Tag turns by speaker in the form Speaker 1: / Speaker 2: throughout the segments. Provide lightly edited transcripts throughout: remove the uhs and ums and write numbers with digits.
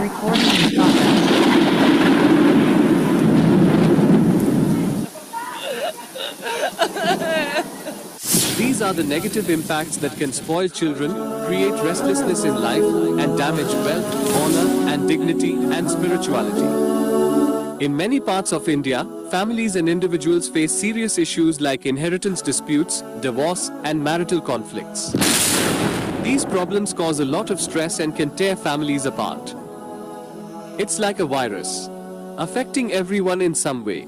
Speaker 1: Recording in progress.
Speaker 2: These are the negative impacts that can spoil children, create restlessness in life, and damage wealth, honor, and dignity and spirituality. In many parts of India, families and individuals face serious issues like inheritance disputes, divorce, and marital conflicts. These problems cause a lot of stress and can tear families apart. It's like a virus, affecting everyone in some way.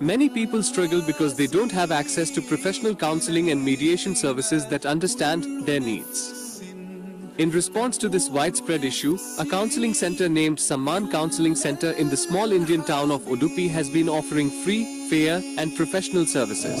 Speaker 2: Many people struggle because they don't have access to professional counseling and mediation services that understand their needs. In response to this widespread issue, a counseling center named Samman Counseling Center in the small Indian town of Udupi has been offering free, fair, and professional services.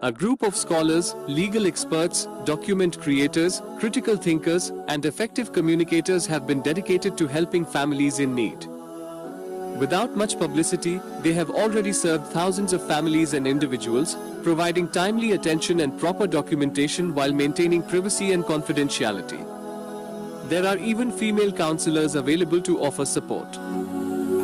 Speaker 2: A group of scholars, legal experts, document creators, critical thinkers, and effective communicators have been dedicated to helping families in need. Without much publicity, they have already served thousands of families and individuals, providing timely attention and proper documentation while maintaining privacy and confidentiality. There are even female counselors available to offer support.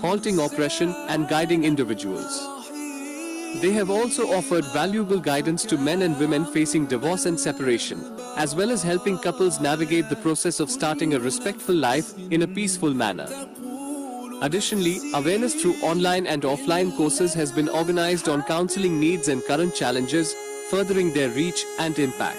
Speaker 2: halting oppression, and guiding individuals. They have also offered valuable guidance to men and women facing divorce and separation, as well as helping couples navigate the process of starting a respectful life in a peaceful manner. Additionally, awareness through online and offline courses has been organized on counseling needs and current challenges, furthering their reach and impact.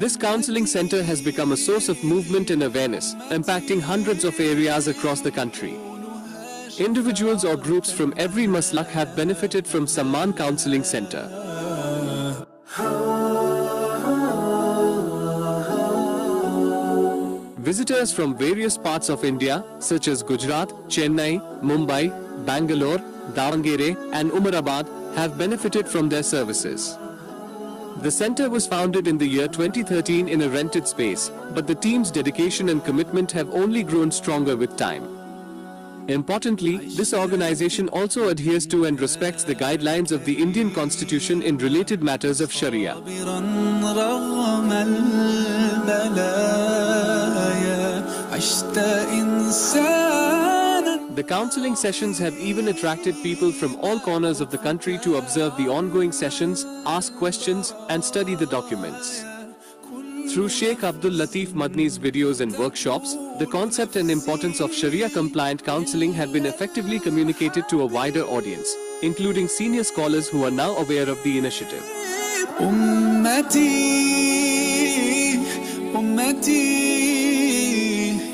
Speaker 2: This counseling center has become a source of movement and awareness, impacting hundreds of areas across the country. Individuals or groups from every maslak have benefited from Samman Counseling Center. Visitors from various parts of India, such as Gujarat, Chennai, Mumbai, Bangalore, Davangere, and Umarabad, have benefited from their services. The center was founded in the year 2013 in a rented space, but the team's dedication and commitment have only grown stronger with time. Importantly, this organization also adheres to and respects the guidelines of the Indian Constitution in related matters of Sharia. The counseling sessions have even attracted people from all corners of the country to observe the ongoing sessions, ask questions, and study the documents. Through Sheikh Abdul Latif Madni's videos and workshops, the concept and importance of Sharia-compliant counseling have been effectively communicated to a wider audience, including senior scholars who are now aware of the initiative.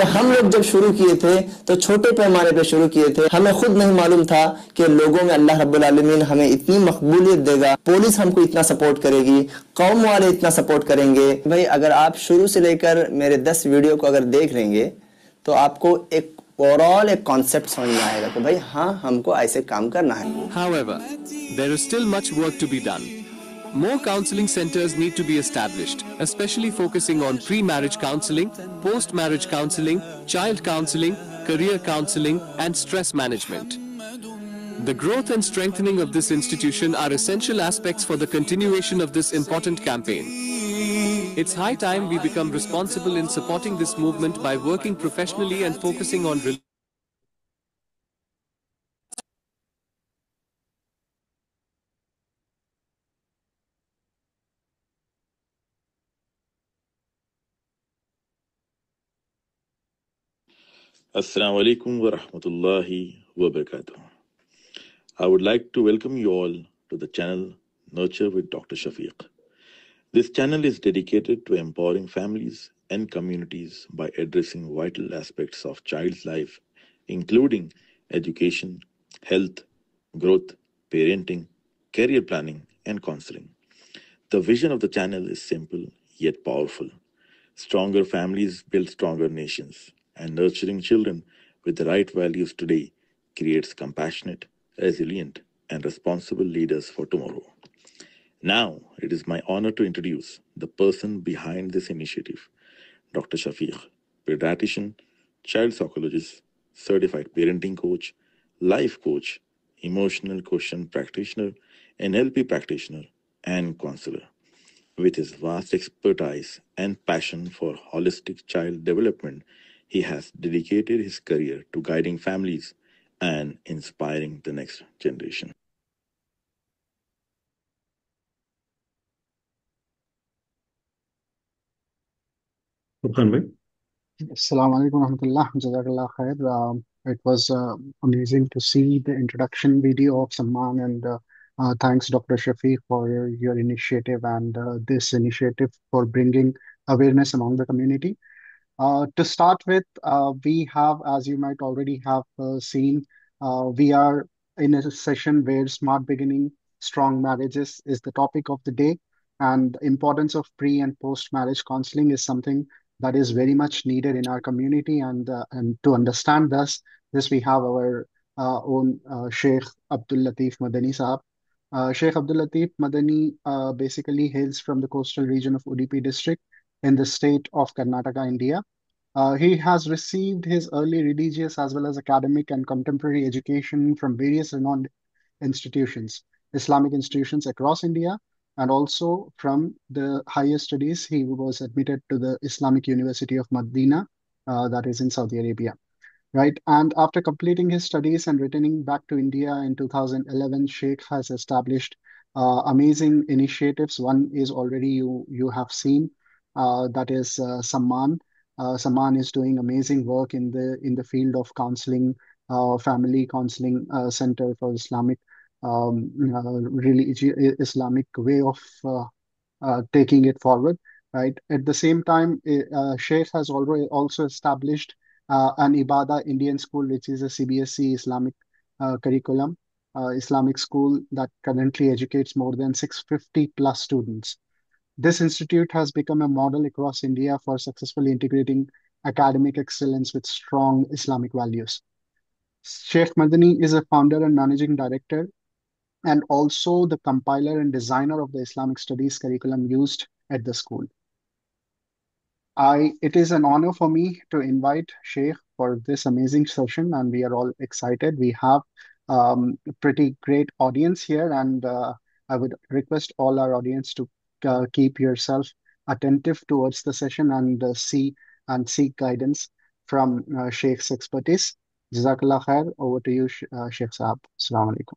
Speaker 3: हम लोग जब शुरू किए थे तो छोटे पैमाने पे शुरू किए थे। हमें खुद नहीं मालूम था कि लोगों में अल्लाह रब्बुल आलमीन हमें इतनी मकबूलियत देगा, पुलिस हमको इतना सपोर्ट करेगी, कौम वाले इतना सपोर्ट करेंगे। भाई अगर आप शुरू से लेकर मेरे 10 वीडियो को अगर देख लेंगे तो आपको एक ओवरऑल एक कॉन्सेप्ट समझ में आएगा कि भाई हाँ हमको ऐसे काम करना है।
Speaker 2: However, there is still much work to be done. More counseling centers need to be established, especially focusing on pre-marriage counseling, post-marriage counseling, child counseling, career counseling, and stress management. The growth and strengthening of this institution are essential aspects for the continuation of this important campaign. It's high time we become responsible in supporting this movement by working professionally and focusing on
Speaker 1: Assalamu alaikum wa rahmatullahi wa barakatuh. I would like to welcome you all to the channel Nurture with Dr. Shafiq. This channel is dedicated to empowering families and communities by addressing vital aspects of child's life, including education, health, growth, parenting, career planning, and counseling. The vision of the channel is simple yet powerful. Stronger families build stronger nations, and nurturing children with the right values today creates compassionate, resilient, and responsible leaders for tomorrow. Now, it is my honor to introduce the person behind this initiative, Dr. Shafiq, pediatrician, child psychologist, certified parenting coach, life coach, emotional quotient practitioner, NLP practitioner, and counselor. With his vast expertise and passion for holistic child development, he has dedicated his career to guiding families and inspiring the next generation.
Speaker 4: Furqan bhai.
Speaker 5: Assalamu alaikum warahmatullah. Jazakallah khair. It was amazing to see the introduction video of Samman, and thanks, Dr. Shafiq, for your initiative and this initiative for bringing awareness among the community. To start with, we have, as you might already have seen, we are in a session where smart beginning, strong marriages is the topic of the day, and the importance of pre and post marriage counseling is something that is very much needed in our community. And to understand this we have our own Sheikh Abdul Latif Madani Sahab. Sheikh Abdul Latif Madani basically hails from the coastal region of Udupi district in the state of Karnataka, India. He has received his early religious as well as academic and contemporary education from various renowned institutions, Islamic institutions across India, and also from the higher studies. He was admitted to the Islamic University of Medina, that is in Saudi Arabia. Right. And after completing his studies and returning back to India in 2011, Sheikh has established amazing initiatives. One is already you have seen, that is Samman. Samman is doing amazing work in the field of counseling, family counseling center for Islamic, Islamic way of taking it forward. Right. At the same time, Sheikh has already also established an Ibadah Indian school, which is a CBSE Islamic curriculum, Islamic school that currently educates more than 650 plus students. This institute has become a model across India for successfully integrating academic excellence with strong Islamic values. Sheikh Madani is a founder and managing director, and also the compiler and designer of the Islamic studies curriculum used at the school. It is an honor for me to invite Sheikh for this amazing session, and we are all excited. We have a pretty great audience here, and I would request all our audience to keep yourself attentive towards the session and seek guidance from Sheikh's expertise. Jazakallah khair. Over to you, Sheikh Saab. Assalamu alaikum.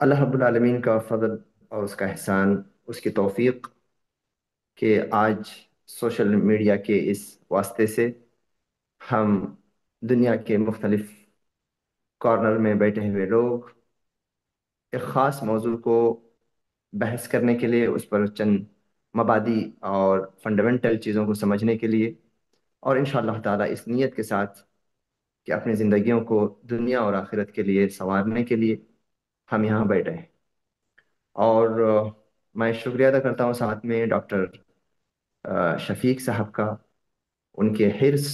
Speaker 4: अल्लाह रब्बुल आलमीन का फजल और उसका एहसान, उसकी तौफीक कि आज social media के इस वास्ते से हम दुनिया के मुख्तलिफ कॉर्नर में बैठे हुए लोग एक ख़ास मौजू को बहस करने के लिए, उस पर चंद मबादी और फंडामेंटल चीज़ों को समझने के लिए, और इंशाअल्लाह ताला इस नीयत के साथ कि अपनी ज़िंदगियों को दुनिया और आखिरत के लिए संवारने के लिए हम यहाँ बैठे हैं। और मैं शुक्रिया अदा करता हूँ साथ में डॉक्टर शफीक साहब का, उनके हिर्स,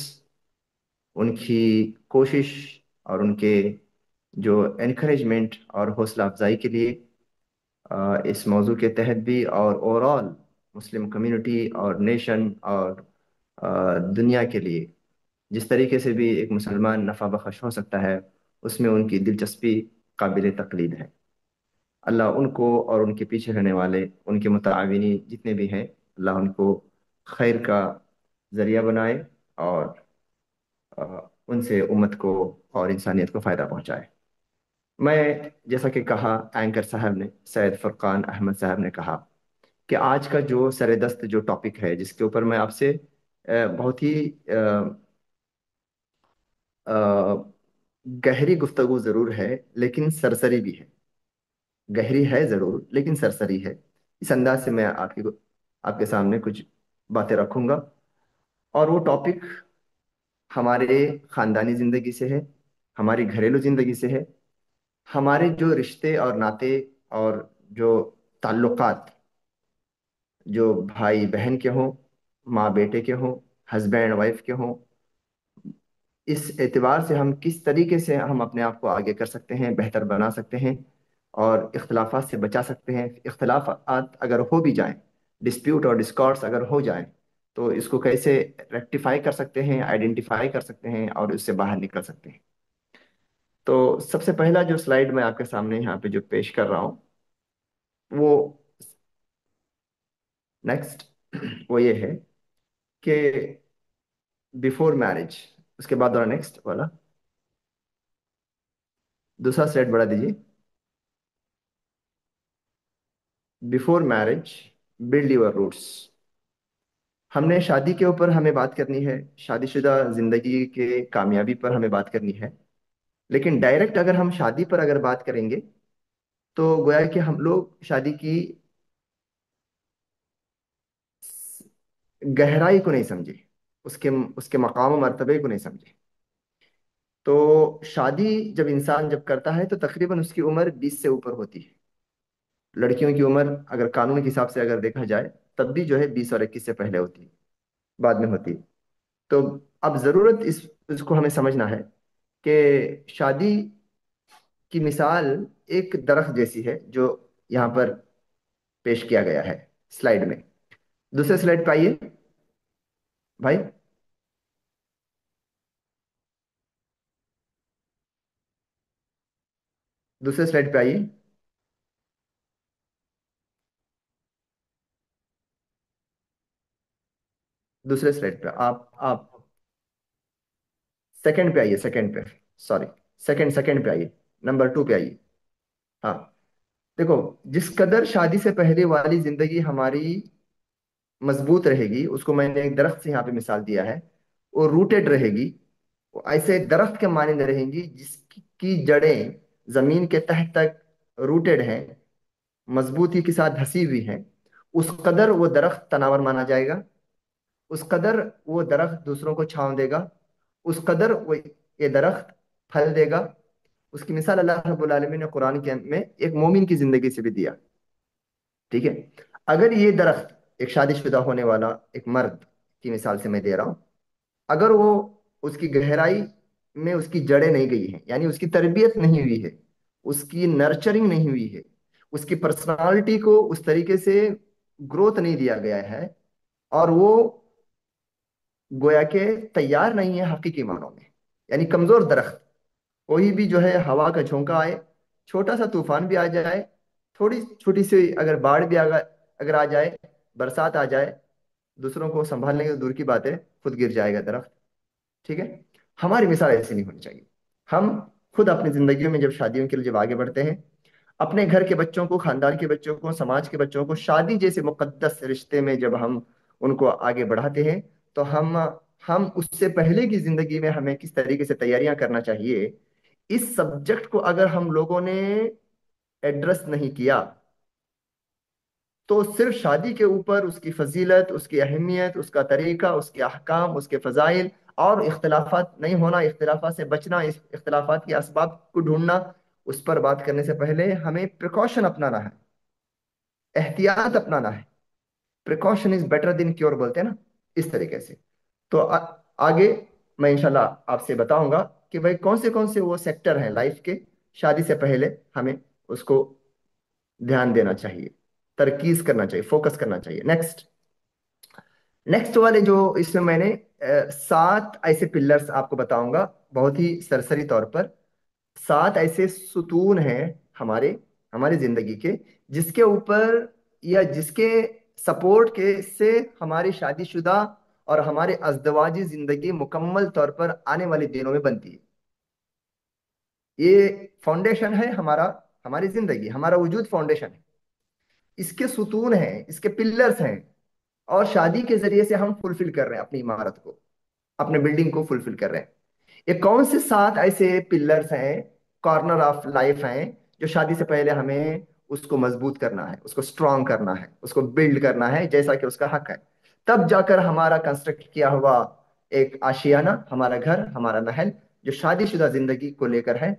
Speaker 4: उनकी कोशिश और उनके जो एनकरेजमेंट और हौसला अफजाई के लिए इस मौजू के तहत भी, और ओवरऑल मुस्लिम कम्युनिटी और नेशन और दुनिया के लिए जिस तरीके से भी एक मुसलमान नफ़ा बख्श हो सकता है, उसमें उनकी दिलचस्पी काबिल तकलीद है। अल्लाह उनको और उनके पीछे रहने वाले उनके मुताविनी जितने भी हैं, अल्लाह उनको खैर का जरिया बनाए और उनसे उम्मत को और इंसानियत को फ़ायदा पहुंचाए। मैं जैसा कि कहा, एंकर साहब ने, सैयद फुरकान अहमद साहब ने कहा कि आज का जो सरेदस्त जो टॉपिक है, जिसके ऊपर मैं आपसे बहुत ही अ, गहरी गुफ्तगू ज़रूर है लेकिन सरसरी भी है। गहरी है ज़रूर लेकिन सरसरी है। इस अंदाज से मैं आपके सामने कुछ बातें रखूंगा। और वो टॉपिक हमारे ख़ानदानी ज़िंदगी से है, हमारी घरेलू ज़िंदगी से है, हमारे जो रिश्ते और नाते और जो ताल्लुकात, जो भाई बहन के हों, माँ बेटे के हों, हस्बैंड वाइफ के हों, इस एतबार से हम किस तरीके से हम अपने आप को आगे कर सकते हैं, बेहतर बना सकते हैं और इख्तलाफात से बचा सकते हैं। इख्तलाफात अगर हो भी जाएं, डिस्प्यूट और डिस्कॉर्ड्स अगर हो जाएं, तो इसको कैसे रेक्टिफाई कर सकते हैं, आइडेंटिफाई कर सकते हैं और उससे बाहर निकल सकते हैं। तो सबसे पहला जो स्लाइड मैं आपके सामने यहाँ पे जो पेश कर रहा हूँ, वो नेक्स्ट वो ये है कि बिफोर मैरिज, उसके बाद वाला नेक्स्ट वाला, दूसरा स्लाइड बढ़ा दीजिए। Before marriage build your roots. हमने शादी के ऊपर हमें बात करनी है, शादीशुदा जिंदगी के कामयाबी पर हमें बात करनी है। लेकिन डायरेक्ट अगर हम शादी पर अगर बात करेंगे, तो गोया कि हम लोग शादी की गहराई को नहीं समझे, उसके उसके मकाम और मर्तबे को नहीं समझे। तो शादी जब इंसान जब करता है तो तकरीबन उसकी उम्र 20 से ऊपर होती है। लड़कियों की उम्र अगर कानून के हिसाब से अगर देखा जाए, तब भी जो है 20 और 21 से पहले होती है, बाद में होती है। तो अब जरूरत इसको हमें समझना है कि शादी की मिसाल एक दरख्त जैसी है, जो यहाँ पर पेश किया गया है स्लाइड में। दूसरे स्लाइड पे आइए भाई। दूसरे स्लाइड पे आइए। दूसरे स्लाइड पे आप सेकंड पे आइए, सेकंड पे, सॉरी, सेकंड सेकंड पे आइए, नंबर 2 पे आइए। हाँ, देखो, जिस कदर शादी से पहले वाली जिंदगी हमारी मजबूत रहेगी, उसको मैंने एक दरख्त से यहाँ पे मिसाल दिया है, वो रूटेड रहेगी। वो ऐसे दरख्त के मानंद रहेंगी जिसकी की जड़ें जमीन के तह तक रूटेड हैं, मजबूती के साथ धसी हुई हैं। उस कदर वो दरख्त तनावर माना जाएगा, उस कदर वो दरख्त दूसरों को छांव देगा, उस कदर वो ये दरख्त फल देगा। उसकी मिसाल अल्लाह रब्बुल आलमीन ने कुरान के में एक मोमिन की जिंदगी से भी दिया। ठीक है, अगर ये दरख्त एक शादीशुदा होने वाला एक मर्द की मिसाल से मैं दे रहा हूं, अगर वो उसकी गहराई में उसकी जड़ें नहीं गई हैं, यानी उसकी तरबियत नहीं हुई है, उसकी नर्चरिंग नहीं हुई है, उसकी पर्सनालिटी को उस तरीके से ग्रोथ नहीं दिया गया है, और वो गोया के तैयार नहीं है हकीकी मानों में, यानी कमजोर दरख्त, कोई भी जो है हवा का झोंका आए, छोटा सा तूफान भी आ जाए, थोड़ी छोटी सी अगर बाढ़ भी अगर आ जाए, बरसात आ जाए, दूसरों को संभालने की तो दूर की बात है, खुद गिर जाएगा दरख्त। ठीक है, हमारी मिसाल ऐसी नहीं होनी चाहिए। हम खुद अपनी जिंदगियों में जब शादियों के लिए जब आगे बढ़ते हैं, अपने घर के बच्चों को, खानदान के बच्चों को, समाज के बच्चों को शादी जैसे मुकद्दस रिश्ते में जब हम उनको आगे बढ़ाते हैं, तो हम उससे पहले की जिंदगी में हमें किस तरीके से तैयारियां करना चाहिए, इस सब्जेक्ट को अगर हम लोगों ने एड्रेस नहीं किया, तो सिर्फ शादी के ऊपर उसकी फजीलत, उसकी अहमियत, उसका तरीका, उसके अहकाम, उसके फजाइल और इख्तलाफात नहीं होना, इख्तलाफात से बचना, इस इख्तलाफात के असबाब को ढूंढना, उस पर बात करने से पहले हमें प्रिकॉशन अपनाना है। एहतियात अपनाना है। Precaution is better than cure बोलते हैं ना, इस तरीके से। तो आगे मैं इंशाल्लाह आपसे बताऊंगा कि भाई कौन से वो सेक्टर हैं लाइफ के, शादी से पहले हमें उसको ध्यान देना चाहिए, तरकीज करना चाहिए, फोकस करना चाहिए। नेक्स्ट, नेक्स्ट वाले जो इसमें मैंने 7 ऐसे पिलर्स आपको बताऊंगा, बहुत ही सरसरी तौर पर। 7 ऐसे सुतून हैं हमारे हमारी जिंदगी के, जिसके ऊपर या जिसके सपोर्ट के से हमारी शादीशुदा और हमारे अज़दवाजी जिंदगी मुकम्मल तौर पर आने वाले दिनों में बनती है। ये फाउंडेशन है हमारा, हमारी जिंदगी, हमारा वजूद फाउंडेशन है। इसके सुतून हैं, इसके पिलर्स हैं, और शादी के जरिए से हम फुलफिल कर रहे हैं अपनी इमारत को, अपने बिल्डिंग को फुलफिल कर रहे हैं। ये कौन से 7 ऐसे पिलर्स हैं, कॉर्नर ऑफ लाइफ हैं, जो शादी से पहले हमें उसको मजबूत करना है, उसको स्ट्रांग करना है, उसको बिल्ड करना है जैसा कि उसका हक है। तब जाकर हमारा कंस्ट्रक्ट किया हुआ एक आशियाना, हमारा घर, हमारा महल, जो शादीशुदा जिंदगी को लेकर है,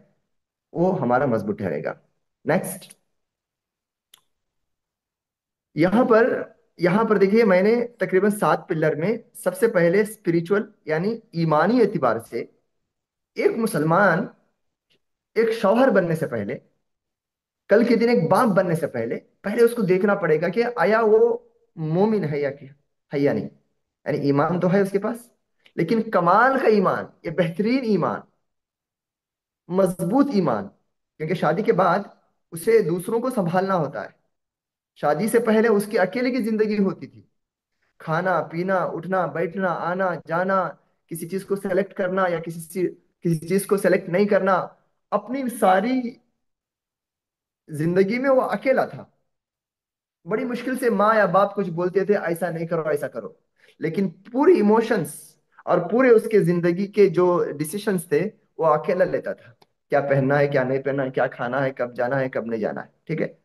Speaker 4: वो हमारा मजबूत ठहरेगा। नेक्स्ट, यहाँ पर यहाँ पर देखिए, मैंने तकरीबन 7 पिलर में सबसे पहले स्पिरिचुअल यानी ईमानी एतबार से, एक मुसलमान एक शौहर बनने से पहले, कल के दिन एक बाप बनने से पहले, पहले उसको देखना पड़ेगा कि आया वो मोमिन है या क्या है या नहीं। यानी ईमान तो है उसके पास, लेकिन कमाल का ईमान, ये बेहतरीन ईमान, मजबूत ईमान। क्योंकि शादी के बाद उसे दूसरों को संभालना होता है। शादी से पहले उसकी अकेले की जिंदगी होती थी, खाना पीना, उठना बैठना, आना जाना, किसी चीज को सेलेक्ट करना या किसी चीज को सेलेक्ट नहीं करना, अपनी सारी जिंदगी में वो अकेला था। बड़ी मुश्किल से माँ या बाप कुछ बोलते थे, ऐसा नहीं करो ऐसा करो, लेकिन पूरी इमोशंस और पूरे उसके जिंदगी के जो डिसीशंस थे, वो अकेला लेता था। क्या पहनना है, क्या नहीं पहनना है, क्या खाना है, कब जाना है, कब नहीं जाना है। ठीक है,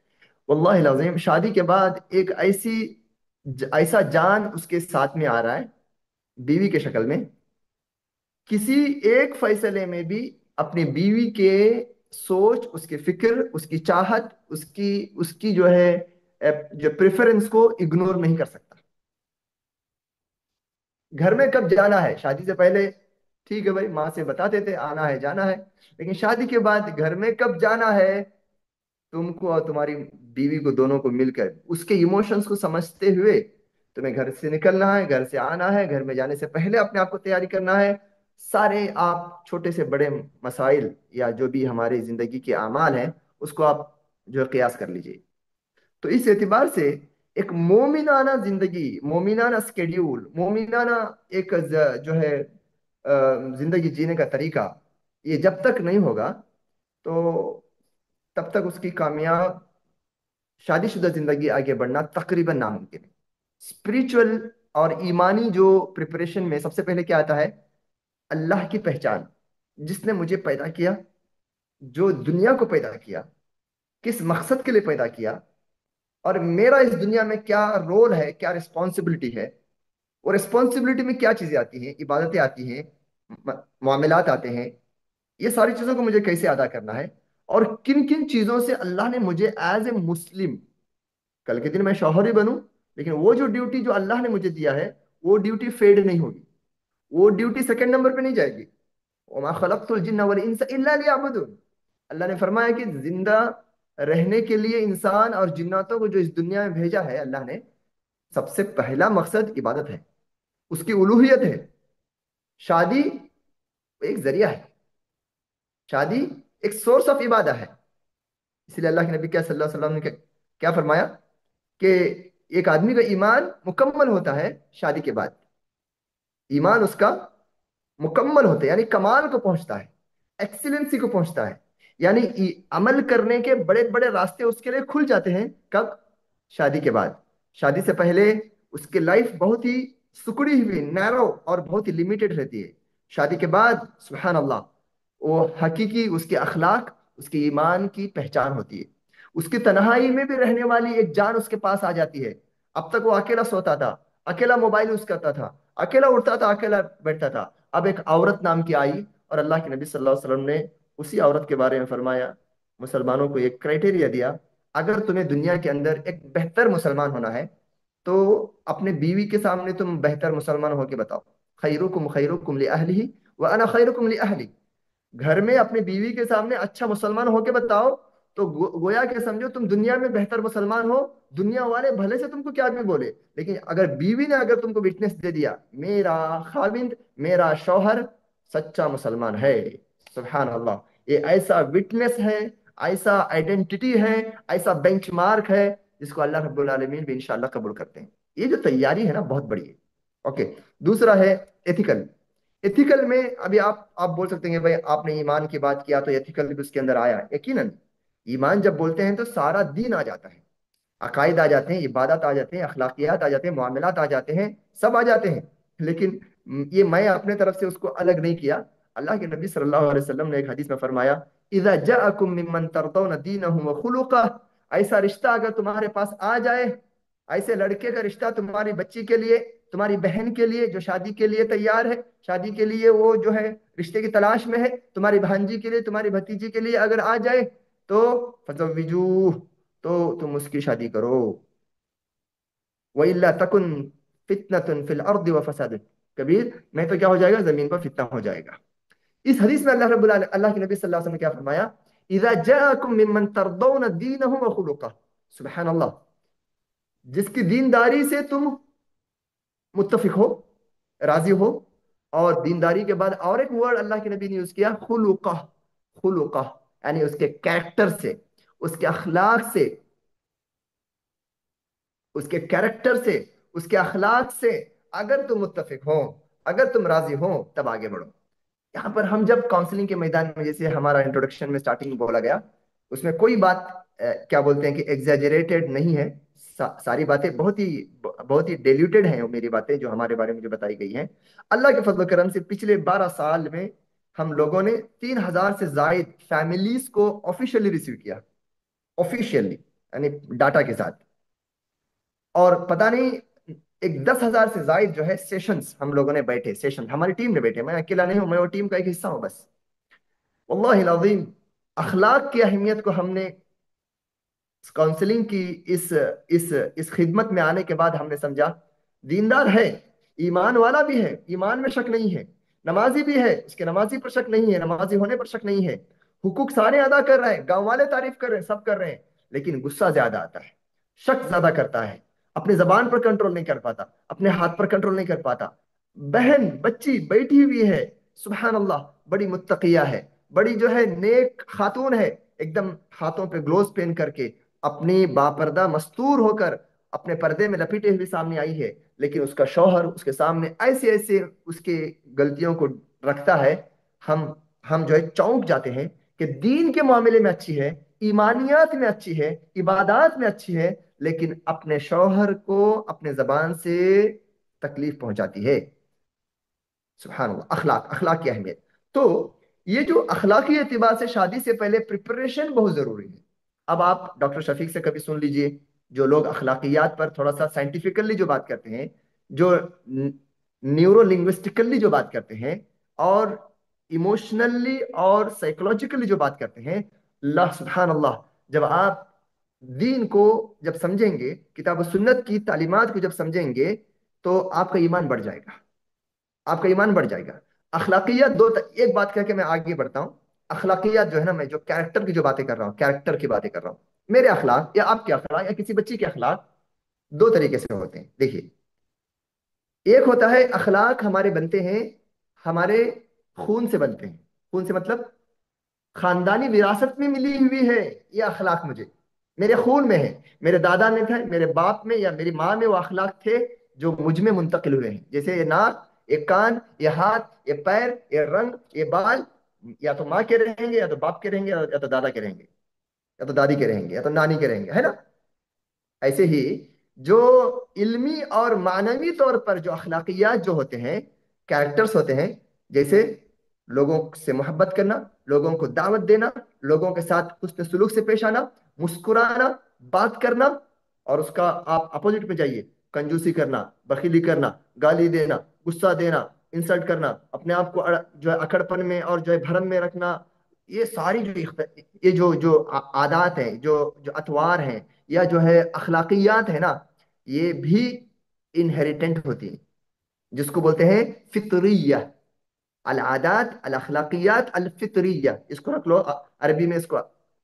Speaker 4: वल्लाहि लाज़िम शादी के बाद एक ऐसा जान उसके साथ में आ रहा है, बीवी के शक्ल में। किसी एक फैसले में भी अपनी बीवी के सोच, उसकी फिक्र, उसकी चाहत, उसकी उसकी जो है जो प्रेफरेंस को इग्नोर नहीं कर सकता। घर में कब जाना है, शादी से पहले ठीक है भाई, माँ से बताते थे आना है जाना है, लेकिन शादी के बाद घर में कब जाना है, तुमको और तुम्हारी बीवी को, दोनों को मिलकर उसके इमोशंस को समझते हुए तुम्हें घर से निकलना है, घर से आना है। घर में जाने से पहले अपने आप को तैयारी करना है। सारे आप छोटे से बड़े मसाइल या जो भी हमारी जिंदगी के अमाल हैं, उसको आप जो है कयास कर लीजिए। तो इस एतबार से एक मोमिनाना जिंदगी, मोमिनाना स्केड्यूल, मोमिनाना एक जो है जिंदगी जीने का तरीका, ये जब तक नहीं होगा, तो तब तक उसकी कामयाब शादीशुदा जिंदगी आगे बढ़ना तकरीबन नामुमकिन है। स्पिरिचुअल और ईमानी जो प्रिपरेशन में सबसे पहले क्या आता है, अल्लाह की पहचान, जिसने मुझे पैदा किया, जो दुनिया को पैदा किया, किस मकसद के लिए पैदा किया, और मेरा इस दुनिया में क्या रोल है, क्या रिस्पॉन्सिबिलिटी है। और रिस्पॉन्सिबिलिटी में क्या चीजें आती हैं, इबादतें आती हैं, मामलात आते हैं, ये सारी चीजों को मुझे कैसे अदा करना है, और किन किन चीजों से अल्लाह ने मुझे एज ए मुस्लिम, कल के दिन मैं शौहर ही बनूं, लेकिन वो जो ड्यूटी जो अल्लाह ने मुझे दिया है, वो ड्यूटी फेड नहीं होगी, वो ड्यूटी सेकंड नंबर पे नहीं जाएगी। वमा खलक़तुल जिन्ना वल इंसा इल्ला लियअबुदून। अल्लाह ने फरमाया कि जिंदा रहने के लिए इंसान और जिन्नातों को जो इस दुनिया में भेजा है अल्लाह ने, सबसे पहला मकसद इबादत है, उसकी उलूहियत है। शादी एक जरिया है, शादी एक सोर्स ऑफ इबादा है। इसलिए अल्लाह के नबी क्या सल्लल्लाहु अलैहि वसल्लम ने क्या फरमाया कि एक आदमी का ईमान मुकम्मल होता है शादी के बाद। ईमान उसका मुकम्मल होता है यानी कमाल को पहुंचता है, एक्सीलेंसी को पहुंचता है, यानी अमल करने के बड़े बड़े रास्ते उसके लिए खुल जाते हैं। कब? शादी के बाद। शादी से पहले उसकी लाइफ बहुत ही सुकड़ी हुई, नैरो और बहुत ही लिमिटेड रहती है। शादी के बाद सुभान अल्लाह, वो हकीकी उसके अखलाक, उसके ईमान की पहचान होती है। उसकी तन्हाई में भी रहने वाली एक जान उसके पास आ जाती है। अब तक वो अकेला सोता था, अकेला मोबाइल यूज करता था, अकेला उठता था, अकेला बैठता था। अब एक औरत नाम की आई, और अल्लाह के नबी सल्लल्लाहु अलैहि वसल्लम ने उसी औरत के बारे में फरमाया, मुसलमानों को एक क्राइटेरिया दिया, अगर तुम्हें दुनिया के अंदर एक बेहतर मुसलमान होना है तो अपने बीवी के सामने तुम बेहतर मुसलमान होके बताओ, खैरुकुम li अहलिही व अना खैरुकुम li अहली। घर में अपनी बीवी के सामने अच्छा मुसलमान होके बताओ तो गोया के समझो तुम दुनिया में बेहतर मुसलमान हो। दुनिया वाले भले से तुमको क्या भी बोले, लेकिन अगर बीवी ने अगर तुमको विटनेस दे दिया मेरा खाविंद मेरा शौहर सच्चा मुसलमान है, सुभान अल्लाह, ये ऐसा विटनेस है, ऐसा आइडेंटिटी है, ऐसा बेंचमार्क है जिसको अल्लाह रब्बुल आलमीन भी इंशाअल्लाह कबूल करते हैं। ये जो तैयारी है ना बहुत बड़ी है। ओके, दूसरा है एथिकल। एथिकल में अभी आप बोल सकते हैं भाई आपने ईमान की बात किया तो एथिकल भी उसके अंदर आया। यकीनन ईमान जब बोलते हैं तो सारा दीन आ जाता है, अकायद आ जाते हैं, इबादत आ जाते हैं, अखलाकियात आ जाते हैं, मामलात आ जाते हैं, सब आ जाते हैं। लेकिन ये मैं अपने तरफ से उसको अलग नहीं किया। अल्लाह के नबी सल्लल्लाहु अलैहि वसल्लम ने एक हदीस में फरमाया, इज़ा जाअकुम मिम्मन तरदौन दीनहु व खुलुक़ह, ऐसा रिश्ता अगर तुम्हारे पास आ जाए, ऐसे लड़के का रिश्ता तुम्हारी बच्ची के लिए, तुम्हारी बहन के लिए जो शादी के लिए तैयार है, शादी के लिए वो जो है रिश्ते की तलाश में है, तुम्हारी भांजी के लिए, तुम्हारी भतीजी के लिए अगर आ जाए तो फज़व्विजूह, तो तुम उसकी शादी करो। वइल्ला तकुन फितनतुन फिल अर्दि व फसादुन कबीर, नहीं तो क्या हो जाएगा, जमीन पर फितना हो जाएगा। इस हदीस में अल्लाह के नबी सल्लल्लाहु अलैहि वसल्लम ने क्या फरमाया, इज़ा जाअकुम मिम्मन तरदौन दीनहु व खुलुक़ह, सुभान अल्लाह, जिसकी दीनदारी से तुम मुत्तफिक हो, राजी हो। और दीनदारी के बाद और एक वर्ड अल्लाह के नबी ने यूज किया, खुलुक़ह। खुलुक़ह यानी उसके कैरेक्टर से, उसके अखलाक से, उसके कैरेक्टर से, उसके अखलाक से अगर तुम मुत्तफिक हो, अगर तुम राजी हो तब आगे बढ़ो। यहाँ पर हम जब काउंसलिंग के मैदान में, जैसे हमारा इंट्रोडक्शन में स्टार्टिंग में बोला गया, उसमें कोई बात क्या बोलते हैं कि एग्जैजरेटेड नहीं है। सारी बातें बहुत ही डिल्यूटेड हैं, वो मेरी बातें जो हमारे बारे में जो बताई गई हैं। अल्लाह के फजल करम से पिछले 12 साल में हम लोगों ने 3,000 से जायद फैमिलीज को ऑफिशियली रिसीव किया, ऑफिशियली यानी डाटा के साथ। और पता नहीं एक 10,000 से जायद जो है सेशंस हम लोगों ने बैठे, सेशन हमारी टीम ने बैठे, मैं अकेला नहीं हूं, मैं वो टीम का एक हिस्सा हूं बस। वल्लाहि अज़ीम, अखलाक की अहमियत को हमने काउंसलिंग की इस खिदमत में आने के बाद हमने समझा। दीनदार है, ईमान वाला भी है, ईमान में शक नहीं है, नमाजी भी है, उसके नमाजी पर शक नहीं है, नमाजी होने पर शक नहीं है, हुकूक सारे अदा कर रहे हैं, गांव वाले तारीफ कर रहे हैं, सब कर रहे हैं, लेकिन गुस्सा ज्यादा आता है, शक ज्यादा करता है, अपनी जबान पर कंट्रोल नहीं कर पाता, अपने हाथ पर कंट्रोल नहीं कर पाता। बहन बच्ची बैठी हुई है, सुबहान अल्लाह, बड़ी मुत्तकिया है, बड़ी जो है नेक खातून है, एकदम हाथों पे ग्लोव्स पहन करके अपनी बापर्दा मस्तूर होकर अपने पर्दे में लपेटे हुए सामने आई है, लेकिन उसका शौहर उसके सामने ऐसे ऐसे उसके गलतियों को रखता है। हम हम जो है चौंक जाते हैं कि दीन के मामले में अच्छी है, ईमानियात में अच्छी है, इबादात में अच्छी है, लेकिन अपने शौहर को अपने जबान से तकलीफ पहुंचाती है। सुभान अल्लाह, अखलाक, अखलाक की अहमियत। तो ये जो अखलाकी एतबार से शादी से पहले प्रिपरेशन बहुत जरूरी है। अब आप डॉक्टर शफीक से कभी सुन लीजिए, जो लोग अखलाकियात पर थोड़ा सा साइंटिफिकली जो बात करते हैं, जो न्यूरो लिंग्विस्टिकली जो बात करते हैं, और इमोशनली और साइकोलॉजिकली जो बात करते हैं, अल्लाह सुभान अल्लाह, जब आप दीन को जब समझेंगे, किताब और सुन्नत की तालीमात को जब समझेंगे, तो आपका ईमान बढ़ जाएगा, आपका ईमान बढ़ जाएगा। अखलाकियात एक बात करके मैं आगे बढ़ता हूँ। अखलाकियात जो है ना, मैं जो कैरेक्टर की जो बातें कर रहा हूँ, कैरेक्टर की बातें कर रहा हूँ, मेरे अखलाक या आपके अखलाक या किसी बच्ची के अखलाक दो तरीके से होते हैं। देखिए, एक होता है अखलाक हमारे बनते हैं, हमारे खून से बनते हैं। खून से मतलब खानदानी विरासत में मिली हुई है। ये अखलाक मुझे मेरे खून में है, मेरे दादा में था, मेरे बाप में या मेरी माँ में वो अखलाक थे जो मुझ में मुंतकिल हुए हैं। जैसे ये नाक, ये कान, ये हाथ, ये पैर, ये रंग, ये बाल, या तो माँ के रहेंगे, या तो बाप के रहेंगे, या तो दादा के रहेंगे, या तो दादी के रहेंगे, या तो नानी के रहेंगे, है ना। ऐसे ही जो इल्मी और मानवी तौर पर जो अखलाकियात जो होते हैं, कैरेक्टर्स होते हैं, जैसे लोगों से मोहब्बत करना, लोगों को दावत देना, लोगों के साथ हुस्न सुलूक से पेश आना, मुस्कुराना, बात करना, और उसका आप अपोजिट में जाइए, कंजूसी करना, बखीली करना, गाली देना, गुस्सा देना, इंसल्ट करना, अपने आप को जो है अकड़पन में और जो है भरम में रखना, ये सारी जो ये जो जो आदात हैं, जो जो अतवार हैं, या जो है अखलाकियात है ना, ये भी इनहेरिटेंट होती हैं, जिसको बोलते हैं फितरिया। अल आदात अल अखलाकियात अल फितरिया, इसको रख लो, अरबी में इसको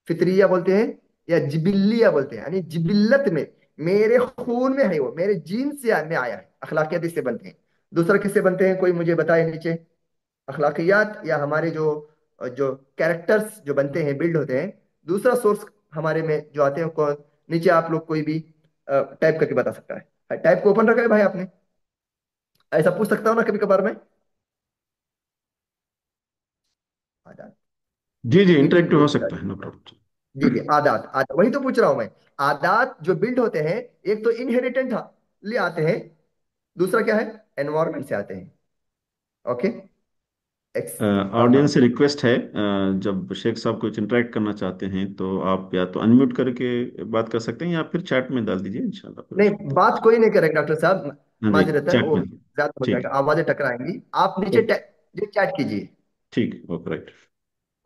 Speaker 4: फितरिया बोलते हैं या जिबिलिया बोलते हैं, यानी जिबिल्लत में, मेरे खून में है, वो मेरे जीन से में आया है। अखलाकियात इससे बनते हैं। दूसरा किससे बनते हैं, कोई मुझे बताए नीचे। अखलाकियात या हमारे जो जो कैरेक्टर्स जो बनते हैं, बिल्ड होते हैं, दूसरा सोर्स हमारे में जो आते हैं कौन, नीचे आप लोग कोई भी टाइप करके बता सकता है। टाइप को ओपन रखा है भाई आपने? ऐसा पूछ सकता हूँ ना कभी कभार मैं। आदात,
Speaker 6: जी जी,
Speaker 4: ये चीज
Speaker 6: इंटरेक्टिव
Speaker 4: मुझे
Speaker 6: हो
Speaker 4: बता
Speaker 6: सकता है, नो
Speaker 4: दीजिए।
Speaker 6: प्रॉब्लम।
Speaker 4: जी जी, आदात आदात वही तो पूछ रहा हूं मैं। आदात जो बिल्ड होते हैं, एक तो इनहेरिटेंट ले आते हैं, दूसरा क्या है, एनवायरमेंट से आते हैं। Okay, x. हाँ हाँ।
Speaker 6: ऑडियंस से रिक्वेस्ट है, जब शेख साहब कुछ इंटरेक्ट करना चाहते हैं तो आप या तो अनम्यूट करके बात कर सकते हैं या फिर चैट में डाल दीजिए, इंशाल्लाह फिर उसको।
Speaker 4: नहीं, बात कोई नहीं करेगा डॉक्टर साहब,
Speaker 6: हाँ जी,
Speaker 4: माजरत है
Speaker 6: चैट
Speaker 4: वो,
Speaker 6: में।
Speaker 4: ज्यादा हो
Speaker 6: ठीक
Speaker 4: जाएगा, आवाजें टकराएंगी। आप नीचे
Speaker 6: है,
Speaker 4: जो चैट कीजिए।
Speaker 6: ठीक, okay, right.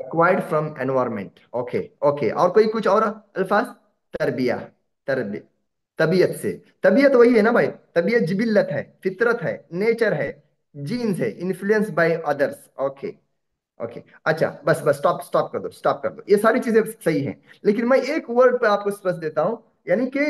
Speaker 4: Acquired from environment, okay okay. और कोई कुछ और अल्फाज? तरबिया, तरबी, तबीयत से। तबीयत वही है ना भाई, तबीयत जिबिल्लत है, फितरत है, नेचर है, जीन्स है, influence by others. Okay okay. अच्छा, बस बस, स्टॉप स्टॉप कर दो, स्टॉप कर दो, ये सारी चीजें सही हैं। लेकिन मैं एक वर्ड पे आपको स्ट्रेस देता हूं, यानी कि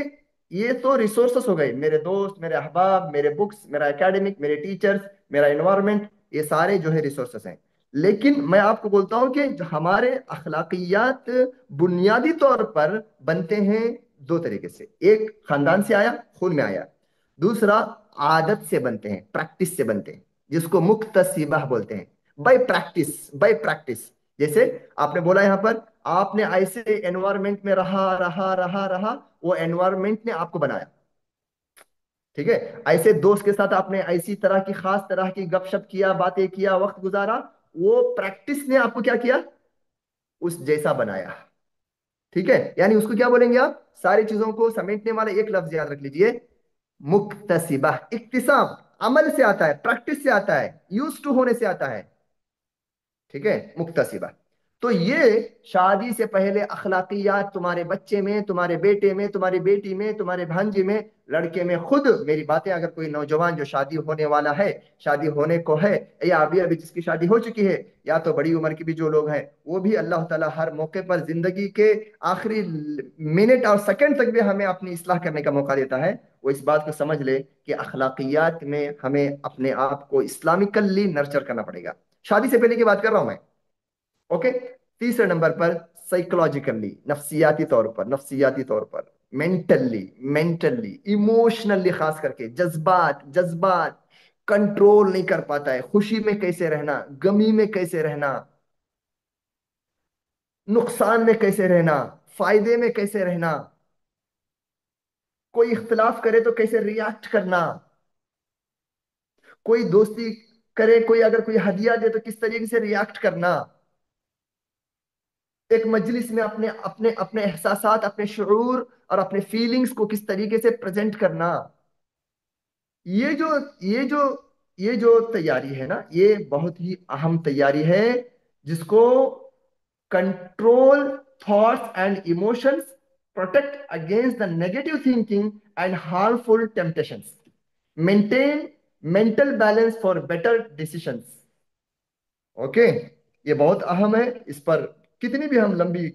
Speaker 4: ये तो रिसोर्सेस हो गए, मेरे दोस्त, मेरे अहबाब, मेरे बुक्स, मेरा एकेडमिक, मेरे टीचर्स, मेरा एनवायरनमेंट, ये सारे जो है रिसोर्सेस हैं। लेकिन मैं आपको बोलता हूं कि जो हमारे अखलाकियात बुनियादी तौर पर बनते हैं दो तरीके से। एक खानदान से आया, खून में आया। दूसरा आदत से बनते हैं, प्रैक्टिस से बनते हैं, जिसको मुक्तसिबा बोलते हैं। Bye practice, bye practice. जैसे आपने बोला यहां पर, आपने ऐसे एनवायरमेंट में रहा रहा रहा रहा, वो एनवायरमेंट ने आपको बनाया। ठीक है, ऐसे दोस्त के साथ आपने ऐसी तरह की, खास तरह की गपशप किया, बातें किया, वक्त गुजारा, वो प्रैक्टिस ने आपको क्या किया, उस जैसा बनाया। ठीक है, यानी उसको क्या बोलेंगे आप, सारी चीजों को समेटने वाला एक लफ्ज याद रख लीजिए, मुक्तसिबा। इक्तिसाब अमल से आता है, प्रैक्टिस से आता है, यूज टू होने से आता है। ठीक है, मुक्तसिबा। तो ये शादी से पहले अखलाकियात तुम्हारे बच्चे में, तुम्हारे बेटे में, तुम्हारी बेटी में, तुम्हारे भांजे में, लड़के में, खुद मेरी बातें, अगर कोई नौजवान जो शादी होने वाला है, शादी होने को है, या अभी अभी जिसकी शादी हो चुकी है, या तो बड़ी उम्र की भी जो लोग हैं, वो भी अल्लाह ताला हर मौके पर जिंदगी के आखिरी मिनट और सेकंड तक भी हमें अपनी इस्लाह करने का मौका देता है। वो इस बात को समझ ले कि अखलाकियात में हमें अपने आप को इस्लामिकली नर्चर करना पड़ेगा। शादी से पहले की बात कर रहा हूं मैं। ओके। तीसरे नंबर पर साइकोलॉजिकली, नफ्सियाती तौर पर, नफ्सियाती तौर पर, मेंटली, मेंटली, इमोशनली, खास करके जज्बात, जज्बात कंट्रोल नहीं कर पाता है। खुशी में कैसे रहना, गमी में कैसे रहना, नुकसान में कैसे रहना, फायदे में कैसे रहना, कोई इख्तिलाफ करे तो कैसे रिएक्ट करना, कोई दोस्ती करे, कोई अगर कोई हदिया दे तो किस तरीके से रिएक्ट करना, एक मजलिस में अपने अपने अपने एहसासात, अपने शऊर और अपने फीलिंग्स को किस तरीके से प्रेजेंट करना। ये जो ये जो ये जो तैयारी है ना, ये बहुत ही अहम तैयारी है, जिसको control thoughts and emotions, protect against the negative thinking and harmful temptations, maintain mental balance for better decisions. Okay, ये बहुत अहम है। इस पर कितनी भी हम लंबी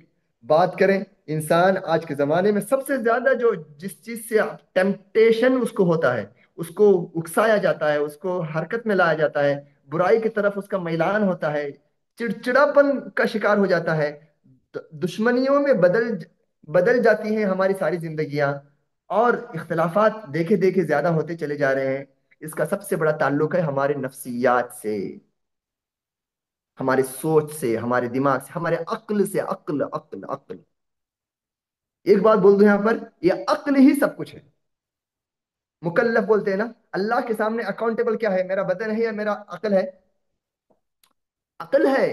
Speaker 4: बात करें, इंसान आज के जमाने में सबसे ज्यादा जो जिस चीज से टेम्पटेशन उसको होता है, उसको उकसाया जाता है, उसको हरकत में लाया जाता है, बुराई की तरफ उसका मैलान होता है, चिड़चिड़ापन का शिकार हो जाता है, दुश्मनियों में बदल बदल जाती हैं हमारी सारी जिंदगियां, और इख्तलाफात देखे देखे ज्यादा होते चले जा रहे हैं। इसका सबसे बड़ा ताल्लुक है हमारे नफ्सियात से, हमारे सोच से, हमारे दिमाग से, हमारे अक्ल से। अक्ल अक्ल अक्ल, एक बात बोल दूं यहां पर, ये अक्ल ही सब कुछ है। मुकल्लफ बोलते हैं ना, अल्लाह के सामने अकाउंटेबल क्या है, मेरा बदन है या मेरा अक्ल है? अक्ल है,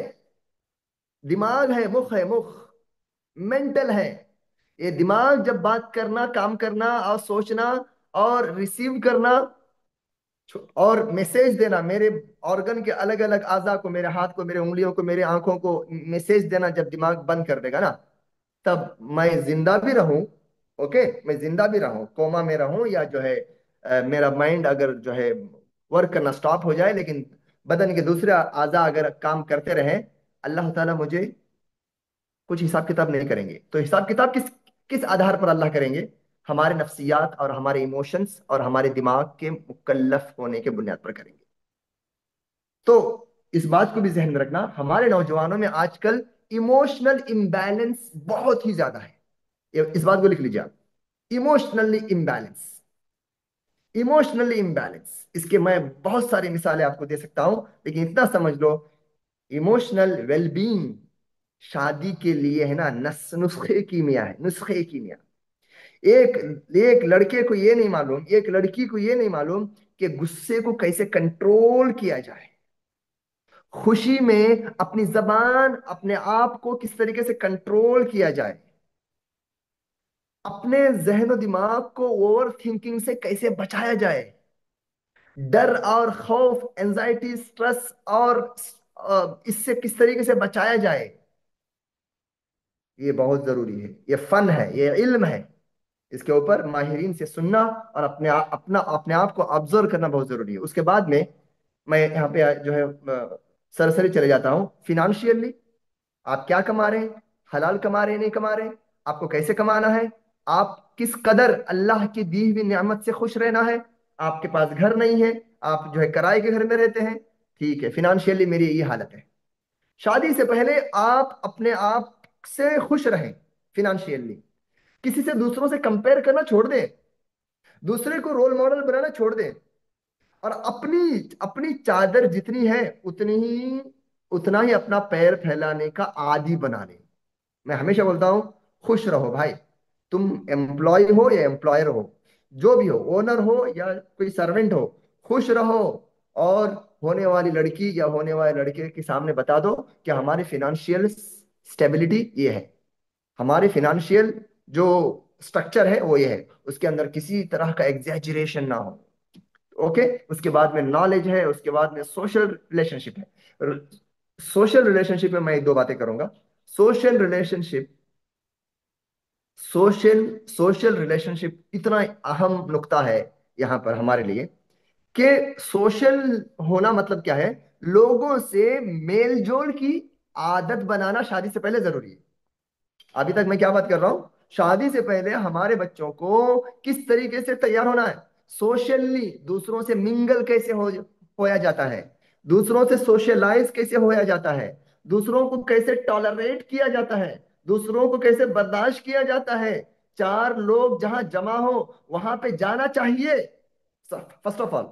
Speaker 4: दिमाग है, मुख है, मुख मेंटल है। ये दिमाग जब बात करना, काम करना और सोचना और रिसीव करना, और मैसेज देना, मेरे ऑर्गन के अलग अलग आज़ा को, मेरे हाथ को, मेरे उंगलियों को, मेरे आंखों को मैसेज देना जब दिमाग बंद कर देगा ना, तब मैं जिंदा भी रहूं। ओके, मैं जिंदा भी रहूं, कोमा में रहूं, या जो है मेरा माइंड अगर जो है वर्क करना स्टॉप हो जाए, लेकिन बदन के दूसरे आज़ा अगर काम करते रहे, अल्लाह ताला मुझे कुछ हिसाब किताब नहीं करेंगे। तो हिसाब किताब किस किस आधार पर अल्लाह करेंगे? हमारे नफ्सियात और हमारे इमोशंस और हमारे दिमाग के मुकल्लफ होने के बुनियाद पर करेंगे। तो इस बात को भी जहन में रखना, हमारे नौजवानों में आजकल इमोशनल इम्बैलेंस बहुत ही ज्यादा है। इस बात को लिख लीजिए आप, इमोशनली इम्बैलेंस। इमोशनली इम्बैलेंस, इसके मैं बहुत सारी मिसालें आपको दे सकता हूं, लेकिन इतना समझ लो, इमोशनल वेलबींग शादी के लिए है ना, नुस्खे कीमिया है, नुस्खे कीमिया। एक एक लड़के को ये नहीं मालूम, एक लड़की को ये नहीं मालूम कि गुस्से को कैसे कंट्रोल किया जाए, खुशी में अपनी जबान, अपने आप को किस तरीके से कंट्रोल किया जाए, अपने जहन और दिमाग को ओवर थिंकिंग से कैसे बचाया जाए, डर और खौफ, एंजाइटी, स्ट्रेस और इससे किस तरीके से बचाया जाए, ये बहुत जरूरी है। ये फन है, ये इल्म है। इसके ऊपर माहिरीन से सुनना और अपने आप को ऑब्जर्व करना बहुत जरूरी है। उसके बाद में मैं यहाँ पे जो है सरसरी चले जाता हूँ। फिनेंशियली आप क्या कमा रहे हैं, हलाल कमा रहे हैं नहीं कमा रहे हैं, आपको कैसे कमाना है, आप किस कदर अल्लाह की दी हुई नियामत से खुश रहना है। आपके पास घर नहीं है, आप जो है किराए के घर में रहते हैं, ठीक है, फिनेंशियली मेरी ये हालत है। शादी से पहले आप अपने आप से खुश रहें फिनेंशियली। किसी से दूसरों से कंपेयर करना छोड़ दें, दूसरे को रोल मॉडल बनाना छोड़ दें, और अपनी अपनी चादर जितनी है उतना ही अपना पैर फैलाने का आदी बना लें। मैं हमेशा बोलता हूं, खुश रहो भाई। तुम एम्प्लॉय हो या एम्प्लॉयर हो, जो भी हो, ओनर हो या कोई सर्वेंट हो, खुश रहो। और होने वाली लड़की या होने वाले लड़के के सामने बता दो कि हमारी फिनेंशियल स्टेबिलिटी ये है, हमारे फिनेंशियल जो स्ट्रक्चर है वो ये है, उसके अंदर किसी तरह का एग्जैजरेशन ना हो। ओके, उसके बाद में नॉलेज है, उसके बाद में सोशल रिलेशनशिप है। सोशल रिलेशनशिप में मैं दो बातें करूंगा। Social relationship social social relationship इतना अहम नुक्ता है यहां पर हमारे लिए, कि सोशल होना मतलब क्या है? लोगों से मेल जोल की आदत बनाना शादी से पहले जरूरी है। अभी तक मैं क्या बात कर रहा हूं? शादी से पहले हमारे बच्चों को किस तरीके से तैयार होना है, सोशली दूसरों से मिंगल कैसे होया जाता है, दूसरों से सोशलाइज कैसे होया जाता है, दूसरों को कैसे टॉलरेट किया जाता है, दूसरों को कैसे बर्दाश्त किया जाता है। चार लोग जहां जमा हो वहां पे जाना चाहिए। फर्स्ट ऑफ ऑल,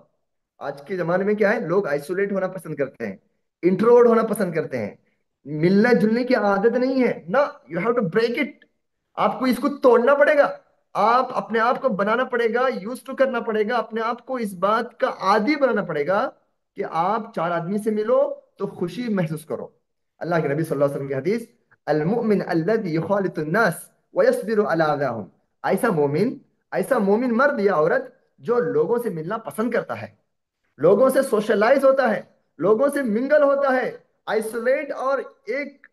Speaker 4: आज के जमाने में क्या है, लोग आइसोलेट होना पसंद करते हैं, इंट्रोवर्ट होना पसंद करते हैं, मिलने जुलने की आदत नहीं है ना। You have to break it. आपको इसको तोड़ना पड़ेगा, आप अपने आप को बनाना पड़ेगा, यूज टू करना पड़ेगा, अपने आप को इस बात का आदी बनाना पड़ेगा कि आप चार आदमी से मिलो तो खुशी महसूस करो। अल्लाह के नबी सल्लल्लाहु अलैहि वसल्लम की हदीस, अल मुमिन अल्लज़ी युखालितु अन्नास व यस्बिरु अला अज़ाहुम। ऐसा मोमिन मर्द या औरत जो लोगों से मिलना पसंद करता है, लोगों से सोशलाइज होता है, लोगों से मिंगल होता है, आइसोलेट और एक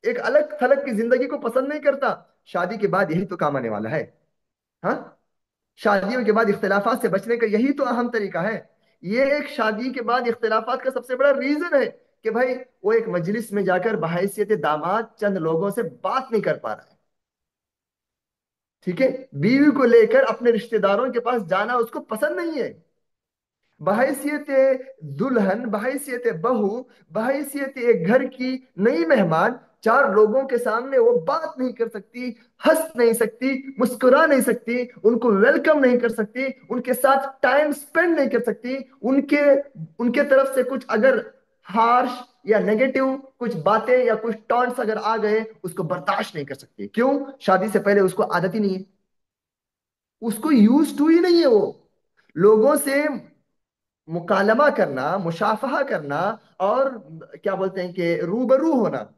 Speaker 4: एक अलग थलग की जिंदगी को पसंद नहीं करता। शादी के बाद यही तो काम आने वाला है। हाँ, शादियों के बाद इख्तिलाफात से बचने का यही तो अहम तरीका है। ये एक शादी के बाद इख्तिलाफात का सबसे बड़ा रीजन है कि भाई वो एक मजलिस में जाकर बहैसियत दामाद चंद लोगों से बात नहीं कर पा रहा है। ठीक है, बीवी को लेकर अपने रिश्तेदारों के पास जाना उसको पसंद नहीं है। बहैसियत दुल्हन, बहैसियत बहू, बहैसियत एक घर की नई मेहमान, चार लोगों के सामने वो बात नहीं कर सकती, हंस नहीं सकती, मुस्कुरा नहीं सकती, उनको वेलकम नहीं कर सकती, उनके साथ टाइम स्पेंड नहीं कर सकती, उनके उनके तरफ से कुछ अगर हार्श या नेगेटिव कुछ बातें या कुछ टॉन्ट्स अगर आ गए, उसको बर्दाश्त नहीं कर सकती। क्यों? शादी से पहले उसको आदत ही नहीं है, उसको यूज टू ही नहीं है वो लोगों से मुकालमा करना, मुशाफहा करना, और क्या बोलते हैं कि रूबरू होना।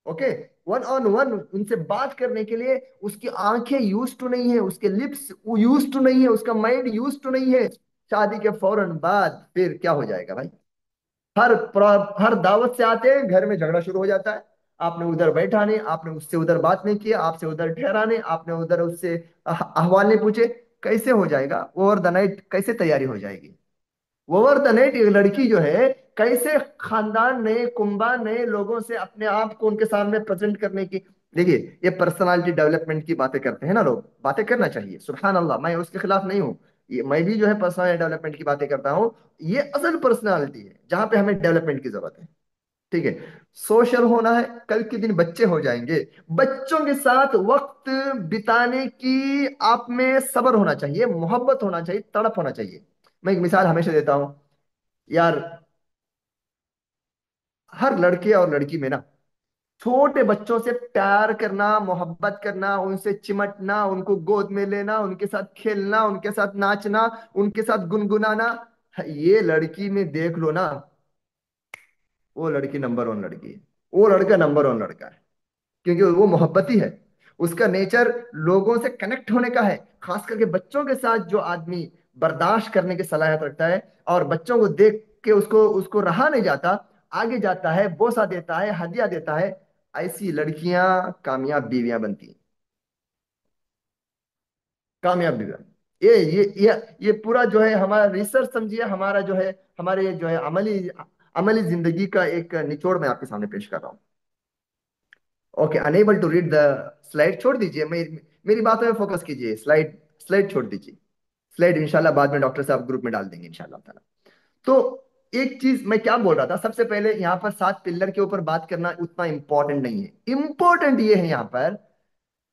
Speaker 4: ओके, वन ऑन वन उनसे बात करने के लिए उसकी आंखें यूज टू नहीं है, उसके लिप्स यूज टू नहीं है, उसका माइंड यूज टू नहीं है। शादी के फौरन बाद फिर क्या हो जाएगा भाई? हर दावत से आते हैं, घर में झगड़ा शुरू हो जाता है। आपने उधर बैठा नहीं, आपने उससे उधर बात नहीं किया, आपसे उधर ठहरा नहीं, आपने उधर उससे अहवाल नहीं पूछे। कैसे हो जाएगा ओवर द नाइट? कैसे तैयारी हो जाएगी ओवर द नाइट? एक लड़की जो है कैसे खानदान नए कुंबा नए लोगों से अपने आप को उनके सामने प्रेजेंट करने की। देखिए, ये पर्सनालिटी डेवलपमेंट की बातें करते हैं ना लोग, बातें करना चाहिए, सुभान अल्लाह, मैं उसके खिलाफ नहीं हूँ। ये मैं भी जो है पर्सनालिटी डेवलपमेंट की बातें करता हूँ। ये असल पर्सनालिटी है जहां पे हमें डेवलपमेंट की जरूरत है। ठीक है, सोशल होना है, कल के दिन बच्चे हो जाएंगे, बच्चों के साथ वक्त बिताने की आप में सब्र होना चाहिए, मोहब्बत होना चाहिए, तड़प होना चाहिए। मैं एक मिसाल हमेशा देता हूं यार, हर लड़के और लड़की में ना छोटे बच्चों से प्यार करना, मोहब्बत करना, उनसे चिमटना, उनको गोद में लेना, उनके साथ खेलना, उनके साथ नाचना, उनके साथ गुनगुनाना, ये लड़की में देख लो ना, वो लड़की नंबर वन लड़की है, वो लड़का नंबर वन लड़का है। क्योंकि वो मोहब्बती है, उसका नेचर लोगों से कनेक्ट होने का है। खास करके बच्चों के साथ जो आदमी बर्दाश्त करने की सलाहियत रखता है और बच्चों को देख के उसको उसको रहा नहीं जाता, आगे जाता है, बोसा देता है, हदिया देता है, ऐसी लड़कियां कामयाब बीवियां बनती हैं। कामयाब बीवियां। ये पूरा जो है हमारा रिसर्च समझिए, हमारा जो है हमारे जो है अमली अमली जिंदगी का एक निचोड़ मैं आपके सामने पेश कर रहा हूँ। Okay, unable to read the slide, छोड़ दीजिए, मेरी बातों में फोकस कीजिए। स्लाइड स्लाइड छोड़ दीजिए। स्लाइड इंशाल्लाह बाद में डॉक्टर साहब ग्रुप में डाल देंगे इंशाल्लाह ताला। तो एक चीज मैं क्या बोल रहा था, सबसे पहले यहाँ पर 7 पिलर के ऊपर बात करना उतना इंपॉर्टेंट नहीं है। इंपॉर्टेंट ये है यहाँ पर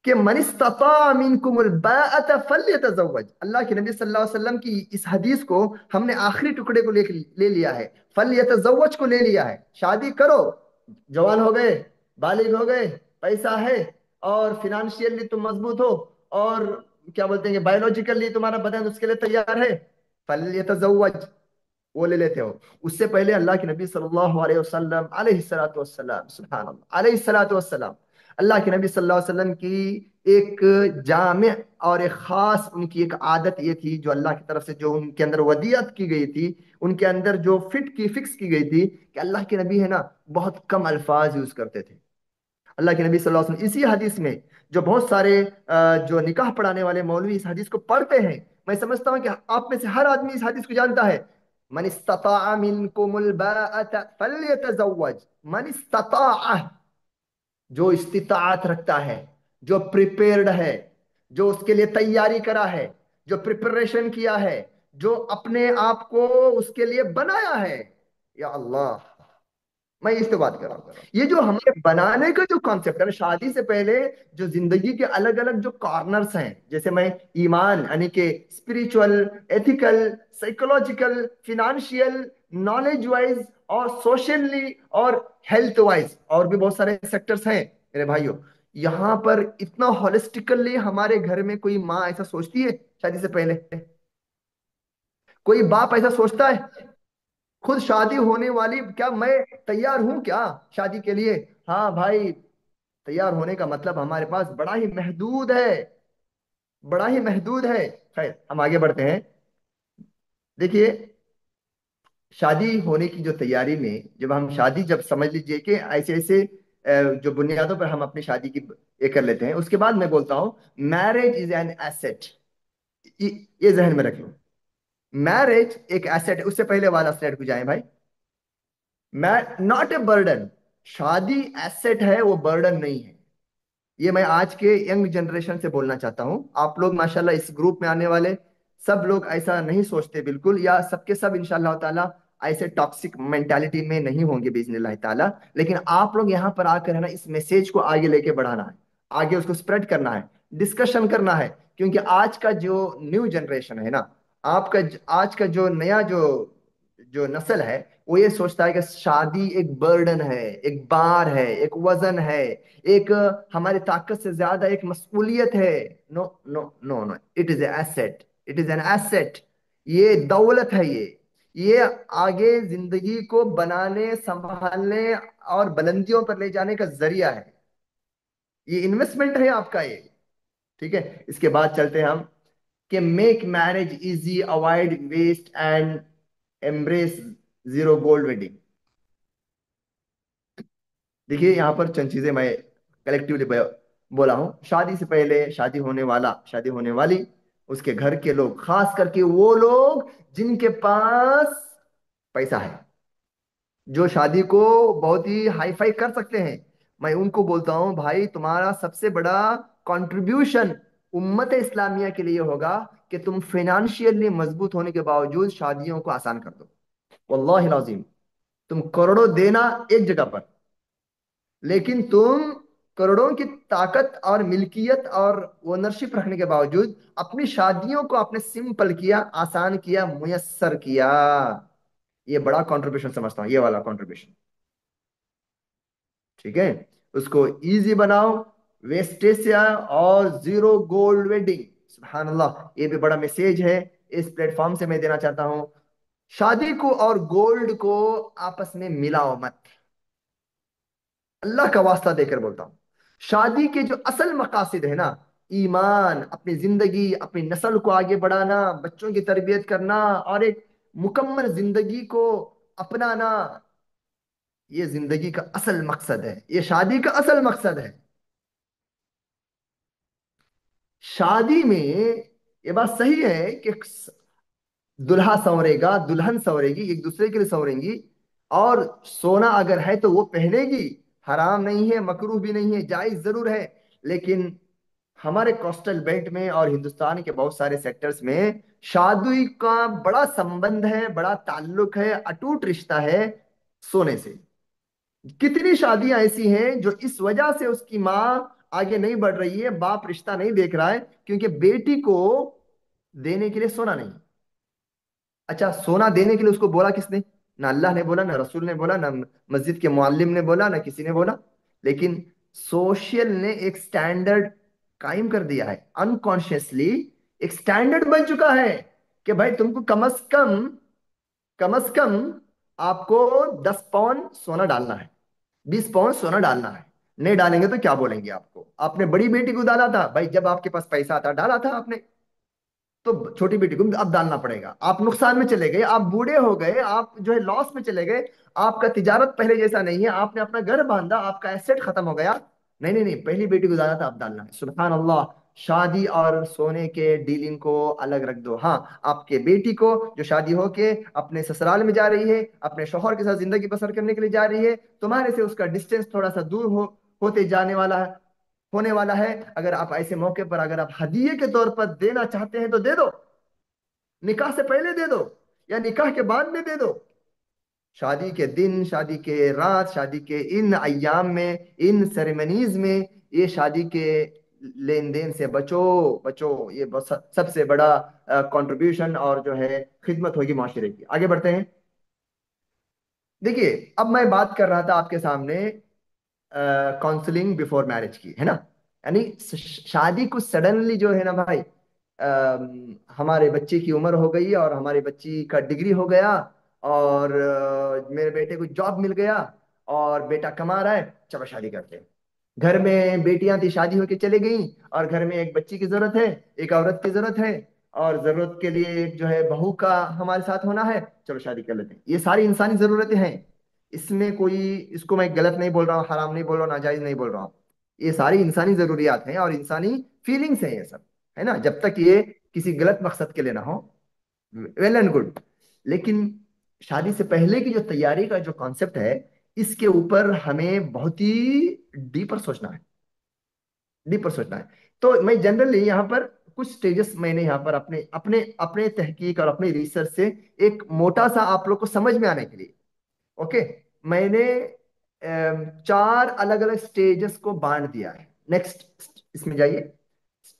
Speaker 4: कि मन इस्तता मिनकुमुल बाअत फल्यतज़व्वज। अल्लाह के नबी सल्लल्लाहु अलैहि वसल्लम की इस हदीस को हमने आखिरी टुकड़े को ले लिया है, फल्यतज़व्वज को ले लिया है। शादी करो, जवान हो गए, बालिग हो गए, पैसा है और फिनेंशियली तुम मजबूत हो और क्या बोलते हैं बायोलॉजिकली तुम्हारा बदन उसके लिए तैयार है, फल्यतज़व्वज, वो ले लेते हो। उससे पहले अल्लाह के नबी सल्लल्लाहु अलैहि वसल्लम अलैहिस्सलातु वस्सलाम, सुभान अल्लाह, अलैहिस्सलातु वस्सलाम, अल्लाह के नबी सल्लल्लाहु अलैहि वसल्लम की एक जामे और एक खास उनकी एक आदत ये थी, जो अल्लाह की तरफ से जो उनके अंदर वदियत की गई थी, उनके अंदर जो फिक्स की गई थी, कि अल्लाह के नबी है ना बहुत कम अल्फाज यूज करते थे। अल्लाह के नबी सल्लल्लाहु अलैहि वसल्लम इसी हदीस में, जो बहुत सारे जो निकाह पढ़ाने वाले मौलवी इस हदीस को पढ़ते हैं, मैं समझता हूं कि आप में से हर आदमी इस हदीस को जानता है। मन इस्तताअ मिनकुमुल बाअत फल्यतज़व्वज, मन इस्तताअ, जो इस्तिताअत रखता है, जो प्रिपेयर्ड है, जो उसके लिए तैयारी करा है, जो प्रिपरेशन किया है, जो अपने आप को उसके लिए बनाया है। या अल्लाह, मैं इस पे बात कर रहा हूँ। ये जो हमारे बनाने का जो कॉन्सेप्ट है ना, शादी से पहले जो जिंदगी के अलग अलग जो कॉर्नर्स हैं, जैसे मैं ईमान यानी कि spiritual, ethical, psychological, financial, knowledge wise और सोशली और हेल्थ वाइज, और भी बहुत सारे सेक्टर्स हैं मेरे भाइयों। यहाँ पर इतना होलिस्टिकली हमारे घर में कोई माँ ऐसा सोचती है शादी से पहले? कोई बाप ऐसा सोचता है? खुद शादी होने वाली, क्या मैं तैयार हूं क्या शादी के लिए? हाँ भाई, तैयार होने का मतलब हमारे पास बड़ा ही महदूद है, बड़ा ही महदूद है। खैर, हम आगे बढ़ते हैं। देखिए, शादी होने की जो तैयारी में, जब हम शादी, जब समझ लीजिए कि ऐसे ऐसे जो बुनियादों पर हम अपनी शादी की ये कर लेते हैं, उसके बाद मैं बोलता हूं मैरिज इज एन एसेट। ये जहन में रख लो, मैरिज एक एसेट है। उससे पहले वाला स्लाइड को जाएं भाई। मैं नॉट ए बर्डन, शादी एसेट है, वो बर्डन नहीं है। ये मैं आज के यंग जनरेशन से बोलना चाहता हूं। आप लोग माशाल्लाह इस ग्रुप में आने वाले सब लोग ऐसा नहीं सोचते बिल्कुल, या सबके सब इंशाल्लाह ताला ऐसे टॉक्सिक मेंटालिटी में नहीं होंगे बिस्मिल्लाह ताला। लेकिन आप लोग यहाँ पर आकर है ना इस मैसेज को आगे लेके बढ़ाना है, आगे उसको स्प्रेड करना है, डिस्कशन करना है। क्योंकि आज का जो न्यू जनरेशन है ना, आपका आज का जो नया जो जो नस्ल है, वो ये सोचता है कि शादी एक बर्डन है, एक बार है, एक वजन है, एक हमारी ताकत से ज्यादा एक मसूलियत है। No no no no, it is asset, it is an asset. ये दौलत है, ये आगे जिंदगी को बनाने, संभालने और बुलंदियों पर ले जाने का जरिया है। ये इन्वेस्टमेंट है आपका ये। ठीक है, इसके बाद चलते हैं हम। कि make marriage easy, avoid waste and embrace zero gold wedding. देखिए यहां पर चंद चीजें मैं कलेक्टिवली बोला हूं। शादी से पहले शादी होने वाला, शादी होने वाली, उसके घर के लोग, खास करके वो लोग जिनके पास पैसा है, जो शादी को बहुत ही हाई फाई कर सकते हैं, मैं उनको बोलता हूं भाई तुम्हारा सबसे बड़ा कंट्रीब्यूशन उम्मत इस्लामिया के लिए होगा कि तुम फाइनेंशियली मजबूत होने के बावजूद शादियों को आसान कर दो। वल्लाहि लाजिम, तुम करोड़ों देना एक जगह पर, लेकिन तुम करोड़ों की ताकत और मिल्कियत और ओनरशिप रखने के बावजूद अपनी शादियों को आपने सिंपल किया, आसान किया, मुयस्सर किया। ये बड़ा कंट्रीब्यूशन समझता हूं, ये वाला कंट्रीब्यूशन। ठीक है, उसको इजी बनाओ, वेस्टेज से आओ, और जीरो गोल्ड वेडिंग। सुभान अल्लाह, ये भी बड़ा मैसेज है इस प्लेटफॉर्म से मैं देना चाहता हूं। शादी को और गोल्ड को आपस में मिलाओ मत, अल्लाह का वास्ता देकर बोलता हूं। शादी के जो असल मकासद है ना, ईमान, अपनी जिंदगी, अपनी नस्ल को आगे बढ़ाना, बच्चों की तरबियत करना और एक मुकम्मल जिंदगी को अपनाना, ये जिंदगी का असल मकसद है, ये शादी का असल मकसद है। शादी में ये बात सही है कि दुल्हा संवरेगा, दुल्हन संवरेगी, एक दूसरे के लिए संवरेंगी, और सोना अगर है तो वो पहनेगी। हराम नहीं है, मकरूह भी नहीं है, जायज जरूर है। लेकिन हमारे कोस्टल बेल्ट में और हिंदुस्तान के बहुत सारे सेक्टर्स में शादी का बड़ा संबंध है, बड़ा ताल्लुक है, अटूट रिश्ता है सोने से। कितनी शादियां ऐसी हैं जो इस वजह से उसकी माँ आगे नहीं बढ़ रही है, बाप रिश्ता नहीं देख रहा है, क्योंकि बेटी को देने के लिए सोना नहीं। अच्छा, सोना देने के लिए उसको बोला किसने? ना अल्लाह ने बोला, ना रसूल ने बोला, ना मस्जिद के मुअल्लिम ने बोला, ना किसी ने बोला। लेकिन सोशल ने एक स्टैंडर्ड कायम कर दिया है, अनकॉन्शियसली एक स्टैंडर्ड बन चुका है कि भाई तुमको कम अज कम आपको 10 पाउंड सोना डालना है, 20 पाउंड सोना डालना है। नहीं डालेंगे तो क्या बोलेंगे आपको? आपने बड़ी बेटी को डाला था भाई, जब आपके पास पैसा था डाला था आपने, तो छोटी बेटी को अब डालना पड़ेगा। आप नुकसान में चले गए, आप बूढ़े हो गए, आप जो है लॉस में चले गए, आपका तिजारत पहले जैसा नहीं है, आपने अपना घर बांधा, आपका एसेट खत्म हो गया। नहीं नहीं नहीं, पहली बेटी को डाला था, अब डालना है। सुभान अल्लाह, शादी और सोने के डीलिंग को अलग रख दो। हाँ, आपके बेटी को जो शादी होके अपने ससुराल में जा रही है, अपने शौहर के साथ जिंदगी बसर करने के लिए जा रही है, तुम्हारे से उसका डिस्टेंस थोड़ा सा दूर होते जाने वाला है, होने वाला है। अगर आप ऐसे मौके पर अगर आप हदिये के तौर पर देना चाहते हैं तो दे दो, निकाह से पहले दे दो या निकाह के बाद में दे दो। शादी के दिन, शादी के रात, शादी के इन अय्याम में, इन सेरेमनीज में, ये शादी के लेन देन से बचो, बचो। ये सबसे बड़ा कंट्रीब्यूशन और जो है खिदमत होगी माशरे की। आगे बढ़ते हैं। देखिए, अब मैं बात कर रहा था आपके सामने काउंसलिंग बिफोर मैरिज की, है ना। यानी शादी को सडनली जो है ना भाई, हमारे बच्चे की उम्र हो गई और हमारे बच्ची का डिग्री हो गया, और मेरे बेटे को जॉब मिल गया और बेटा कमा रहा है, चलो शादी करते हैं। घर में बेटियां थी, शादी होके चले गई, और घर में एक बच्ची की जरूरत है, एक औरत की जरूरत है, और जरूरत के लिए एक जो है बहू का हमारे साथ होना है, चलो शादी कर लेते हैं। ये सारी इंसानी जरूरतें हैं, इसमें कोई, इसको मैं गलत नहीं बोल रहा हूँ, हराम नहीं बोल रहा हूँ, नाजायज नहीं बोल रहा हूँ। ये सारी इंसानी जरूरियात हैं और इंसानी फीलिंग्स हैं ये सब, है ना, जब तक ये किसी गलत मकसद के लिए ना हो, वेल एंड गुड। लेकिन शादी से पहले की जो तैयारी का जो कॉन्सेप्ट है, इसके ऊपर हमें बहुत ही डीपर सोचना है, डीपर सोचना है। तो मैं जनरली यहाँ पर कुछ स्टेजेस मैंने यहाँ पर अपने अपने अपने तहकीक और अपने रिसर्च से एक मोटा सा आप लोग को समझ में आने के लिए, ओके, मैंने 4 अलग अलग स्टेजेस को बांट दिया है। नेक्स्ट, इसमें जाइए।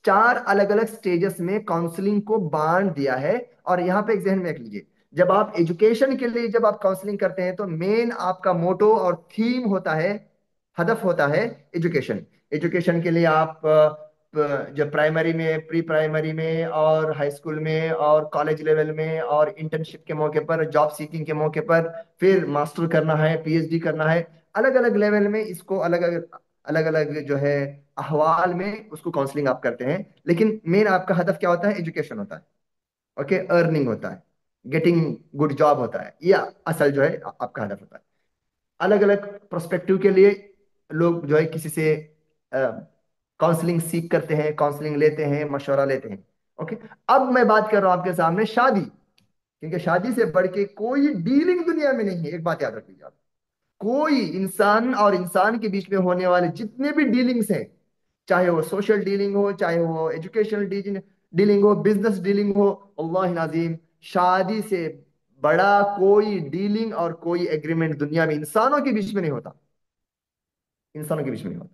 Speaker 4: 4 अलग अलग स्टेजेस में काउंसलिंग को बांट दिया है। और यहाँ पे एक जहन में रख लीजिए, जब आप एजुकेशन के लिए जब आप काउंसलिंग करते हैं तो मेन आपका मोटो और थीम होता है, हदफ होता है एजुकेशन। एजुकेशन के लिए आप जो प्राइमरी में, प्री प्राइमरी में और हाई स्कूल में और कॉलेज लेवल में और इंटर्नशिप के मौके पर, जॉब सीकिंग के मौके पर, फिर मास्टर करना है, पीएचडी करना है, अलग अलग लेवल में इसको अलग अलग अलग अलग जो है अहवाल में उसको काउंसलिंग आप करते हैं, लेकिन मेन आपका हदफ क्या होता है? एजुकेशन होता है, ओके, अर्निंग होता है, गेटिंग गुड जॉब होता है, या असल जो है आपका हदफ होता है। अलग अलग प्रोस्पेक्टिव के लिए लोग जो है किसी से काउंसलिंग सीख करते हैं, काउंसलिंग लेते हैं, मशवरा लेते हैं, ओके। अब मैं बात कर रहा हूं आपके सामने शादी, क्योंकि शादी से बढ़ के कोई डीलिंग दुनिया में नहीं है। एक बात याद रखिए आप, कोई इंसान और इंसान के बीच में होने वाले जितने भी डीलिंग्स हैं, चाहे वो सोशल डीलिंग हो, चाहे वो एजुकेशनल डीलिंग हो, बिजनेस डीलिंग हो, अल्लाह नाजीम, शादी से बड़ा कोई डीलिंग और कोई एग्रीमेंट दुनिया में इंसानों के बीच में नहीं होता, इंसानों के बीच में नहीं होता।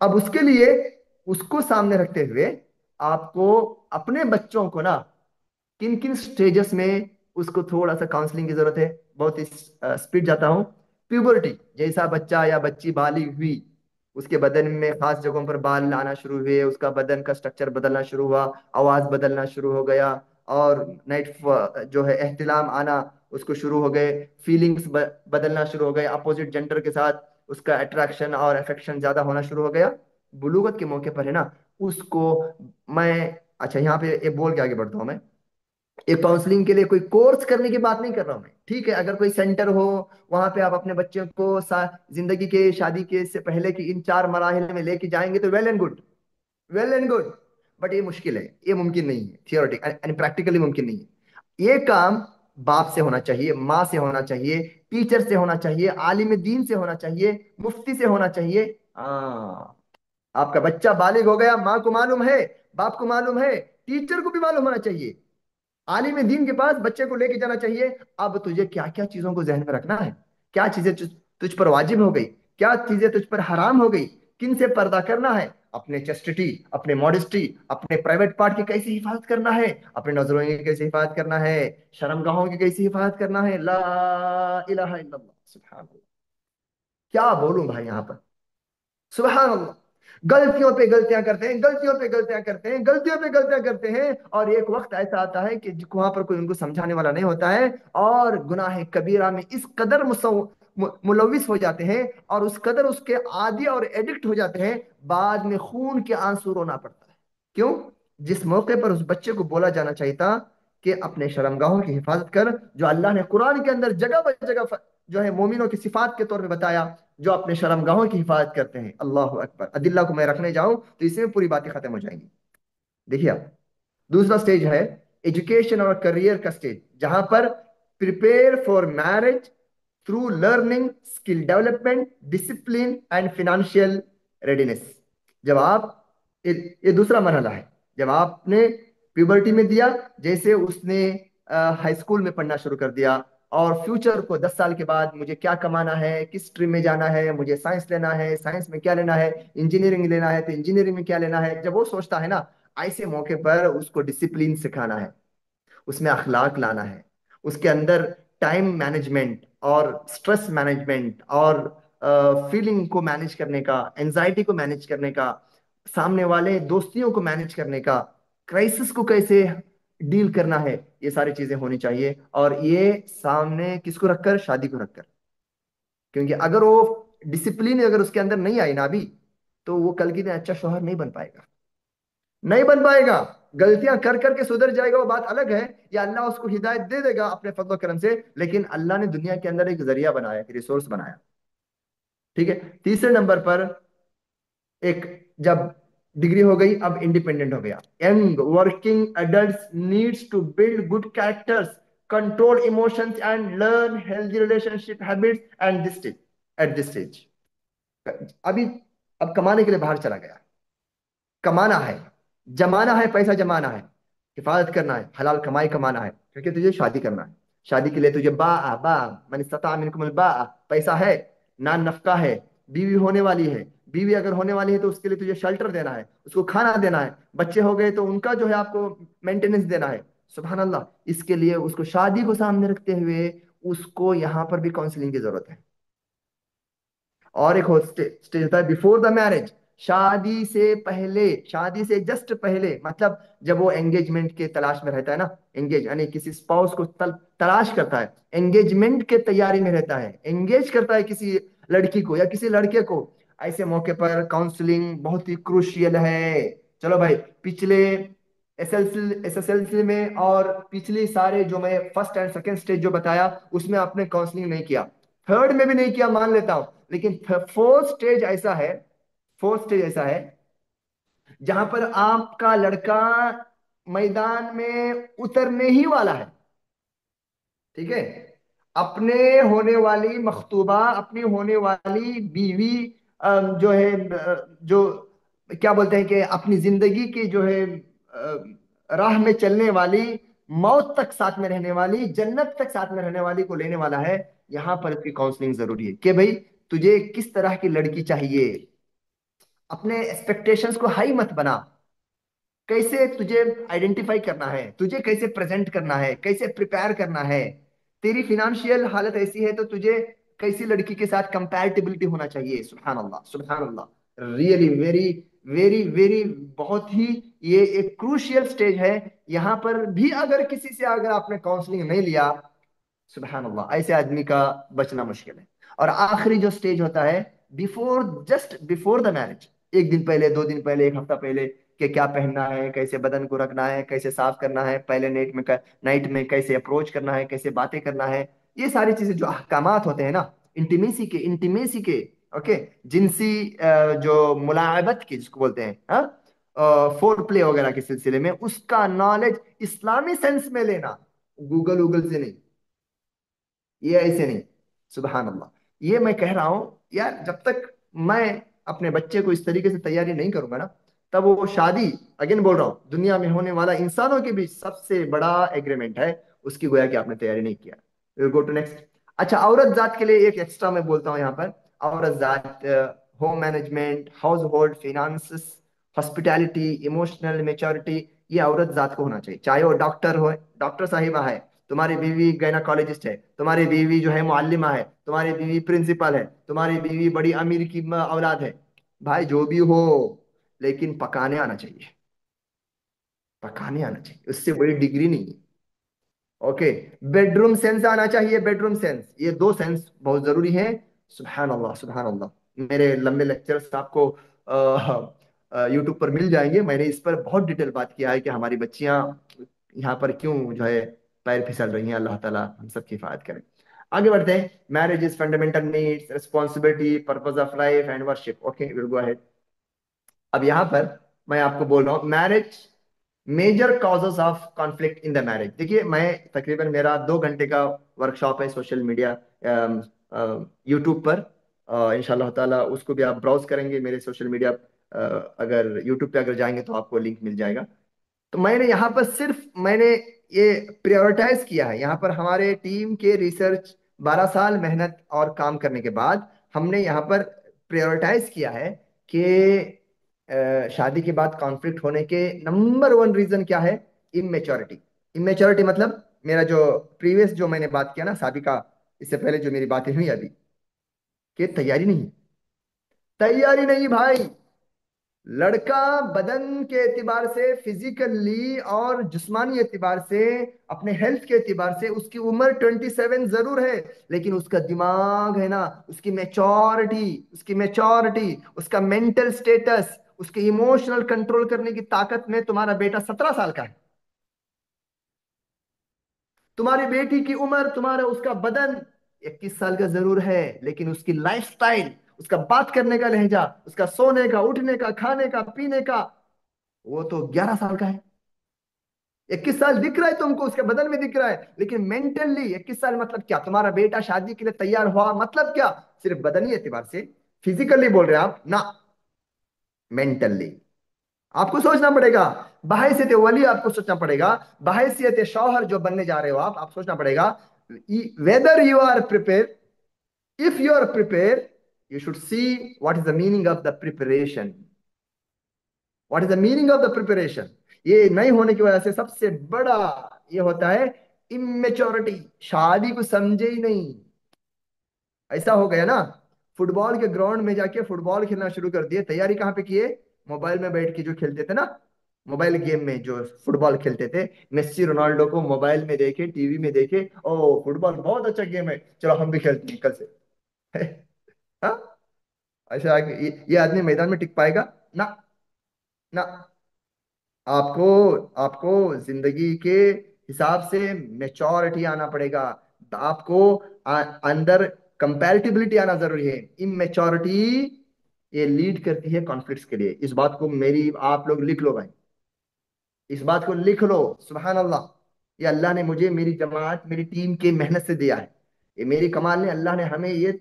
Speaker 4: अब उसके लिए, उसको सामने रखते हुए आपको अपने बच्चों को ना किन किन स्टेजेस में उसको थोड़ा सा काउंसलिंग की जरूरत है, बहुत ही स्पीड जाता हूँ। प्यूबर्टी, जैसा बच्चा या बच्ची बालिग हुई, उसके बदन में खास जगहों पर बाल आना शुरू हुए, उसका बदन का स्ट्रक्चर बदलना शुरू हुआ, आवाज बदलना शुरू हो गया, और नाइट जो है एहतिलाम आना उसको शुरू हो गए, फीलिंग्स बदलना शुरू हो गए, अपोजिट जेंडर के साथ उसका अट्रैक्शन और अफेक्शन ज्यादा होना शुरू हो गया, बुलूगत के मौके पर है ना, उसको मैं, अच्छा यहाँ पे ये बोल के आगे बढ़ता हूँ मैं, ये काउंसलिंग के लिए कोई कोर्स करने की बात नहीं कर रहा हूं मैं, ठीक है? अगर कोई सेंटर हो, वहां पे आप अपने बच्चों को जिंदगी के, शादी के से पहले की इन 4 मराहिल में लेके जाएंगे तो well and good, well and good. But ये मुश्किल है, ये मुमकिन नहीं है, थियोरेटिक एंड प्रैक्टिकली मुमकिन नहीं है। ये काम बाप से होना चाहिए, माँ से होना चाहिए, टीचर से होना चाहिए, आलिम दीन से होना चाहिए, मुफ्ती से होना चाहिए। हाँ, आपका बच्चा बालिग हो गया, माँ को मालूम है, बाप को मालूम है, टीचर को भी मालूम होना चाहिए, आलिम दीन के पास बच्चे को लेके जाना चाहिए। अब तुझे क्या क्या चीजों को जहन में रखना है, क्या चीजें तुझ पर वाजिब हो गई, क्या चीजें तुझ पर हराम हो गई, किन से पर्दा करना है, अपने चेस्टिटी, अपने मॉडेस्टी, अपने प्राइवेट पार्ट की कैसे हिफाजत करना है, अपने नजरों की कैसे हिफाजत करना है, शर्मगाहों की कैसे हिफाजत करना है। ला इलाहा इल्लल्लाह, सुभान अल्लाह। क्या बोलूं भाई यहाँ पर, सुभान अल्लाह। गलतियों पे गलतियां करते हैं, गलतियों पे गलतियां करते हैं, गलतियों पे गलतियां करते हैं, और एक वक्त ऐसा आता है कि वहां पर कोई उनको समझाने वाला नहीं होता है, और गुनाह कबीरा में इस कदर मुलविस हो जाते हैं, और उस कदर उसके आदी और एडिक्ट हो जाते हैं, बाद में खून के आंसू रोना पड़ता है। क्यों? जिस मौके पर उस बच्चे को बोला जाना चाहिए था कि अपने शर्मगाहों की हिफाजत कर, जो अल्लाह ने कुरान के अंदर जगह ब जगह जो है मोमिनों की सिफात के तौर पे बताया, जो अपने शर्मगाहों की हिफाजत करते हैं। अल्लाह अकबर। अदिल्ला को मैं रखने जाऊं तो इसमें पूरी बातें खत्म हो जाएंगी। देखिए आप, दूसरा स्टेज है एजुकेशन और करियर का स्टेज, जहां पर prepare for marriage through learning, skill development, discipline and financial readiness. जब आप, ये ये दूसरा मरहला है, जब आपने प्यूबर्टी में दिया, जैसे उसने हाई स्कूल में पढ़ना शुरू कर दिया, और फ्यूचर को 10 साल के बाद मुझे क्या कमाना है, किस स्ट्रीम में जाना है, मुझे साइंस लेना है, साइंस में क्या लेना है, इंजीनियरिंग लेना है तो इंजीनियरिंग में क्या लेना है, जब वो सोचता है ना, ऐसे मौके पर उसको डिसिप्लिन सिखाना है, उसमें अखलाक लाना है, उसके अंदर टाइम मैनेजमेंट और स्ट्रेस मैनेजमेंट और फीलिंग को मैनेज करने का, एंजाइटी को मैनेज करने का, सामने वाले दोस्तियों को मैनेज करने का, क्राइसिस को कैसे डील करना है, ये सारी चीजें होनी चाहिए। और ये सामने किसको रखकर? शादी को रखकर। क्योंकि अगर वो डिसिप्लिन अगर उसके अंदर नहीं आई ना अभी, तो वो कल की दिन अच्छा शौहर नहीं बन पाएगा, नहीं बन पाएगा। गलतियां कर करके सुधर जाएगा, वो बात अलग है, या अल्लाह उसको हिदायत दे देगा अपने फजल करम से, लेकिन अल्लाह ने दुनिया के अंदर एक जरिया बनाया, एक रिसोर्स बनाया, ठीक है। तीसरे नंबर पर, एक, जब डिग्री हो गई, अब इंडिपेंडेंट हो गया, young working adult needs to build good characters, control emotions and learn healthy relationship habits and this stage, at this stage. अभी, अब कमाने के लिए बाहर चला गया, कमाना है, जमाना है, पैसा जमाना है, हिफाजत करना है, हलाल कमाई कमाना है, क्योंकि तुझे शादी करना है। शादी के लिए तुझे बा मन इस्तता मिनकुमुल बा, पैसा है, नान नफका है, बीवी होने वाली है, बीवी अगर होने वाली है तो उसके लिए तुझे शेल्टर देना है, उसको खाना देना है, बच्चे हो गए तो उनका जो है आपको मेंटेनेंस देना है। सुभान अल्लाह। इसके लिए उसको शादी को सामने रखते हुए उसको यहाँ पर भी काउंसलिंग की जरूरत है। और एक स्टेज होता है बिफोर द मैरिज, शादी से पहले, शादी से जस्ट पहले, मतलब जब वो एंगेजमेंट के तलाश में रहता है ना, एंगेज यानी किसी स्पाउस को तलाश करता है, एंगेजमेंट के तैयारी में रहता है, एंगेज करता है किसी लड़की को या किसी लड़के को, ऐसे मौके पर काउंसलिंग बहुत ही क्रूशियल है। चलो भाई, पिछले एसएसएलसी में और पिछली सारे जो मैं फर्स्ट एंड सेकंड स्टेज जो बताया उसमें आपने काउंसलिंग नहीं किया, थर्ड में भी नहीं किया मान लेता हूं, लेकिन फोर्थ स्टेज ऐसा है, फोर्थ स्टेज ऐसा है जहां पर आपका लड़का मैदान में उतरने ही वाला है, ठीक है, अपने होने वाली मखतूबा, अपनी होने वाली बीवी, जो है जो क्या बोलते हैं कि अपनी जिंदगी की जो है राह में चलने वाली, मौत तक साथ में रहने वाली, जन्नत तक साथ में रहने वाली को लेने वाला है। यहां पर इसकी काउंसलिंग जरूरी है कि भाई तुझे किस तरह की लड़की चाहिए। अपने एक्सपेक्टेशंस को हाई मत बना, कैसे तुझे आइडेंटिफाई करना है, तुझे कैसे प्रेजेंट करना है, कैसे प्रिपेयर करना है। तेरी फिनेंशियल हालत ऐसी है तो तुझे कैसी लड़की के साथ कंपैटिबिलिटी होना चाहिए। सुभान अल्लाह, सुभान अल्लाह, रियली वेरी वेरी वेरी, बहुत ही ये एक क्रूशियल स्टेज है। यहां पर भी अगर किसी से अगर आपने काउंसलिंग नहीं लिया, सुबहान अल्लाह, ऐसे आदमी का बचना मुश्किल है। और आखिरी जो स्टेज होता है, before, just before the marriage, एक दिन पहले, दो दिन पहले, एक हफ्ता पहले, कि क्या पहनना है, कैसे बदन को रखना है, कैसे साफ करना है, पहले नाइट में कैसे अप्रोच करना है, कैसे बातें करना है, ये सारी चीजें जो अहकामात होते हैं ना, इंटीमेसी के, ओके, जिनसी जो मुलायबत की जिसको बोलते हैं, हाँ, फोर प्ले वगैरह के सिलसिले में, उसका नॉलेज इस्लामी सेंस में लेना, गूगल गूगल से नहीं, ये ऐसे नहीं। सुबहान अल्लाह, ये मैं कह रहा हूं यार, जब तक मैं अपने बच्चे को इस तरीके से तैयारी नहीं करूंगा ना, तब वो शादी, अगेन बोल रहा हूं, दुनिया में होने वाला इंसानों के बीच सबसे बड़ा एग्रीमेंट है, उसकी गोया कि आपने तैयारी नहीं किया। Go to next. अच्छा, औरत जात के लिए एक एक्स्ट्रा मैं बोलता हूं यहाँ पर, औरत जात, home management, household finances, hospitality, emotional maturity, ये औरत जात को होना चाहिए। चाहे वो डॉक्टर हो, डॉक्टर साहिबा है, तुम्हारी बीवी गायनाकोलॉजिस्ट है, तुम्हारी बीवी जो है मुअल्लिमा है, तुम्हारी बीवी प्रिंसिपल है, तुम्हारी बीवी बड़ी अमीर की औलाद है, भाई जो भी हो, लेकिन पकाने आना चाहिए, पकाने आना चाहिए, उससे बड़ी डिग्री नहीं है। ओके, बेडरूम सेंस आना चाहिए, बेडरूम सेंस, ये दो सेंस बहुत जरूरी है। सुभान अल्लाह, सुभान अल्लाह, मेरे लंबे लेक्चर्स आपको यूट्यूब पर मिल जाएंगे। मैंने इस पर बहुत डिटेल बात किया है कि हमारी बच्चियां यहाँ पर क्यों जो है पैर फिसल रही हैं। अल्लाह ताला हम सब की हिफाजत करें। आगे बढ़ते हैं। Marriage is fundamental needs, responsibility, purpose of life and worship. Okay, will go ahead. अब यहाँ पर मैं आपको बोल रहा हूँ marriage, major causes of conflict in the marriage. देखिए, मैं तकरीबन, मेरा 2 घंटे का वर्कशॉप है सोशल मीडिया, यूट्यूब पर, इंशाल्लाह ताला उसको भी आप ब्राउज करेंगे मेरे सोशल मीडिया, अगर यूट्यूब पे अगर जाएंगे तो आपको लिंक मिल जाएगा। तो मैंने यहाँ पर सिर्फ मैंने ये प्रायोरिटाइज किया है, यहाँ पर हमारे टीम के रिसर्च, 12 साल मेहनत और काम करने के बाद हमने यहाँ पर प्रायोरिटाइज किया है कि शादी के बाद कॉन्फ्लिक्ट होने के नंबर वन रीजन क्या है? इमेच्योरिटी। इमेच्योरिटी मतलब मेरा जो प्रीवियस जो मैंने बात किया ना साबिका, इससे पहले जो मेरी बातें हुई अभी, कि तैयारी नहीं, तैयारी नहीं भाई। लड़का बदन के एतबार से, फिजिकली और जिस्मानी एतबार से, अपने हेल्थ के एतबार से उसकी उम्र 27 जरूर है, लेकिन उसका दिमाग है ना, उसकी मैच्योरिटी, उसकी मैच्योरिटी, उसका मेंटल स्टेटस, उसके इमोशनल कंट्रोल करने की ताकत में तुम्हारा बेटा 17 साल का है। तुम्हारी बेटी की उम्र, तुम्हारा उसका बदन 21 साल का जरूर है, लेकिन उसकी लाइफस्टाइल, उसका बात करने का लहजा, उसका सोने का, उठने का, खाने का, पीने का, वो तो 11 साल का है। 21 साल दिख रहा है तुमको, उसके बदन में दिख रहा है, लेकिन मेंटली 21 साल मतलब क्या? तुम्हारा बेटा शादी के लिए तैयार हुआ मतलब क्या? सिर्फ बदनी एतबार से, फिजिकली बोल रहे हैं आप ना, मेंटली आपको सोचना पड़ेगा। बहैसियत वली आपको सोचना पड़ेगा, बहैसियत शौहर जो बनने जा रहे हो आप सोचना पड़ेगा, whether you are prepare, if you are prepare, you should see what is the meaning of the preparation. What is the meaning of the preparation? ये नहीं होने की वजह से सबसे बड़ा ये होता है इमेच्योरिटी, शादी को समझे ही नहीं। ऐसा हो गया ना, फुटबॉल के ग्राउंड में जाके फुटबॉल खेलना शुरू कर दिए, तैयारी कहाँ पे किए? मोबाइल में बैठ के जो खेलते थे ना, मोबाइल गेम में जो फुटबॉल खेलते थे, मेस्सी रोनाल्डो को मोबाइल में देखे, टीवी में देखे, ओ फुटबॉल बहुत अच्छा गेम है, चलो हम भी खेलते हैं कल से। हाँ? ऐसा ये आदमी मैदान में टिक पाएगा ना? ना। आपको आपको जिंदगी के हिसाब से मेच्योरिटी आना पड़ेगा। आपको अंदर कंपैरेटिबिलिटी आना जरूरी है। इमेच्योरिटी ये लीड करती है कॉन्फ्लिक्ट्स के लिए। इस बात को मेरी आप लोग लिख लो भाई, इस बात को लिख लो। सुभान अल्लाह। ये अल्लाह ने मुझे, मेरी जमात, मेरी टीम के मेहनत से दिया है। ये मेरी कमाल ने, अल्लाह ने हमें ये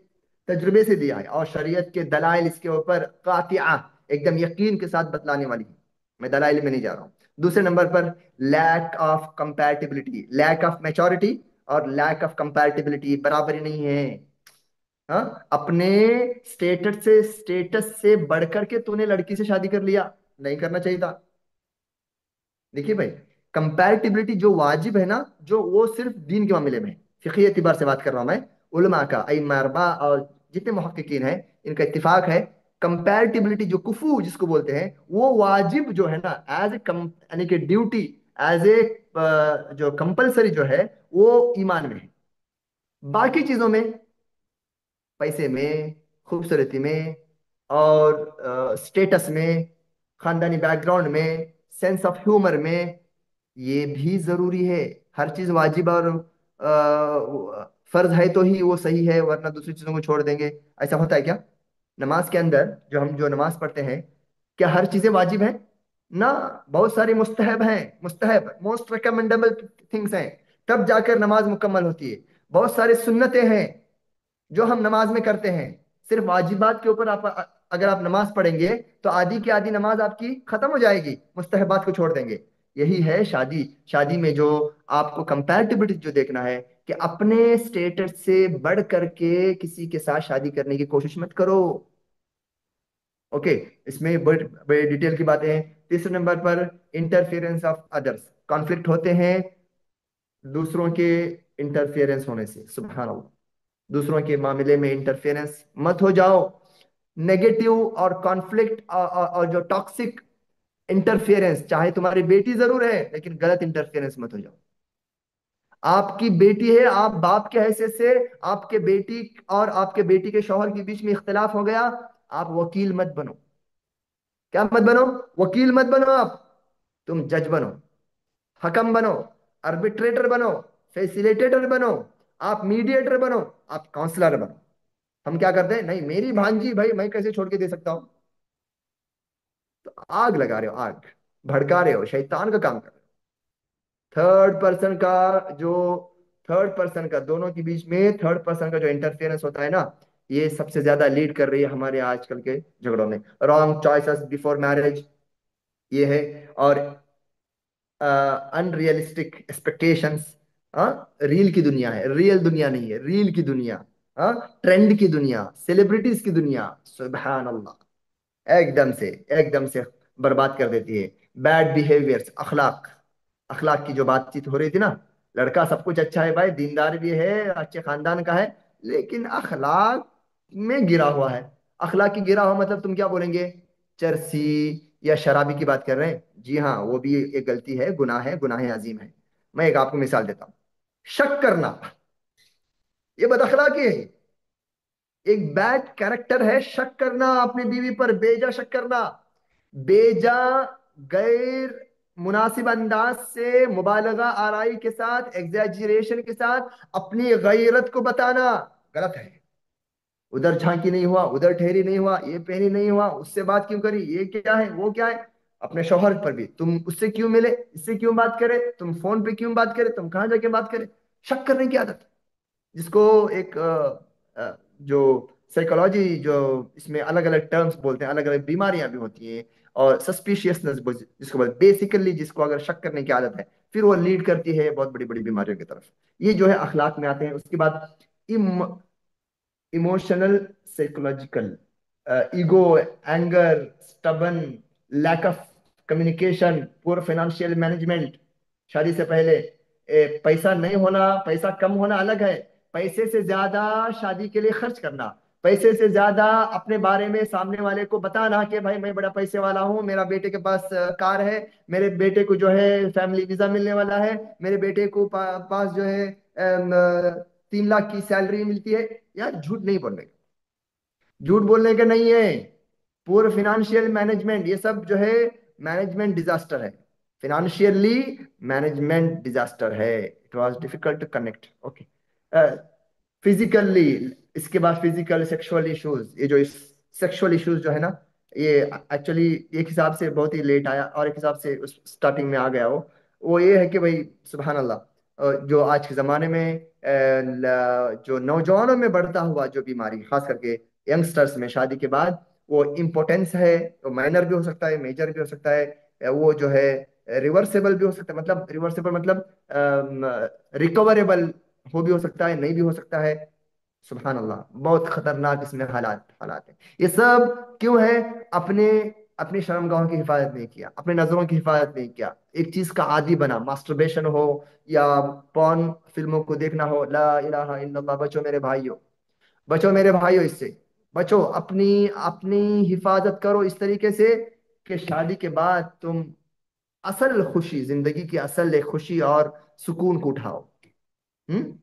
Speaker 4: तजुर्बे से दिया है। और शरीयत के दलाइल इसके ऊपर कातिआ, एकदम यकीन के साथ बतलाने वाली है। मैं दलाइल में नहीं जा रहा हूँ। दूसरे नंबर पर lack of compatibility, lack of maturity और लैक ऑफ कंपैटिबिलिटी बराबरी नहीं है। हाँ, अपने स्टेटस से बढ़कर के तूने लड़की से शादी कर लिया, नहीं करना चाहिए था। देखिए भाई, कंपैरेटिबिलिटी जो वाजिब है ना, जो वो सिर्फ दीन के मामले में है। फिqही एतबार से बात कर रहा हूं मैं। उलमा का, अइम्मा अरबा और जितने मुहक्किकीन हैं, इनका इत्तिफाक है कंपैरेटिबिलिटी जो कुफू जिसको बोलते हैं, वो वाजिब जो है ना, एज ए यानी कि ड्यूटी, एज ए जो कंपलसरी जो है, वो ईमान में है। बाकी चीजों में, पैसे में, खूबसूरती में और स्टेटस में, खानदानी बैकग्राउंड में, सेंस ऑफ ह्यूमर में, ये भी जरूरी है। हर चीज वाजिब और फर्ज है तो ही वो सही है, वरना दूसरी चीजों को छोड़ देंगे। ऐसा होता है क्या? नमाज के अंदर जो हम जो नमाज पढ़ते हैं, क्या हर चीजें वाजिब हैं? ना, बहुत सारी मुस्तहब हैं। मुस्तहब, मोस्ट रिकमेंडेबल थिंग्स हैं, तब जाकर नमाज मुकम्मल होती है। बहुत सारी सुन्नतें हैं जो हम नमाज में करते हैं। सिर्फ वाजिबात के ऊपर आप अगर आप नमाज पढ़ेंगे तो आधी की आधी नमाज आपकी खत्म हो जाएगी, मुस्तहबात को छोड़ देंगे। यही है शादी। शादी में जो आपको कंपैरेटिबिलिटी जो देखना है, कि अपने स्टेटस से बढ़ करके किसी के साथ शादी करने की कोशिश मत करो। ओके, इसमें बड़े बड़े डिटेल की बातें हैं। तीसरे नंबर पर इंटरफेरेंस ऑफ अदर्स, कॉन्फ्लिक्ट होते हैं दूसरों के इंटरफेरेंस होने से। सुभान अल्लाह, दूसरों के मामले में इंटरफेरेंस मत हो जाओ। नेगेटिव और कॉन्फ्लिक्ट और जो टॉक्सिक इंटरफेरेंस, चाहे तुम्हारी बेटी जरूर है लेकिन गलत इंटरफेरेंस मत हो जाओ। आपकी बेटी है, आप बाप के हैसियत से आपके बेटी और आपके बेटी के शौहर के बीच में इख्तिलाफ हो गया, आप वकील मत बनो। क्या मत बनो? वकील मत बनो आप। तुम जज बनो, हकम बनो, आर्बिट्रेटर बनो, फैसिलिटेटर बनो, आप मीडिएटर बनो, आप काउंसलर बनो। हम क्या करते हैं, नहीं मेरी भांजी भाई मैं कैसे छोड़ के दे सकता हूं? तो आग लगा रहे हो, आग भड़का रहे हो, शैतान का काम कर रहे हो। थर्ड पर्सन का जो थर्ड पर्सन का दोनों के बीच में थर्ड पर्सन का जो इंटरफेरेंस होता है ना, ये सबसे ज्यादा लीड कर रही है हमारे आजकल के झगड़ों में। रॉन्ग चॉइसेस बिफोर मैरिज, ये है। और अनरियलिस्टिक एक्सपेक्टेशंस। हाँ, रील की दुनिया है, रियल दुनिया नहीं है, रील की दुनिया। हाँ, ट्रेंड की दुनिया, सेलिब्रिटीज की दुनिया। सुभान अल्लाह, एकदम से बर्बाद कर देती है। बैड बिहेवियर्स, अखलाक, अखलाक की जो बातचीत हो रही थी ना, लड़का सब कुछ अच्छा है भाई, दीनदार भी है, अच्छे खानदान का है, लेकिन अखलाक में गिरा हुआ है। अखलाक की गिरा हुआ मतलब तुम क्या बोलेंगे? चरसी या शराबी की बात कर रहे हैं? जी हाँ, वो भी एक गलती है, गुनाह है, गुनाह अजीम है। मैं एक आपको मिसाल देता हूँ। शक करना, ये बद अखलाकी है। एक बैड कैरेक्टर है शक करना, अपनी बीवी पर बेजा शक करना, बेजा, गैर मुनासिब अंदाज से, मुबालगा आराई के साथ, एग्जैजरेशन के साथ अपनी गैरत को बताना गलत है। उधर झांकी नहीं हुआ, उधर ठहरी नहीं हुआ, ये पहनी नहीं हुआ, उससे बात क्यों करी, ये क्या है, वो क्या है। अपने शौहर पर भी, तुम उससे क्यों मिले, इससे क्यों बात करे, तुम फोन पे क्यों बात करे, तुम कहाँ जाके बात करे। शक करने की आदत, जिसको एक जो साइकोलॉजी, जो इसमें अलग अलग टर्म्स बोलते हैं, अलग अलग बीमारियां भी होती हैं। और सस्पिशियसनेस जिसको बोलते, बेसिकली जिसको अगर शक करने की आदत है, फिर वो लीड करती है बहुत बड़ी बड़ी बीमारियों की तरफ। ये जो है अखलाक में आते हैं। उसके बाद emotional, psychological, ego, anger, stubborn, lack of communication, poor financial management. शादी से पहले पैसा नहीं होना, पैसा कम होना अलग है। पैसे से ज्यादा शादी के लिए खर्च करना, पैसे से ज्यादा अपने बारे में सामने वाले को बताना कि भाई मैं बड़ा पैसे वाला हूँ, मेरा बेटे के पास कार है, मेरे बेटे को जो है फैमिली वीजा मिलने वाला है, मेरे बेटे को पास जो है 3 लाख की सैलरी मिलती है। यार झूठ नहीं बोलने का। झूठ बोलने का नहीं है। पूरे फिनेंशियल मैनेजमेंट, ये सब जो है मैनेजमेंट डिजास्टर है, फिनेंशियली मैनेजमेंट डिजास्टर है। It was difficult to connect. Okay, physically, इसके बाद फिजिकल सेक्सुअल इश्यूज, ये जो सेक्सुअल इश्यूज जो है ना, ये एक्चुअली एक हिसाब से बहुत ही लेट आया और एक हिसाब से उस स्टार्टिंग में आ गया। वो ये है कि भाई सुबहान अल्लाह, जो आज के ज़माने में जो नौजवानों में बढ़ता हुआ जो बीमारी, खास करके यंगस्टर्स में शादी के बाद, वो इम्पोर्टेंस है। तो माइनर भी हो सकता है, मेजर भी हो सकता है, वो जो है रिवर्सेबल भी हो सकता है, मतलब रिवर्सेबल मतलब रिकवरेबल हो भी हो सकता है, नहीं भी हो सकता है। सुबहान अल्लाह, बहुत खतरनाक इसमें हालात हालात है। ये सब क्यों है? अपने अपनी शर्मगाहों की हिफाजत नहीं किया, अपने नजरों की हिफाजत नहीं किया, एक चीज का आदी बना, मास्टरबेशन हो या पॉर्न फिल्मों को देखना हो। ला इलाहा इल्लल्लाह, बचो मेरे भाइयों, बचो मेरे भाइयों इससे। बचो, अपनी अपनी हिफाजत करो इस तरीके से कि शादी के बाद तुम असल खुशी, जिंदगी की असल एक खुशी और सुकून को उठाओ। हम्म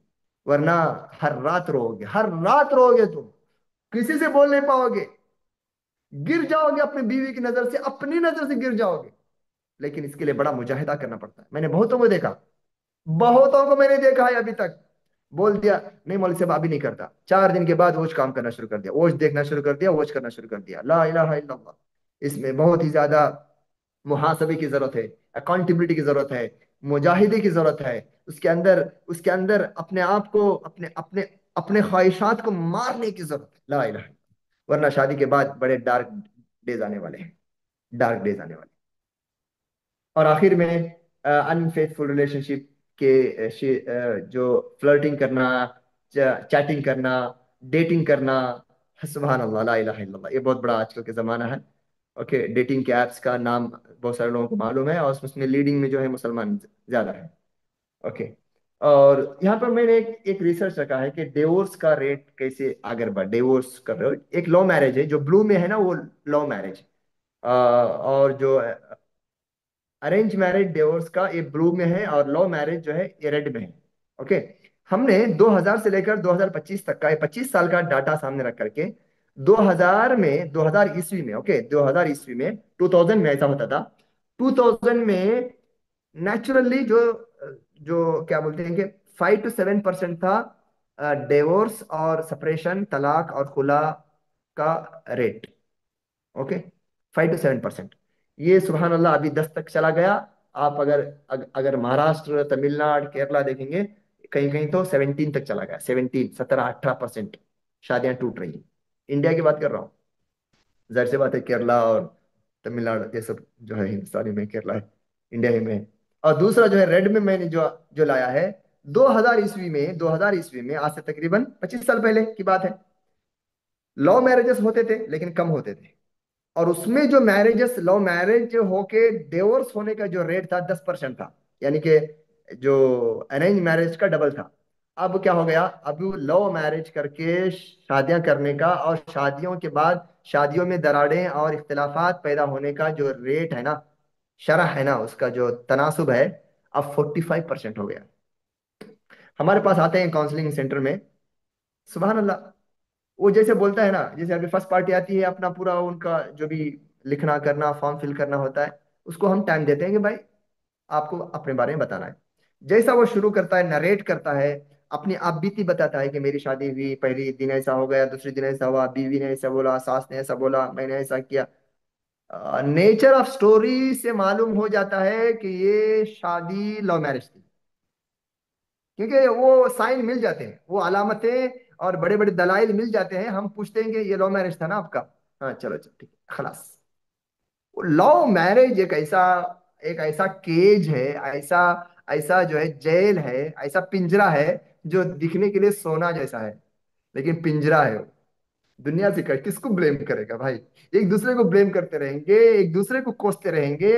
Speaker 4: वरना हर रात रोओगे, हर रात रोओगे तुम, किसी से बोल नहीं पाओगे, गिर जाओगे अपनी बीवी की नजर से, अपनी नजर से गिर जाओगे। लेकिन इसके लिए बड़ा मुजाहिदा करना पड़ता है। मैंने बहुतों को देखा, बहुतों को मैंने देखा है अभी तक। बोल दिया नहीं मौलवी साहब अभी नहीं करता, 4 दिन के बाद वोच काम करना शुरू कर दिया, वोच देखना शुरू कर दिया, वोच करना शुरू कर दिया। ला इलाहा इल्लल्लाह। इसमें बहुत ही ज्यादा मुहासबे की जरूरत है, अकाउंटेबिलिटी की जरूरत है, मुजाहिदे की जरूरत है। उसके अंदर अपने आप को, अपने अपने अपने ख्वाहिशात को मारने की जरूरत है। ला इलाहा इल्लल्लाह। वरना शादी के बाद बड़े डार्क डेज आने वाले हैं, डार्क डेज आने वाले हैं। और आखिर में अनफेथफुल रिलेशनशिप के जो फ्लर्टिंग करना, चैटिंग करना, डेटिंग करना, सुभान अल्लाह, ला इलाहा इल्लल्लाह, ये बहुत बड़ा आजकल के ज़माना है। ओके, डेटिंग के ऐप्स का नाम बहुत सारे लोगों को मालूम है, और उसमें लीडिंग में जो है मुसलमान ज़्यादा है। ओके, और यहाँ पर मैंने एक रिसर्च रखा है कि डिवोर्स का रेट कैसे आगे बढ़, डिवोर्स कर रहे हो, एक लव मैरिज है जो ब्लू में है ना, वो लव मैरिज, और जो अरेंज मैरिज डिवोर्स का ये ब्लू में है, और लव मैरिज जो है ये रेड में है। ओके, हमने 2000 से लेकर 2025 तक का, ये 25 साल का डाटा सामने रख करके, 2000 में, 2000 ईस्वी में, ओके 2000 ईस्वी में, 2000 में ऐसा होता था। 2000 में नेचुरली जो जो क्या बोलते हैं कि 5 to 7% था डिवोर्स और सेपरेशन, तलाक और खुला का रेट। Okay, 5 to 7%। ये सुबहान अल्लाह अभी 10 तक चला गया। आप अगर महाराष्ट्र, तमिलनाडु, केरला देखेंगे, कहीं कहीं तो 17 तक चला गया, 17, 17-18% शादियां टूट रही हैं। इंडिया की बात कर रहा हूँ। जाहिर सी बात है केरला और तमिलनाडु ये सब जो है हिंदुस्तानी में, केरला है, इंडिया ही में है। और दूसरा जो है रेड में मैंने जो जो लाया है, 2000 ईस्वी में, आज से तकरीबन 25 साल पहले की बात है, लव मैरिजेस होते थे लेकिन कम होते थे। और उसमें जो मैरिजेस, लव मैरिज होके डिवोर्स होने का जो रेट था 10% था, यानी कि जो अरेंज मैरिज का डबल था। अब क्या हो गया, अब लव मैरिज करके शादियां करने का, और शादियों के बाद शादियों में दरारें और इख्तिलाफात पैदा होने का जो रेट है ना, शरह है ना, उसका जो तनासुब है, अब 45% हो गया। हमारे पास आते हैं काउंसलिंग सेंटर में, सुबह अल्लाह, वो जैसे बोलता है ना, जैसे अभी फर्स्ट पार्टी आती है, अपना पूरा उनका जो भी लिखना करना, फॉर्म फिल करना होता है, उसको हम टाइम देते हैं कि भाई आपको अपने बारे में बताना है। जैसा वो शुरू करता है, नरेट करता है, अपनी आप बीती बताता है कि मेरी शादी हुई, पहली दिन ऐसा हो गया, दूसरे दिन ऐसा हुआ, बीवी ने ऐसा बोला, सास ने ऐसा बोला, मैंने ऐसा किया। नेचर ऑफ स्टोरी से मालूम हो जाता है कि ये शादी लव मैरिज थी, क्योंकि वो साइन मिल जाते हैं, वो अलामतें और बड़े बड़े दलाइल मिल जाते हैं। हम पूछते हैं कि ये लव मैरिज था ना आपका? हाँ चलो चलो ठीक है, खलास। लव मैरिज एक ऐसा केज है, ऐसा ऐसा जो है जेल है, ऐसा पिंजरा है, जो दिखने के लिए सोना जैसा है, लेकिन पिंजरा है वो। दुनिया से कर किसको ब्लेम करेगा भाई? एक दूसरे को ब्लेम करते रहेंगे, एक दूसरे को कोसते रहेंगे,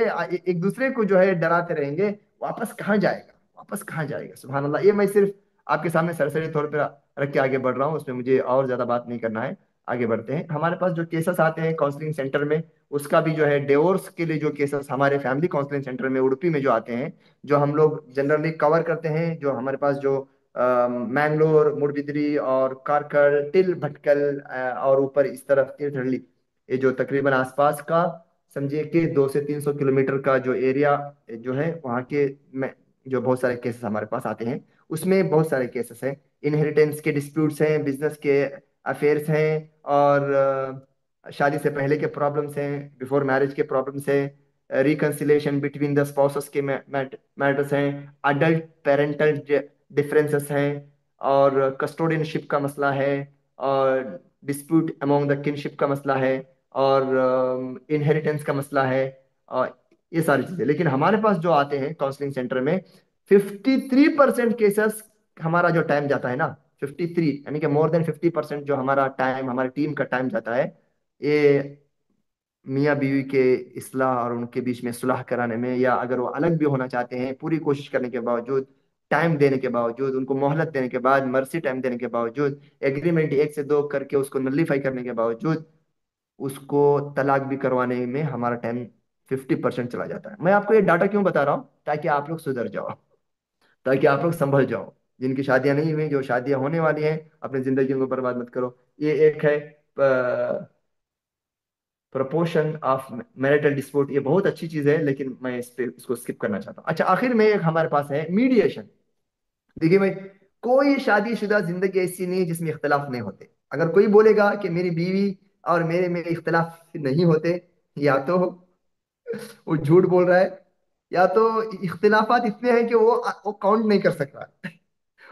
Speaker 4: एक दूसरे को जो है डराते रहेंगे, वापस कहाँ जाएगा, वापस कहाँ जाएगा? सुभान अल्लाह। ये मैं सिर्फ आपके सामने सरसरी तौर पर रख के आगे बढ़ रहा हूँ, उसमें मुझे और ज्यादा बात नहीं करना है। आगे बढ़ते हैं। हमारे पास जो केसेस आते हैं काउंसलिंग सेंटर में, उसका भी जो है डिवोर्स के लिए जो केसेस हमारे फैमिली काउंसलिंग सेंटर में उडुपी में जो आते हैं, जो हम लोग जनरली कवर करते हैं, जो हमारे पास जो मैंगलोर, मुड़बिद्री और कारकल, टिल भटकल, और ऊपर इस तरफ तीर्थहल्ली, ये जो तकरीबन आसपास का समझिए कि 200 से 300 किलोमीटर का जो एरिया जो है वहाँ के में जो बहुत सारे केसेस हमारे पास आते हैं, उसमें बहुत सारे केसेस हैं। इनहेरिटेंस के डिस्प्यूट्स हैं, बिजनेस के अफेयर्स हैं, और शादी से पहले के प्रॉब्लम्स हैं, बिफोर मैरिज के प्रॉब्लम्स हैं, रिकंसिलेशन बिटवीन द स्पाउसेस के मैटर्स हैं, अडल्ट पेरेंटल डिफरेंसेस हैं, और कस्टोडियनशिप का मसला है, और डिस्प्यूट अमोंग द किनशिप का मसला है, और इनहेरिटेंस का मसला है, और ये सारी चीजें। लेकिन हमारे पास जो आते हैं काउंसलिंग सेंटर में, 53% केसेस हमारा जो टाइम जाता है ना, 53 यानी कि मोर देन 50% जो हमारा टाइम, हमारी टीम का टाइम जाता है, ये मियाँ बीवी के इस्लाह और उनके बीच में सुलह कराने में, या अगर वो अलग भी होना चाहते हैं, पूरी कोशिश करने के बावजूद, टाइम देने के बावजूद, उनको मोहलत देने के बाद, मर्सी टाइम देने के बावजूद, एग्रीमेंट 1 से 2 करके उसको नलीफाई करने के बावजूद, उसको तलाक भी करवाने में हमारा टाइम 50% चला जाता है। मैं आपको ये डाटा क्यों बता रहा हूँ? ताकि आप लोग सुधर जाओ, ताकि आप लोग संभल जाओ। जिनकी शादियां नहीं हुई, जो शादियां होने वाली हैं, अपनी जिंदगी को बर्बाद मत करो। ये एक है प्रपोर्शन ऑफ मैरिटल डिस्प्यूट, ये बहुत अच्छी चीज है, लेकिन मैं इस पे इसको स्किप करना चाहता हूँ। अच्छा, आखिर में एक हमारे पास है मीडिएशन। देखिए भाई, कोई शादीशुदा जिंदगी ऐसी नहीं है जिसमें इख्तलाफ नहीं होते। अगर कोई बोलेगा कि मेरी बीवी और मेरे में इख्तलाफ नहीं होते, या तो वो झूठ बोल रहा है, या तो इख्तलाफात इतने हैं कि वो काउंट नहीं कर सकता।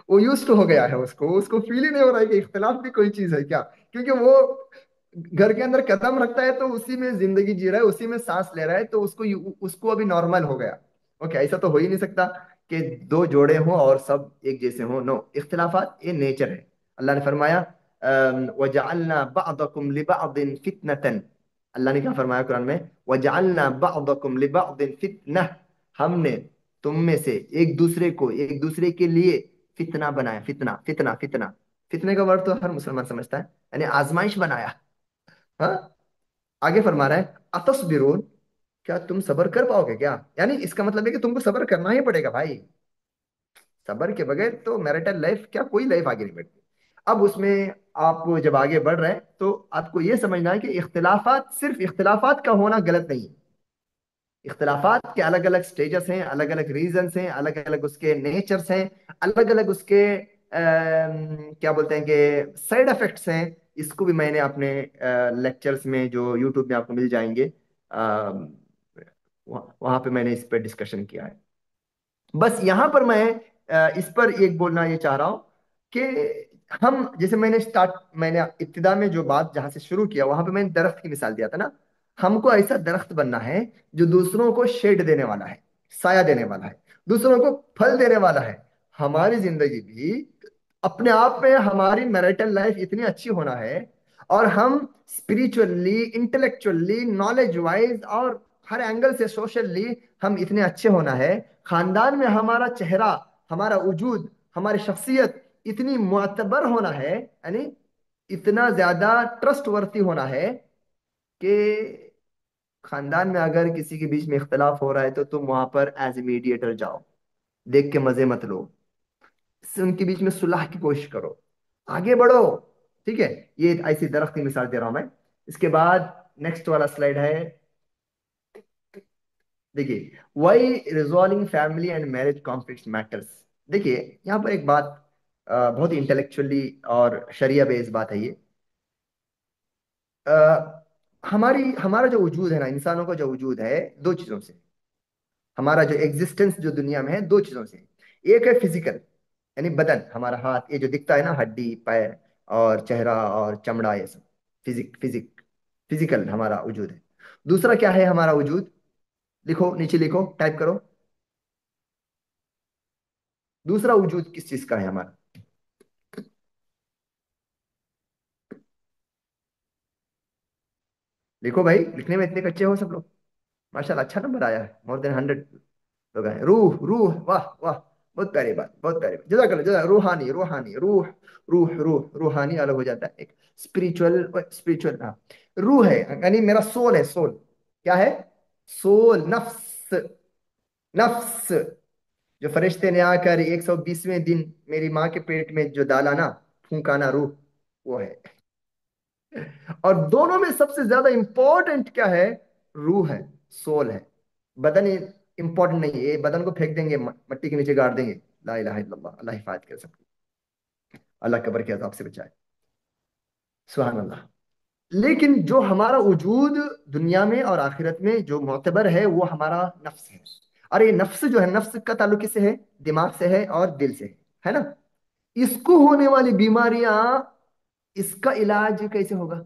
Speaker 4: वो यूज टू हो गया है, उसको उसको फील ही नहीं हो रहा है कि इख्तलाफ भी कोई चीज है क्या, क्योंकि वो घर के अंदर कदम रखता है तो उसी में जिंदगी जी रहा है, उसी में सांस ले रहा है, तो उसको उसको अभी नॉर्मल हो गया। ओके, ऐसा तो हो ही नहीं सकता कि दो जोड़े हों और सब एक जैसे हों। नो, इख्तलाफात ये नेचर है। अल्लाह ने फरमाया वजअलना बअदकुम लिबअदिन फितनतन। अल्लाह ने क्या फरमाया कुरान में? वजअलना बअदकुम लिबअदिन फितना, हमने तुम में से एक दूसरे को एक दूसरे के लिए फितना बनाया। फितना, फितना, फितना, फितने का वर्ड तो हर मुसलमान समझता है, यानी आजमाइश बनाया। हाँ, आगे फरमा रहा है अतस्बिरून, क्या तुम सबर कर पाओगे क्या? यानी इसका मतलब है कि तुमको सबर करना ही पड़ेगा भाई। सबर के बगैर तो मैरिटल लाइफ क्या, कोई लाइफ आगे नहीं बढ़ती। अब उसमें आप जब आगे बढ़ रहे हैं तो आपको यह समझना है कि इख्तिलाफात, सिर्फ इख्तिलाफात का होना गलत नहीं है। इख्तिलाफात के अलग अलग स्टेजेस हैं, अलग अलग रीजंस हैं, अलग अलग उसके नेचर्स हैं, अलग अलग उसके क्या बोलते हैं कि साइड इफेक्ट्स हैं। इसको भी मैंने अपने लेक्चर्स में जो यूट्यूब में आपको मिल जाएंगे, वहां पे मैंने इस पर डिस्कशन किया है। बस यहाँ पर मैं इस पर एक बोलना ये चाह रहा हूँ कि हम, जैसे मैंने इब्तिदा में जो बात जहां से शुरू किया, वहां पे मैंने दरख्त की मिसाल दिया था ना। हमको ऐसा दरख्त बनना है जो दूसरों को शेड देने वाला है, साया देने वाला है, दूसरों को फल देने वाला है। हमारी जिंदगी भी अपने आप में, हमारी मैरिटल लाइफ इतनी अच्छी होना है, और हम स्पिरिचुअली, इंटेलेक्चुअली, नॉलेज वाइज और हर एंगल से सोशली हम इतने अच्छे होना है। खानदान में हमारा चेहरा, हमारा वजूद, हमारी शख्सियत इतनी मुअतबर होना है, यानी इतना ज्यादा ट्रस्ट वर्ती होना है कि खानदान में अगर किसी के बीच में इख्तलाफ हो रहा है तो तुम वहां पर एज ए मीडिएटर जाओ, देख के मजे मत लो, उनके बीच में सुलह की कोशिश करो, आगे बढ़ो। ठीक है, ये ऐसी दरख्त की मिसाल दे रहा हूं मैं। इसके बाद नेक्स्ट वाला स्लाइड है। देखिए, why resolving family and marriage conflict matters. देखिए, यहाँ पर एक बात बहुत इंटेलेक्चुअली और शरिया बेस्ड बात है ये। हमारा जो वजूद है ना, इंसानों का जो वजूद है, दो चीजों से, हमारा जो एग्जिस्टेंस जो दुनिया में है, दो चीजों से। एक है फिजिकल, यानी बदन, हमारा हाथ ये जो दिखता है ना, हड्डी, पैर और चेहरा और चमड़ा, ये सब फिजिकल हमारा वजूद है। दूसरा क्या है हमारा वजूद? लिखो, नीचे लिखो, टाइप करो। दूसरा वजूद किस चीज का है हमारा? लिखो भाई, लिखने में इतने कच्चे हो सब लोग। माशाल्लाह, अच्छा नंबर आया है, मोर देन 100 लोग हैं। रूह, रूह, वाह वाह, बहुत प्यारी बात, बहुत प्यारी बात, जजाकल्लाह, जजा। रूहानी, रूहानी, रूह, रूह, रूह, रूहानी अलग हो जाता है, एक स्पिरिचुअल, स्पिरिचुअल। हाँ, रूह है, यानी मेरा सोल है, सोल क्या है? सोल, नफ्स, नफ्स, जो फरिश्ते ने आकर 120वें दिन मेरी माँ के पेट में जो डाला ना, फूंकाना रूह, वो है। और दोनों में सबसे ज्यादा इंपॉर्टेंट क्या है? रूह है, सोल है। बदन इंपॉर्टेंट नहीं है, ये बदन को फेंक देंगे, मट्टी के नीचे गाड़ देंगे। ला इलाहा इल्लल्लाह, अल्लाह हिफाजत कर सकते, अल्लाह कब्र के अजाब से बचाए। सुभान अल्लाह। लेकिन जो हमारा वजूद दुनिया में और आखिरत में जो मोतबर है, वो हमारा नफ्स है। और ये नफ्स जो है, नफ्स का ताल्लुक किससे है? दिमाग से है और दिल से है ना? इसको होने वाली बीमारियां, इसका इलाज कैसे होगा?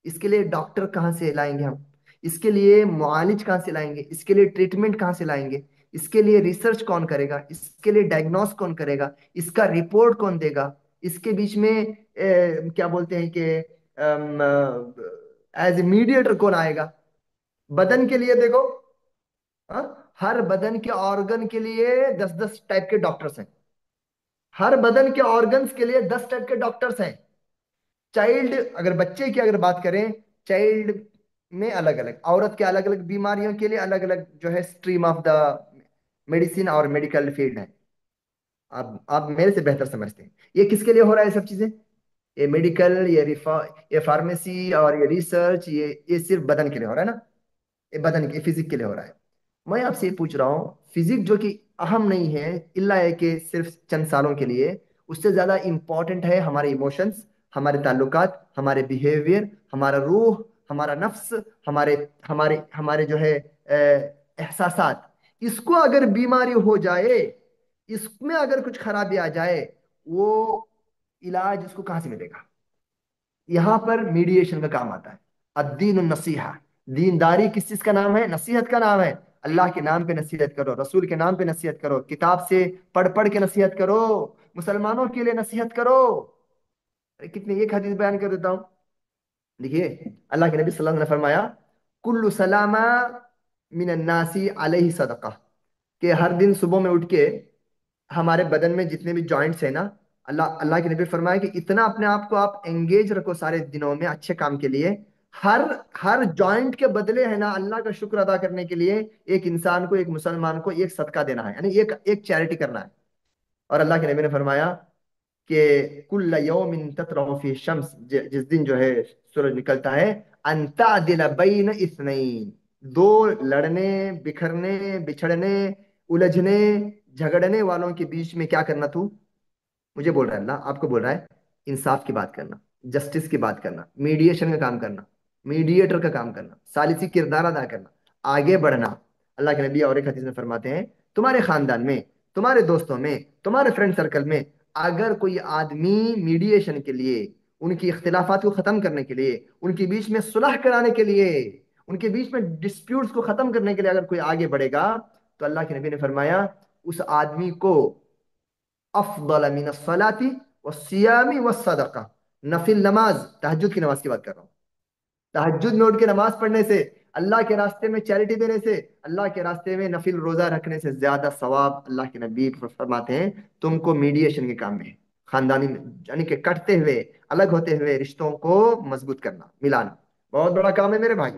Speaker 4: इसके लिए डॉक्टर कहाँ से लाएंगे हम? इसके लिए मुआलिज कहाँ से लाएंगे? इसके लिए ट्रीटमेंट कहाँ से लाएंगे? इसके लिए रिसर्च कौन करेगा? इसके लिए डायग्नोस कौन करेगा? इसका रिपोर्ट कौन देगा? इसके बीच में क्या बोलते हैं कि एज ए मीडिएटर कौन आएगा? बदन के लिए देखो, हर बदन के ऑर्गन के लिए 10-10 टाइप के डॉक्टर्स हैं। हर बदन के ऑर्गन्स के लिए 10 टाइप के डॉक्टर्स हैं। चाइल्ड, अगर बच्चे की अगर बात करें, चाइल्ड में अलग अलग, औरत के अलग अलग बीमारियों के लिए अलग अलग जो है स्ट्रीम ऑफ द मेडिसिन और मेडिकल फील्ड है। आप मेरे से बेहतर समझते हैं ये किसके लिए हो रहा है सब चीजें। ये मेडिकल, ये फार्मेसी और ये रिसर्च, ये सिर्फ बदन के लिए हो रहा है ना। ये बदन के फिजिक के लिए हो रहा है। मैं आपसे ये पूछ रहा हूँ, फिजिक जो कि अहम नहीं है, इल्ला है कि सिर्फ चंद सालों के लिए, उससे ज्यादा इंपॉर्टेंट है हमारे इमोशंस, हमारे ताल्लुकात, हमारे बिहेवियर, हमारा रूह, हमारा नफ्स, हमारे हमारे हमारे जो है एहसासात। इसको अगर बीमारी हो जाए, इसमें अगर कुछ खराबी आ जाए, वो इलाज इसको कहाँ से मिलेगा? यहाँ पर मीडिएशन का काम आता है। अद्दीन नसीहा, दीनदारी किस चीज का नाम है? नसीहत का नाम है। अल्लाह के नाम पे नसीहत करो, रसूल के नाम पे नसीहत करो, किताब से पढ़ पढ़ के नसीहत करो, मुसलमानों के लिए नसीहत करो। अरे कितनी एक हदीस बयान कर देता हूँ। देखिए, अल्लाह के नबी सल्लल्लाहु अलैहि वसल्लम ने फरमाया, कुल्लु सलामा मिनन नासी अलैहि सदका, कि हर दिन सुबह में उठ के हमारे बदन में जितने भी जॉइंट्स है ना, अल्लाह अल्लाह के नबी फरमाया कि इतना अपने आप को आप एंगेज रखो सारे दिनों में अच्छे काम के लिए। हर हर जॉइंट के बदले है ना, अल्लाह का शुक्र अदा करने के लिए एक इंसान को, एक मुसलमान को एक सदका देना है, यानी एक एक चैरिटी करना है। और अल्लाह के नबी ने फरमाया कि कुल्ल यौमिन ततलउ फी शम्स, जिस दिन जो है सूरज निकलता है, अन तादिल बैन इस्नैन, दो लड़ने, बिखरने, बिछड़ने, उलझने, झगड़ने वालों के बीच में क्या करना तू? मुझे बोल रहा है अल्लाह, आपको बोल रहा है इंसाफ की बात करना, जस्टिस की बात करना, मीडिएशन का काम करना, मीडिएटर का काम करना, सालिसी किरदार अदा करना, आगे बढ़ना। अल्लाह के नबी और एक हदीस में फरमाते हैं, तुम्हारे खानदान में, तुम्हारे दोस्तों में, तुम्हारे फ्रेंड सर्कल में अगर कोई आदमी मीडिएशन के लिए, उनकी इख्तिलाफात को खत्म करने के लिए, उनके बीच में सुलह कराने के लिए, उनके बीच में डिस्प्यूट्स को खत्म करने के लिए अगर कोई आगे बढ़ेगा, तो अल्लाह के नबी ने फरमाया उस आदमी को अफदल मिन सलाती व सियामी व सदका, नफिल नमाज, तहज्जुद की नमाज की बात कर रहा हूँ, तहज्जुद में उठ के नमाज पढ़ने से, अल्लाह के रास्ते में चैरिटी देने से, अल्लाह के रास्ते में नफिल रोजा रखने से ज्यादा सवाब अल्लाह के नबी फरमाते हैं तुमको मीडिएशन के काम में है। खानदानी यानी कि कटते हुए, अलग होते हुए रिश्तों को मजबूत करना, मिलाना, बहुत बड़ा काम है मेरे भाई,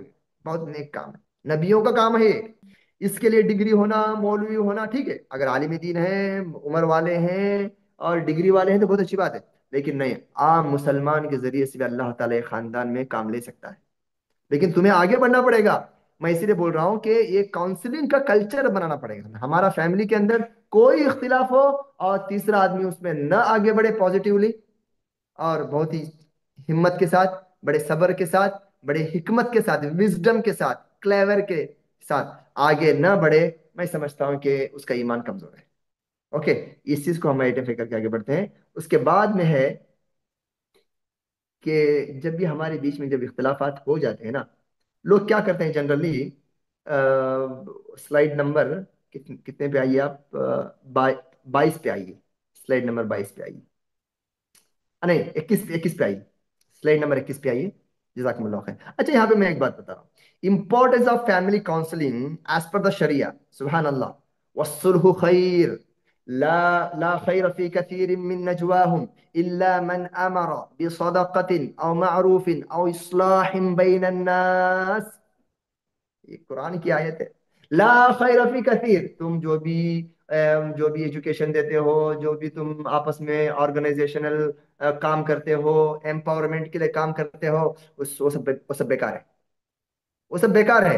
Speaker 4: बहुत नेक काम है, नबियों का काम है ये। इसके लिए डिग्री होना, मौलवी होना ठीक है, अगर आलिम दीन है, उम्र वाले हैं और डिग्री वाले हैं तो बहुत अच्छी बात है। लेकिन नहीं, आम मुसलमान के जरिए से भी अल्लाह ताला एक खानदान में काम ले सकता है। लेकिन तुम्हें आगे बढ़ना पड़ेगा। मैं इसीलिए बोल रहा हूँ कि ये काउंसलिंग का कल्चर बनाना पड़ेगा। हमारा फैमिली के अंदर कोई इख्तिलाफ हो और तीसरा आदमी उसमें न आगे बढ़े पॉजिटिवली, और बहुत ही हिम्मत के साथ, बड़े सब्र के साथ, बड़े हिकमत के साथ, विजडम के साथ, क्लेवर के साथ आगे न बढ़े, मैं समझता हूँ कि उसका ईमान कमजोर है। ओके, इस चीज को हम आइडेंटिफाई करके आगे बढ़ते हैं। उसके बाद में है कि जब भी हमारे बीच में जब इख्तिलाफात हो जाते हैं ना, लोग क्या करते हैं जनरली, स्लाइड नंबर कितने पे आइए आप? 22 पे आइए, स्लाइड नंबर 22 पे आइए, नहीं 21 पे आइए, स्लाइड नंबर 21 पे आइए। जजाकमुल्लाह खैर। अच्छा, यहाँ पे मैं एक बात बता रहा हूँ, importance of family counselling as per the sharia. सुभान अल्लाह, वस्सुल्हु खैर, ला ला खैर फी कसीर मिन नजवाहुम इल्ला मन अमर बिसदक़तिन औ मअरूफिन औ इस्लाहिन बैनन नास। ये कुरान की आयत है। ला खैर फी कसीर, तुम जो भी जो भी एजुकेशन देते हो, जो भी तुम आपस में ऑर्गेनाइजेशनल काम करते हो, एम्पावरमेंट के लिए काम करते हो, वो सब बेकार है। वो सब बेकार है।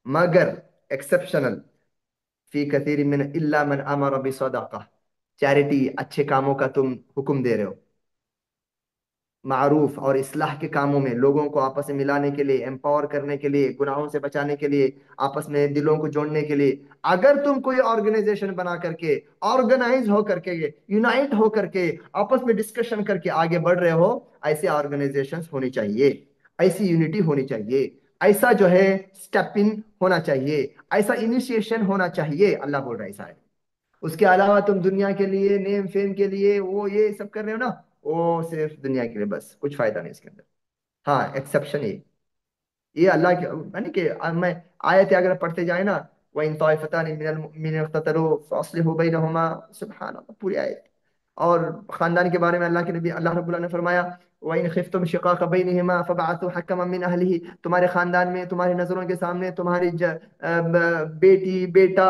Speaker 4: मगर एक्सेप्शनल फी कसीर मिन इल्ला मन अमर बिसदाका, चैरिटी, अच्छे कामों का तुम हुक्म दे रहे हो, मारूफ और इस्लाह के कामों में, लोगों को आपस में मिलाने के लिए, एम्पावर करने के लिए, गुनाहों से बचाने के लिए, आपस में दिलों को जोड़ने के लिए, अगर तुम कोई ऑर्गेनाइजेशन बना करके, ऑर्गेनाइज हो करके, यूनाइट हो करके, आपस में डिस्कशन करके आगे बढ़ रहे हो, ऐसे ऑर्गेनाइजेशंस होनी चाहिए, ऐसी यूनिटी होनी चाहिए, ऐसा जो है स्टेप इन होना चाहिए, ऐसा इनिशिएशन होना चाहिए। अल्लाह बोल रहा है ऐसा है। उसके अलावा तुम दुनिया के लिए, नेम फेम के लिए वो ये सब कर रहे हो ना, वो सिर्फ दुनिया के लिए, बस कुछ फायदा नहीं इसके अंदर। हाँ, एक्सेप्शन ये अल्लाह के, यानी कि मैं आयत अगर पढ़ते जाए ना, वह इन तौफतान मिनल मुमिनीन इख्ततलू फअस्लिहू बैनहुमा, सुभान अल्लाह, पूरी आयत। और खानदान के बारे में अल्लाह के नबी अल्लाह रब्बुल ने फरमाया, व इन खिफ्तुम शिकाक बैनहिमा फबअसू हकमम मिन अहलिही, तुम्हारे खानदान में, तुम्हारी नजरों के सामने, तुम्हारी बेटी बेटा,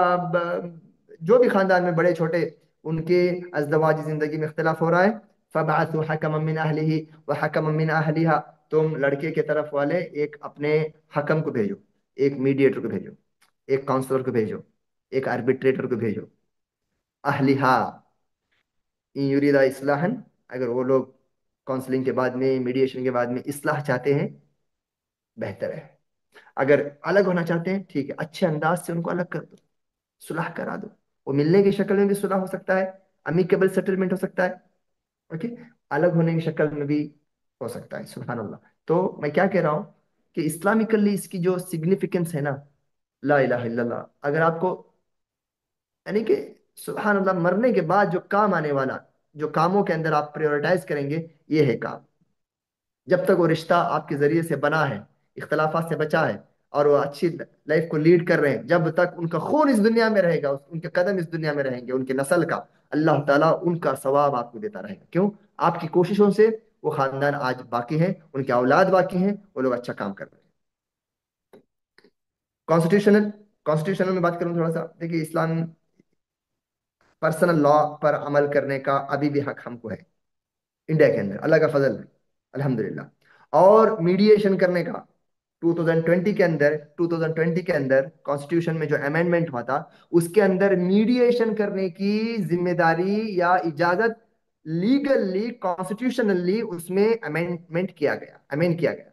Speaker 4: जो भी खानदान में बड़े छोटे, उनके अजदवाजी जिंदगी में इख्तिलाफ हो रहा है, फबअसू हकमम मिन अहलिही व हकमम मिन अहलिहा, तुम लड़के के तरफ वाले एक अपने हकम को भेजो, एक मीडिएटर को भेजो, एक काउंसलर को भेजो, एक आर्बिट्रेटर को भेजो। अहलिहा इन युरीदा इस्लाहन, अगर वो लोग काउंसलिंग के बाद में, मीडिएशन के बाद में इस्लाह चाहते हैं, बेहतर है। अगर अलग होना चाहते हैं, ठीक है, अच्छे अंदाज से उनको अलग कर दो, सुलह करा दो। वो मिलने की शक्ल में भी सुलह हो सकता है, अमिकेबल सेटलमेंट हो सकता है, ओके, अलग होने की शक्ल में भी हो सकता है। सुभान अल्लाह। तो मैं क्या कह रहा हूँ कि इस्लामिकली इसकी जो सिग्निफिकेंस है ना, ला इलाहा इल्लल्लाह, अगर आपको, यानी कि सुभान अल्लाह, मरने के बाद जो काम आने वाला, जो कामों के अंदर आप प्रायोरिटाइज करेंगे, ये है काम। जब तक वो रिश्ता आपके जरिए से बना है, इख्तलाफात से बचा है, और वो अच्छी लाइफ को लीड कर रहे हैं, जब तक उनका खून इस दुनिया में रहेगा, उनके कदम इस दुनिया में रहेंगे, उनके नस्ल का, अल्लाह ताला उनका सवाब आपको देता रहेगा। क्यों? आपकी कोशिशों से वो खानदान आज बाकी है, उनके औलाद बाकी हैं, वो लोग अच्छा काम कर रहे हैं। कॉन्स्टिट्यूशनल कॉन्स्टिट्यूशनल में बात करूं थोड़ा सा, देखिए, इस्लाम पर्सनल लॉ पर अमल करने का अभी भी हक हमको है इंडिया के अंदर, अल्लाह का फजल है, अल्हम्दुलिल्लाह। और मीडिएशन करने का 2020 के अंदर कॉन्स्टिट्यूशन में जो अमेंडमेंट हुआ था, उसके अंदर मीडिएशन करने की जिम्मेदारी या इजाजत लीगली, कॉन्स्टिट्यूशनली उसमें अमेंडमेंट किया गया, अमेंड किया गया।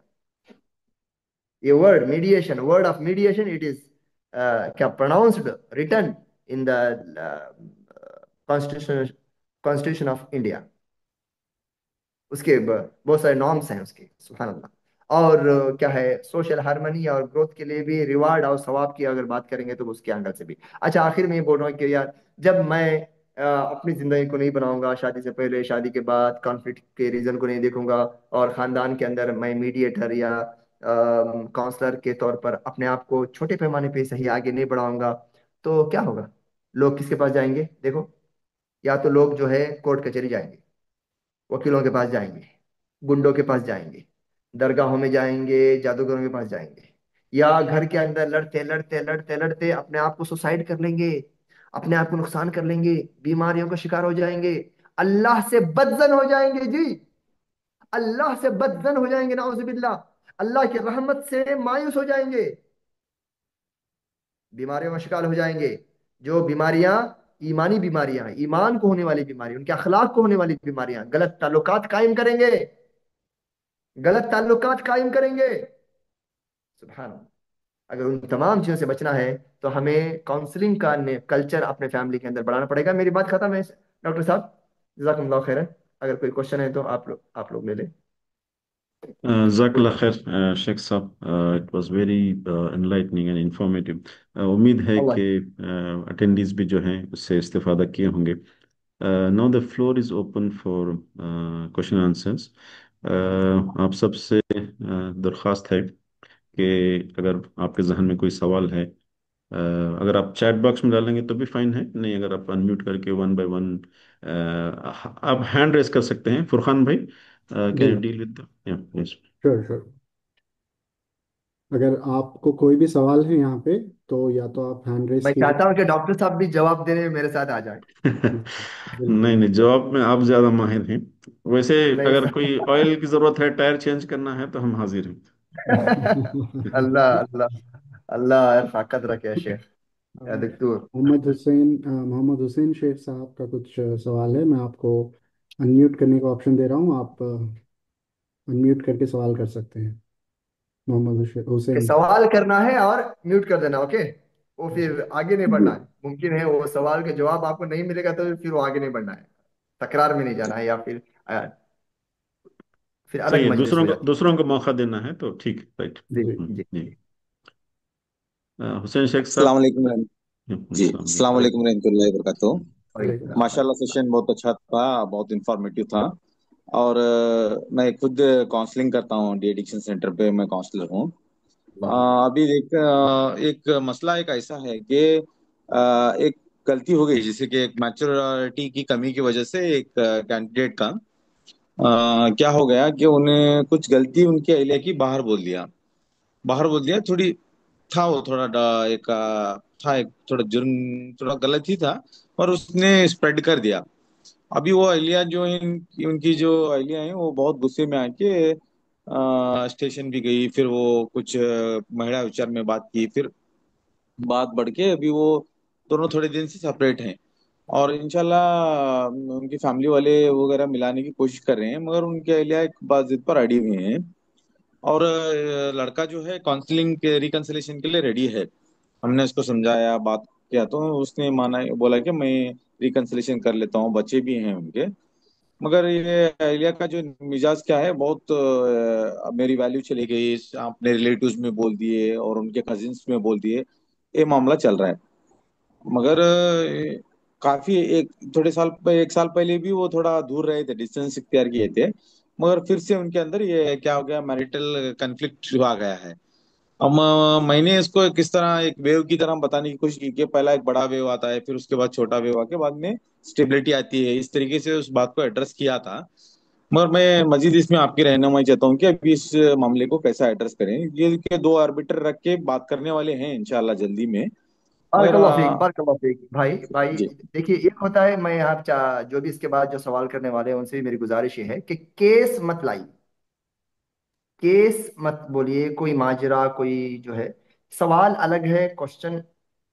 Speaker 4: ये word mediation, word of mediation, it is क्या pronounced, written in the constitution constitution of India. उसके बहुत सारे नॉर्म्स हैं उसके, सुभान अल्लाह। और क्या है, सोशल हार्मनी और ग्रोथ के लिए भी, रिवार्ड और सवाब की अगर बात करेंगे तो उसके एंगल से भी। अच्छा, आखिर में ये बोल रहा हूँ कि यार, जब मैं अपनी जिंदगी को नहीं बनाऊंगा, शादी से पहले, शादी के बाद कॉन्फ्लिक्ट के रीजन को नहीं देखूंगा, और खानदान के अंदर मैं मीडिएटर या काउंसलर के तौर पर अपने आप को छोटे पैमाने पे सही आगे नहीं बढ़ाऊंगा, तो क्या होगा? लोग किसके पास जाएंगे? देखो, या तो लोग जो है कोर्ट कचहरी जाएंगे, वकीलों के पास जाएंगे, गुंडों के पास जाएंगे, दरगाहों में जाएंगे, जादूगरों के पास जाएंगे, या घर के अंदर लड़ते लड़ते लड़ते लड़ते अपने आप को सुसाइड कर लेंगे, अपने आप को नुकसान कर लेंगे, बीमारियों का शिकार हो जाएंगे, अल्लाह से बदजन हो जाएंगे जी, अल्लाह से बदजन हो जाएंगे, नाउजुबिल्लाह, अल्लाह की रहमत से मायूस हो जाएंगे, बीमारियों का शिकार हो जाएंगे। जो बीमारियां ईमानी बीमारियां हैं, ईमान को होने वाली बीमारी, उनके अखलाक को होने वाली बीमारियां, गलत ताल्लुकात कायम करेंगे, गलत ताल्लुकात कायम करेंगे। सुभान अल्लाह। अगर उन तमाम चीजों से बचना है, तो हमें काउंसलिंग का कल्चर अपने फैमिली के अंदर बढ़ाना पड़ेगा। मेरी बात खत्म है डॉक्टर साहब, जजाकमुल्लाह खैरन। अगर कोई क्वेश्चन है तो आप लोग ले लें।
Speaker 6: जज़ाकल्लाह खैर शेख साहब, it was very enlightening and informative. उम्मीद है
Speaker 4: अल्लाह।
Speaker 6: कि अटेंडीज भी जो हैं उससे इस्तेफादा किए होंगे। Now the floor is open for question answers. आप सबसे दरख्वास्त है कि अगर आपके जहन में कोई सवाल है, अगर आप चैट बॉक्स में डालेंगे तो भी फाइन है, नहीं अगर आप अनम्यूट करके वन बाय वन आप हैंड रेस कर सकते हैं। फुरखान भाई, कैन
Speaker 5: जी,
Speaker 6: you deal with? Yes.
Speaker 5: Sure sure. अगर आपको कोई भी सवाल है यहाँ पे, तो या तो आप हैंड रेस
Speaker 4: मैं
Speaker 5: कीजिए।
Speaker 4: चाहता हूँ कि डॉक्टर साहब भी जवाब देने में मेरे साथ आ जाए।
Speaker 6: नहीं नहीं, जवाब में आप ज्यादा माहिर हैं। वैसे
Speaker 4: नहीं
Speaker 6: अगर
Speaker 4: सर।
Speaker 6: कोई ऑयल की जरूरत है, टायर चेंज करना है, तो हम हाजिर हैं।
Speaker 4: अल्लाह अल्लाह, अल्लाह रफाकत रखे शेख या दक्तूर।
Speaker 5: मोहम्मद हुसैन शेख साहब का कुछ सवाल है। मैं आपको अनम्यूट करने का ऑप्शन दे रहा हूँ, आप अनम्यूट करके सवाल कर सकते हैं। मोहम्मद
Speaker 4: कि
Speaker 5: हुसैन।
Speaker 4: सवाल करना है और म्यूट कर देना, ओके। वो फिर आगे नहीं बढ़ना है। मुमकिन है वो सवाल के जवाब आपको नहीं मिलेगा तो फिर वो आगे नहीं बढ़ना है, तकरार में नहीं जाना है, या फिर
Speaker 6: सही
Speaker 4: अलग
Speaker 6: है,
Speaker 4: मजलिस हो जाती
Speaker 6: दूसरों को मौका देना है तो ठीक है, राइट।
Speaker 4: है।
Speaker 5: जी।
Speaker 4: जी
Speaker 6: जी।
Speaker 4: जी।
Speaker 6: हुसैन शेख
Speaker 7: अस्सलाम
Speaker 6: साहब।
Speaker 7: वालेकुम जी,
Speaker 6: अस्सलाम
Speaker 7: अस्सलाम
Speaker 6: वालेकुम।
Speaker 7: वालेकुम रहमतुल्लाहि वबरकातुहू।
Speaker 4: वालेकुम
Speaker 5: वालेकुम।
Speaker 4: सलाम।
Speaker 7: माशाल्लाह सेशन बहुत अच्छा था, बहुत इंफॉर्मेटिव था। और मैं खुद काउंसलिंग करता हूँ, डी एडिक्शन सेंटर पे मैं काउंसलर हूँ।
Speaker 4: अल्लाह।
Speaker 7: अभी एक एक मसला एक ऐसा है कि एक गलती हो गई, जैसे कि एक मैच्योरिटी की कमी की वजह से एक कैंडिडेट का क्या हो गया कि उन्हें कुछ गलती उनके अहलिया की बाहर बोल दिया थोड़ी। था वो थोड़ा था एक थोड़ा जुर्म, थोड़ा गलत ही था, पर उसने स्प्रेड कर दिया। अभी वो अहलिया जो उनकी जो अहलिया है वो बहुत गुस्से में आके स्टेशन भी गई, फिर वो कुछ महिला विचार में बात की, फिर बात बढ़ के अभी वो दोनों थोड़े दिन से सेपरेट हैं। और इंशाल्लाह उनकी फैमिली वाले वगैरह मिलाने की कोशिश कर रहे हैं, मगर उनके अहलिया एक बात जिद पर अड़ी हुई हैं। और लड़का जो है काउंसलिंग के रिकंसिलेशन के लिए रेडी है। हमने उसको समझाया, बात किया, तो उसने माना, बोला कि मैं रिकंसिलेशन कर लेता हूँ, बच्चे भी हैं उनके। मगर ये एलिया का जो मिजाज क्या है, बहुत मेरी वैल्यू चली गई, अपने रिलेटिव्स में बोल दिए और उनके कजिन्स में बोल दिए, ये मामला चल रहा है। मगर काफी एक साल पहले भी वो थोड़ा दूर रहे थे, डिस्टेंस इख्तियार किए थे। मगर फिर से उनके अंदर ये क्या हो गया, मैरिटल कन्फ्लिक्ट आ गया है। अब मैंने इसको किस तरह एक वेव की तरह बताने की कोशिश की कि पहला एक बड़ा वेव आता है, फिर उसके बाद छोटा वेव आके बाद में स्टेबिलिटी आती है, इस तरीके से उस बात को एड्रेस किया था। मगर मैं मजीद इसमें आपकी रहनुमाई चाहता हूँ कि अभी इस मामले को कैसा एड्रेस करें। ये के दो आर्बिटर रख के बात करने वाले हैं इंशाल्लाह जल्दी में। मगर
Speaker 4: बारकल्लाह फीक, बारकल्लाह फीक भाई भाई।
Speaker 7: जी।
Speaker 4: देखिए एक होता है, मैं यहाँ जो भी इसके बाद जो सवाल करने वाले हैं उनसे भी मेरी गुजारिश ये है कि केस मत लाइए, केस मत बोलिए, कोई माजरा कोई जो है, सवाल अलग है, क्वेश्चन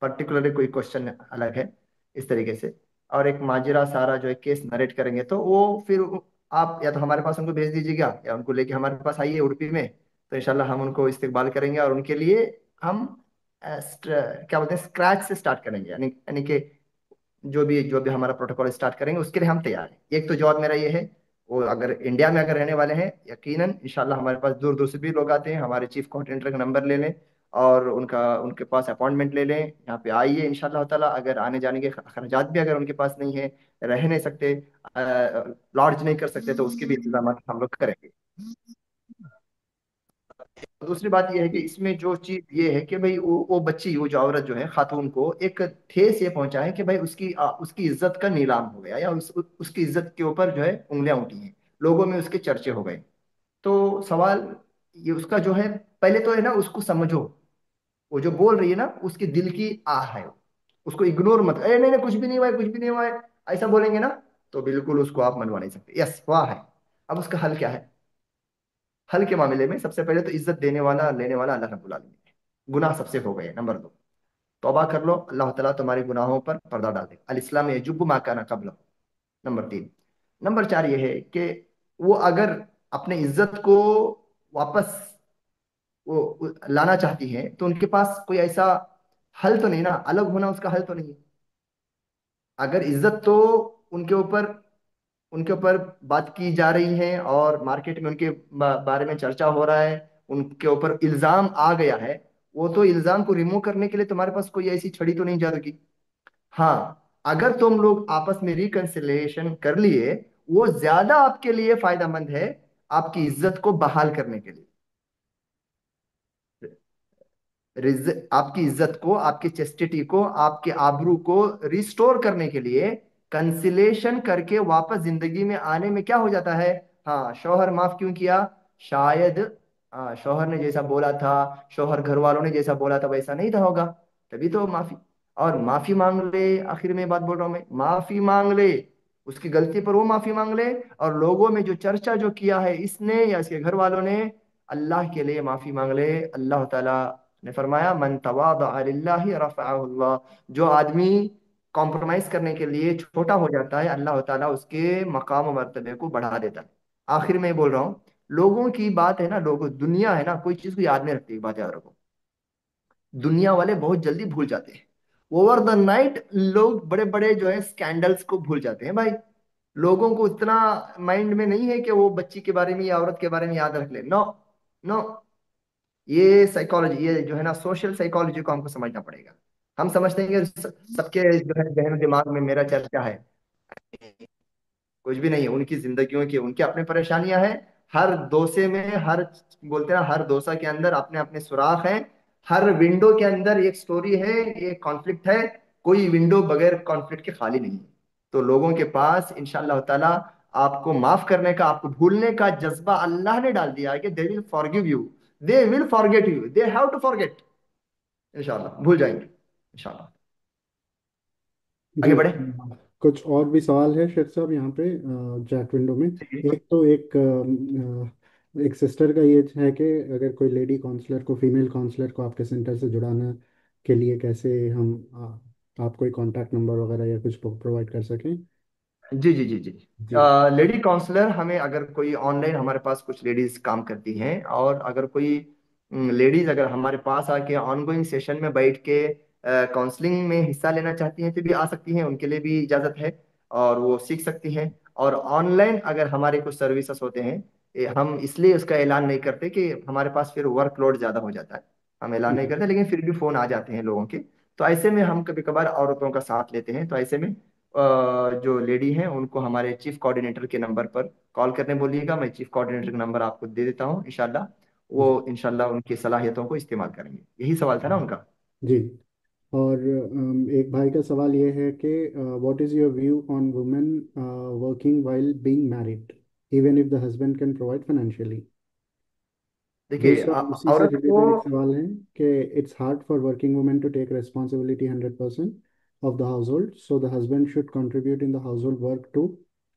Speaker 4: पर्टिकुलरली कोई क्वेश्चन अलग है, इस तरीके से। और एक माजरा सारा जो है केस नरेट करेंगे तो वो फिर आप या तो हमारे पास उनको भेज दीजिएगा, या उनको लेके हमारे पास आइए उड़पी में, तो इंशाल्लाह हम उनको इस्तकबाल करेंगे और उनके लिए हम क्या बोलते हैं, स्क्रैच से स्टार्ट करेंगे, यानी कि जो भी हमारा प्रोटोकॉल स्टार्ट करेंगे उसके लिए हम तैयार हैं। एक तो जवाब मेरा ये है, वो अगर इंडिया में अगर रहने वाले हैं, यकीनन इंशाल्लाह हमारे पास दूर दूर से भी लोग आते हैं, हमारे चीफ कोऑर्डिनेटर का नंबर ले लें और उनके पास अपॉइंटमेंट ले लें, यहाँ पे आइए इंशाल्लाह ताला। अगर आने जाने के खर्चात भी अगर उनके पास नहीं है, रह नहीं सकते, लॉड्ज नहीं कर सकते, तो उसके भी इंतजाम हम लोग करेंगे। दूसरी बात यह है कि इसमें जो चीज ये है कि भाई वो बच्ची, वो जो औरत जो है, खातून को एक ठेस ये पहुंचा है कि भाई उसकी इज्जत का नीलाम हो गया, या उसकी इज्जत के ऊपर जो है उंगलियां उठी हैं, लोगों में उसके चर्चे हो गए। तो सवाल ये उसका जो है, पहले तो है ना, उसको समझो, वो जो बोल रही है ना उसके दिल की आह है, उसको इग्नोर मत, अरे नहीं नहीं कुछ भी नहीं हुआ है, कुछ भी नहीं हुआ है, ऐसा बोलेंगे ना तो बिल्कुल उसको आप मनवा नहीं सकते। यस वाह है। अब उसका हल क्या है? हल के मामले में सबसे पहले तो इज्जत देने वाला लेने वाला अल्लाह रब्बुल आलमीन है। गुनाह सबसे हो गए, नंबर दो, तौबा कर लो, अल्लाह ताला तुम्हारे गुनाहों पर पर्दा डाल दे, अल इस्लाम यजुब्बु मा काना कब्ल। नंबर तीन। नंबर चार ये है कि वो अगर अपने इज्जत को वापस लाना चाहती है, तो उनके पास कोई ऐसा हल तो नहीं ना, अलग होना उसका हल तो नहीं है। अगर इज्जत तो उनके ऊपर उनके ऊपर बात की जा रही है और मार्केट में उनके बारे में चर्चा हो रहा है, उनके ऊपर इल्जाम आ गया है, वो तो इल्जाम को रिमूव करने के लिए तुम्हारे पास कोई ऐसी छड़ी तो नहीं जादूगी। हाँ, अगर तुम लोग आपस में रिकंसिलिएशन कर लिए, वो ज्यादा आपके लिए फायदेमंद है, आपकी इज्जत को बहाल करने के लिए, आपकी इज्जत को, आपकी चेस्टिटी को, आपके आबरू को रिस्टोर करने के लिए कंसिलेशन करके वापस जिंदगी में आने में क्या हो जाता है, हाँ शौहर माफ क्यों किया, शायद शौहर ने जैसा बोला था, शौहर घर वालों ने जैसा बोला था वैसा नहीं था होगा, तभी तो माफी। और माफी मांग ले, आखिर में बात बोल रहा हूं मैं, माफी मांग ले, उसकी गलती पर वो माफी मांग ले। और लोगों में जो चर्चा जो किया है इसने या इसके घर वालों ने, अल्लाह के लिए माफी मांग ले। अल्लाह ताला ने फरमाया, मन तवादा लिल्लाहि रफ़अहु अल्लाह। जो आदमी कॉम्प्रोमाइज करने के लिए छोटा हो जाता है, अल्लाह ताला उसके मकाम और मर्तबे को बढ़ा देता है। आखिर में बोल रहा हूँ, लोगों की बात है ना, लोगों दुनिया है ना, कोई चीज को याद नहीं रखती, एक बात याद रखो, दुनिया वाले बहुत जल्दी भूल जाते हैं। ओवर द नाइट लोग बड़े बड़े जो है स्कैंडल्स को भूल जाते हैं भाई। लोगों को इतना माइंड में नहीं है कि वो बच्ची के बारे में या औरत के बारे में याद रख ले। No, no. ये साइकोलॉजी, ये जो है ना सोशल साइकोलॉजी को हमको समझना पड़ेगा। हम समझते हैं कि सबके जो है जहन दिमाग में मेरा चर्चा है, कुछ भी नहीं है। उनकी जिंदगियों की उनकी अपनी परेशानियां हैं। हर दोसे में, हर बोलते हैं हर दोसा के अंदर अपने अपने सुराख हैं। हर विंडो के अंदर एक स्टोरी है, एक कॉन्फ्लिक्ट है। कोई विंडो बगैर कॉन्फ्लिक्ट के खाली नहीं है। तो लोगों के पास इंशाअल्लाह ताला आपको माफ करने का, आपको भूलने का जज्बा अल्लाह ने डाल दिया है कि they will forgive you, they will forget you, they have to forget. इंशाअल्लाह भूल जाएंगे इंशाअल्लाह।
Speaker 5: जी।
Speaker 4: आगे बढ़े।
Speaker 5: कुछ और भी सवाल है शेख साहब यहाँ पे चैट विंडो में। एक तो एक सिस्टर का ये है कि अगर कोई लेडी काउंसलर को, फीमेल काउंसलर को आपके सेंटर से जुड़ाने के लिए कैसे हम आप कोई कांटेक्ट नंबर वगैरह या कुछ प्रोवाइड कर सकें।
Speaker 4: जी जी जी जी।
Speaker 5: जी।
Speaker 4: लेडी काउंसलर, हमें अगर कोई ऑनलाइन, हमारे पास कुछ लेडीज काम करती हैं, और अगर कोई लेडीज अगर हमारे पास आके ऑनगोइंग सेशन में बैठ के काउंसलिंग में हिस्सा लेना चाहती हैं तो भी आ सकती हैं, उनके लिए भी इजाजत है, और वो सीख सकती हैं। और ऑनलाइन अगर हमारे कुछ सर्विसेज होते हैं, हम इसलिए उसका ऐलान नहीं करते कि हमारे पास फिर वर्कलोड ज्यादा हो जाता है, हम ऐलान नहीं करते, लेकिन फिर भी फोन आ जाते हैं लोगों के। तो ऐसे में हम कभी कभार औरतों का साथ लेते हैं। तो ऐसे में जो लेडी हैं उनको हमारे चीफ कोऑर्डिनेटर के नंबर पर कॉल करने बोलिएगा। मैं चीफ कोऑर्डिनेटर का नंबर आपको दे देता हूँ इंशाल्लाह। वो इंशाल्लाह उनकी सलाहियतों को इस्तेमाल करेंगे। यही सवाल था ना उनका।
Speaker 5: जी। और एक भाई का सवाल ये है कि what is your view on women working while being married even if the husband can provide financially.
Speaker 4: देखिए,
Speaker 5: दूसरा उसी से
Speaker 4: औरत को,
Speaker 5: रिलेटेड एक सवाल है कि it's hard for working women to take responsibility 100% of the household, so the husband should contribute in the household work to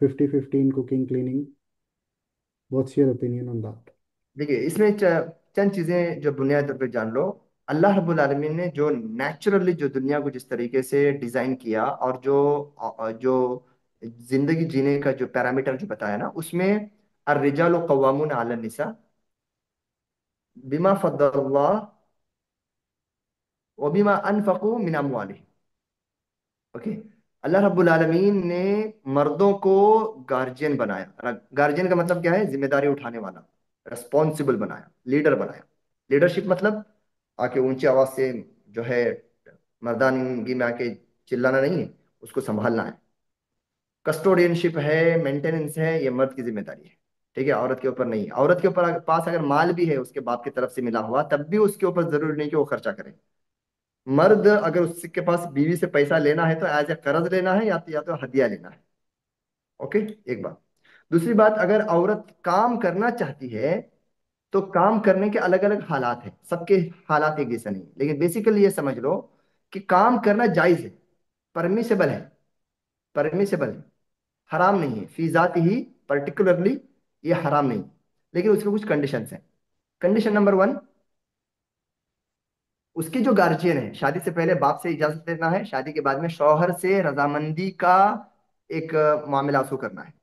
Speaker 5: 50-50 in cooking cleaning. What's your opinion on that.
Speaker 4: देखिए इसमें चंद चीजें जो बुनियादी तौर पे जान लो। अल्लाह रब्बुल आलमीन ने जो नेचुरली जो दुनिया को जिस तरीके से डिजाइन किया, और जो जिंदगी जीने का जो पैरामीटर जो बताया ना, उसमें अर्रिजालु कव्वामून अला निसा बिमा फद्दलल्लाह व बिमा अनफकू मिन अमवालिहिम। ओके। अल्लाह रब्बुल आलमीन ने मर्दों को गार्जियन बनाया। गार्जियन का मतलब क्या है? जिम्मेदारी उठाने वाला, रेस्पॉन्सिबल बनाया, लीडर बनाया। लीडरशिप मतलब आके ऊंची आवाज से जो है मर्दानगी में आके चिल्लाना नहीं है, उसको संभालना है। कस्टोडियनशिप है, मेंटेनेंस है, ये मर्द की जिम्मेदारी है। ठीक है, औरत के ऊपर नहीं है। औरत के ऊपर पास अगर माल भी है उसके बाप की तरफ से मिला हुआ, तब भी उसके ऊपर जरूरी नहीं कि वो खर्चा करे। मर्द अगर उसके पास बीवी से पैसा लेना है तो एज ए कर्ज लेना है, या तो हदिया लेना है। ओके, एक बात। दूसरी बात, अगर औरत काम करना चाहती है तो काम करने के अलग अलग हालात हैं, सबके हालात एक जैसा नहीं, लेकिन बेसिकली ये समझ लो कि काम करना जायज है, परमिसेबल है, परमिसेबल है, हराम नहीं है फी जात ही। पर्टिकुलरली ये हराम नहीं, लेकिन उसके कुछ कंडीशंस हैं। कंडीशन नंबर वन, उसकी जो गार्जियन है, शादी से पहले बाप से इजाजत लेना है, शादी के बाद में शौहर से रजामंदी का एक मामला उसको करना है।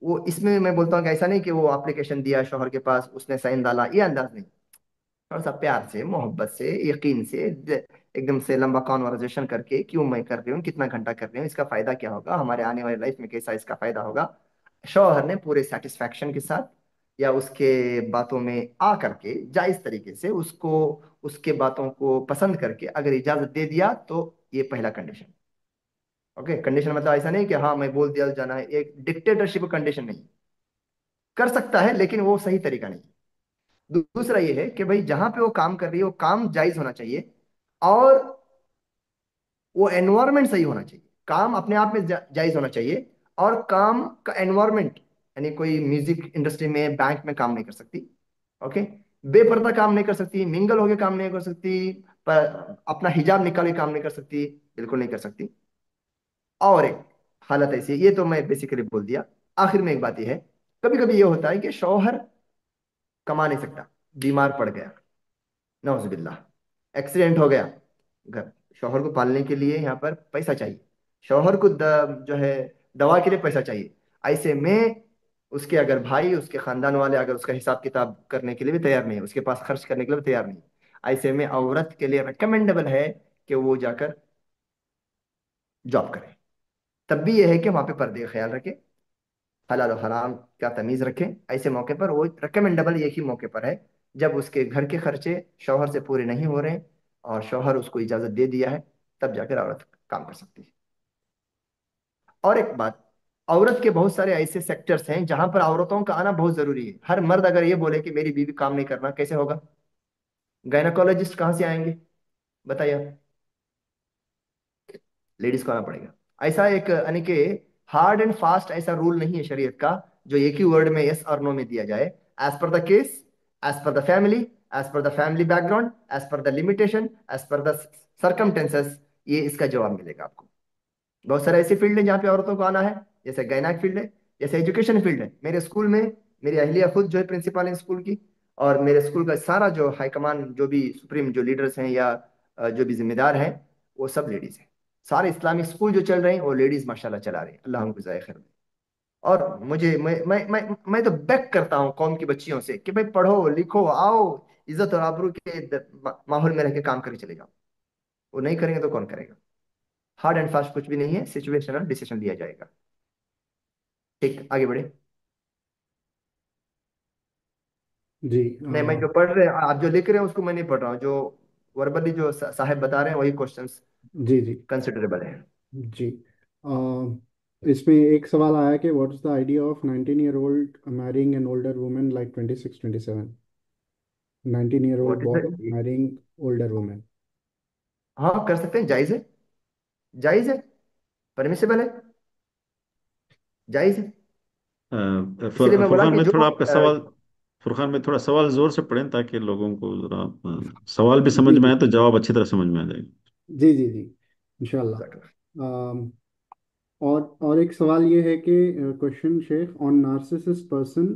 Speaker 4: वो इसमें मैं बोलता हूँ कि ऐसा नहीं कि वो एप्लीकेशन दिया शौहर के पास, उसने साइन डाला, ये अंदाज नहीं। थोड़ा सा प्यार से, मोहब्बत से, यकीन से, एकदम से लंबा कॉन्वर्जेशन करके, क्यों मैं कर रही हूँ, कितना घंटा कर रही हूँ, इसका फायदा क्या होगा, हमारे आने वाली लाइफ में कैसा इसका फायदा होगा। शौहर ने पूरे सेटिस्फैक्शन के साथ या उसके बातों में आ करके जायज तरीके से उसको, उसके बातों को पसंद करके अगर इजाजत दे दिया, तो ये पहला कंडीशन। ओके, कंडीशन मतलब ऐसा नहीं कि हाँ मैं बोल दिया जाना है, एक डिक्टेटरशिप कंडीशन नहीं। कर सकता है लेकिन वो सही तरीका नहीं। दूसरा ये है कि भाई जहां पे वो काम कर रही है वो काम जायज होना चाहिए, और वो एनवायरमेंट सही होना चाहिए। काम अपने आप में जायज होना चाहिए, और काम का एनवायरमेंट, यानी कोई म्यूजिक इंडस्ट्री में, बैंक में काम नहीं कर सकती, ओके। बेपर्दा काम नहीं कर सकती, मिंगल होके काम नहीं कर सकती, पर अपना हिजाब निकाल के काम नहीं कर सकती, बिल्कुल नहीं कर सकती। और एक हालत ऐसी है, ये तो मैं बेसिकली बोल दिया। आखिर में एक बात यह है, कभी कभी ये होता है कि शौहर कमा नहीं सकता, बीमार पड़ गया, नौजुबिल्लाह एक्सीडेंट हो गया घर, शौहर को पालने के लिए यहाँ पर पैसा चाहिए, शौहर को जो है दवा के लिए पैसा चाहिए। ऐसे में उसके अगर भाई, उसके खानदान वाले अगर उसका हिसाब किताब करने के लिए भी तैयार नहीं है, उसके पास खर्च करने के लिए भी तैयार नहीं है, ऐसे में औरत के लिए रिकमेंडेबल है कि वो जाकर जॉब करे। तब भी यह है कि वहां पे पर्दे का ख्याल रखे, हलाल और हराम का तमीज रखें। ऐसे मौके पर वो रिकमेंडेबल एक ही मौके पर है, जब उसके घर के खर्चे शौहर से पूरे नहीं हो रहे और शौहर उसको इजाजत दे दिया है, तब जाकर औरत काम कर सकती है। और एक बात, औरत के बहुत सारे ऐसे सेक्टर्स हैं जहां पर औरतों का आना बहुत जरूरी है। हर मर्द अगर ये बोले कि मेरी बीवी काम नहीं करना, कैसे होगा? गायनाकोलॉजिस्ट कहाँ से आएंगे बताइए आप? लेडीज को आना पड़ेगा। ऐसा एक यानी कि हार्ड एंड फास्ट ऐसा रूल नहीं है शरीयत का जो एक ही वर्ड में यस और नो में दिया जाए। As per the case, as per the family, as per the family background, as per the limitation, as per the circumstances, ये इसका जवाब मिलेगा आपको। बहुत सारे ऐसे फील्ड है जहाँ पे औरतों को आना है, जैसे गायनाक फील्ड है, जैसे एजुकेशन फील्ड है। मेरे स्कूल में मेरी अहलिया खुद जो है प्रिंसिपल है स्कूल की, और मेरे स्कूल का सारा जो हाईकमान, जो भी सुप्रीम जो लीडर्स हैं या जो भी जिम्मेदार हैं, वो सब लेडीज हैं। सारे इस्लामिक स्कूल जो चल रहे हैं वो लेडीज माशाल्लाह चला रही हैं, अल्लाह उनको जाए खैर दे। और मुझे मैं तो बेक करता हूँ कौम की बच्चियों से कि भाई पढ़ो लिखो आओ, इज्जत और आबरू के माहौल में रह के काम करके चले जाओ। वो नहीं करेंगे तो कौन करेगा? हार्ड एंड फास्ट कुछ भी नहीं है, सिचुएशनल डिसीजन लिया जाएगा। ठीक, आगे बढ़े।
Speaker 5: जी
Speaker 4: नहीं, मैं जो पढ़ रहे हैं, आप जो लिख रहे हैं उसको मैं नहीं पढ़ रहा हूँ, जो वर्बली जो साहब बता रहे हैं वही क्वेश्चंस
Speaker 5: जी जी
Speaker 4: कंसिडरेबल है।
Speaker 5: जी। इसमें एक सवाल आया कि what is the idea of 19-year-old marrying an older women like 26-27? 19-year-old
Speaker 4: what
Speaker 5: boy
Speaker 4: is,
Speaker 5: marrying older women.
Speaker 4: हाँ कर सकते हैं, जायज है, जायज है, परमिसेबल है, जायज है। इसीलिए मैं बोला
Speaker 6: फुरकान
Speaker 4: कि
Speaker 6: में
Speaker 4: जो
Speaker 6: थोड़ा आपका सवाल, फुरकान में थोड़ा सवाल जोर से पढ़ें ताकि लोगों को जरा सवाल भी समझ
Speaker 5: जी
Speaker 6: में
Speaker 5: जी
Speaker 6: आए तो जवाब अच्छी तरह समझ में आ जाएगा।
Speaker 5: जी जी जी, इंशाल्लाह। और एक सवाल ये है कि क्वेश्चन शेख on narcissist person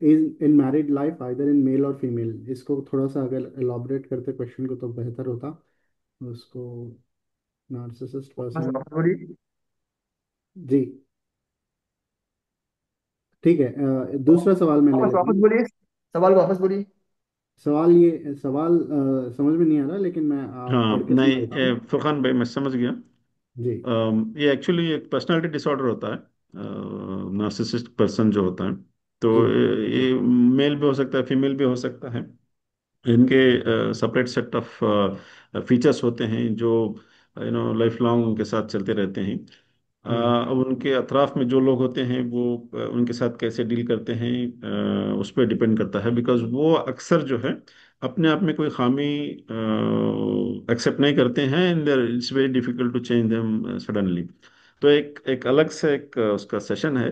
Speaker 5: is in married life either in male और फीमेल, इसको थोड़ा सा अगर एलॉबरेट करते क्वेश्चन को तो बेहतर होता उसको। नार्सिसिस्ट
Speaker 4: बस
Speaker 5: पर्सन,
Speaker 4: वापस बोलिए,
Speaker 5: जी ठीक है। दूसरा सवाल मैं ले
Speaker 4: वापस
Speaker 5: लेता
Speaker 4: वापस
Speaker 5: हूँ।
Speaker 4: बोलिए, सवाल को वापस बोलिए।
Speaker 5: सवाल समझ में नहीं आ रहा, लेकिन मैं
Speaker 6: हाँ
Speaker 5: पढ़ के
Speaker 6: नहीं,
Speaker 5: सुना देता हूँ।
Speaker 6: फुरकान भाई मैं समझ गया।
Speaker 5: जी
Speaker 6: ये एक्चुअली एक पर्सनालिटी डिसऑर्डर होता है, नार्सिसिस्ट पर्सन जो होता है। तो
Speaker 5: जी
Speaker 6: ये मेल भी हो सकता है, फीमेल भी हो सकता है। इनके सेपरेट सेट ऑफ फीचर्स होते हैं जो लाइफ लॉन्ग उनके साथ चलते रहते हैं।
Speaker 5: हम्म
Speaker 6: अब उनके अतराफ में जो लोग होते हैं वो उनके साथ कैसे डील करते हैं उस पर डिपेंड करता है, बिकॉज वो अक्सर जो है अपने आप में कोई खामी एक्सेप्ट नहीं करते हैं, and it's very difficult to change them suddenly. तो एक एक अलग से एक उसका सेशन है,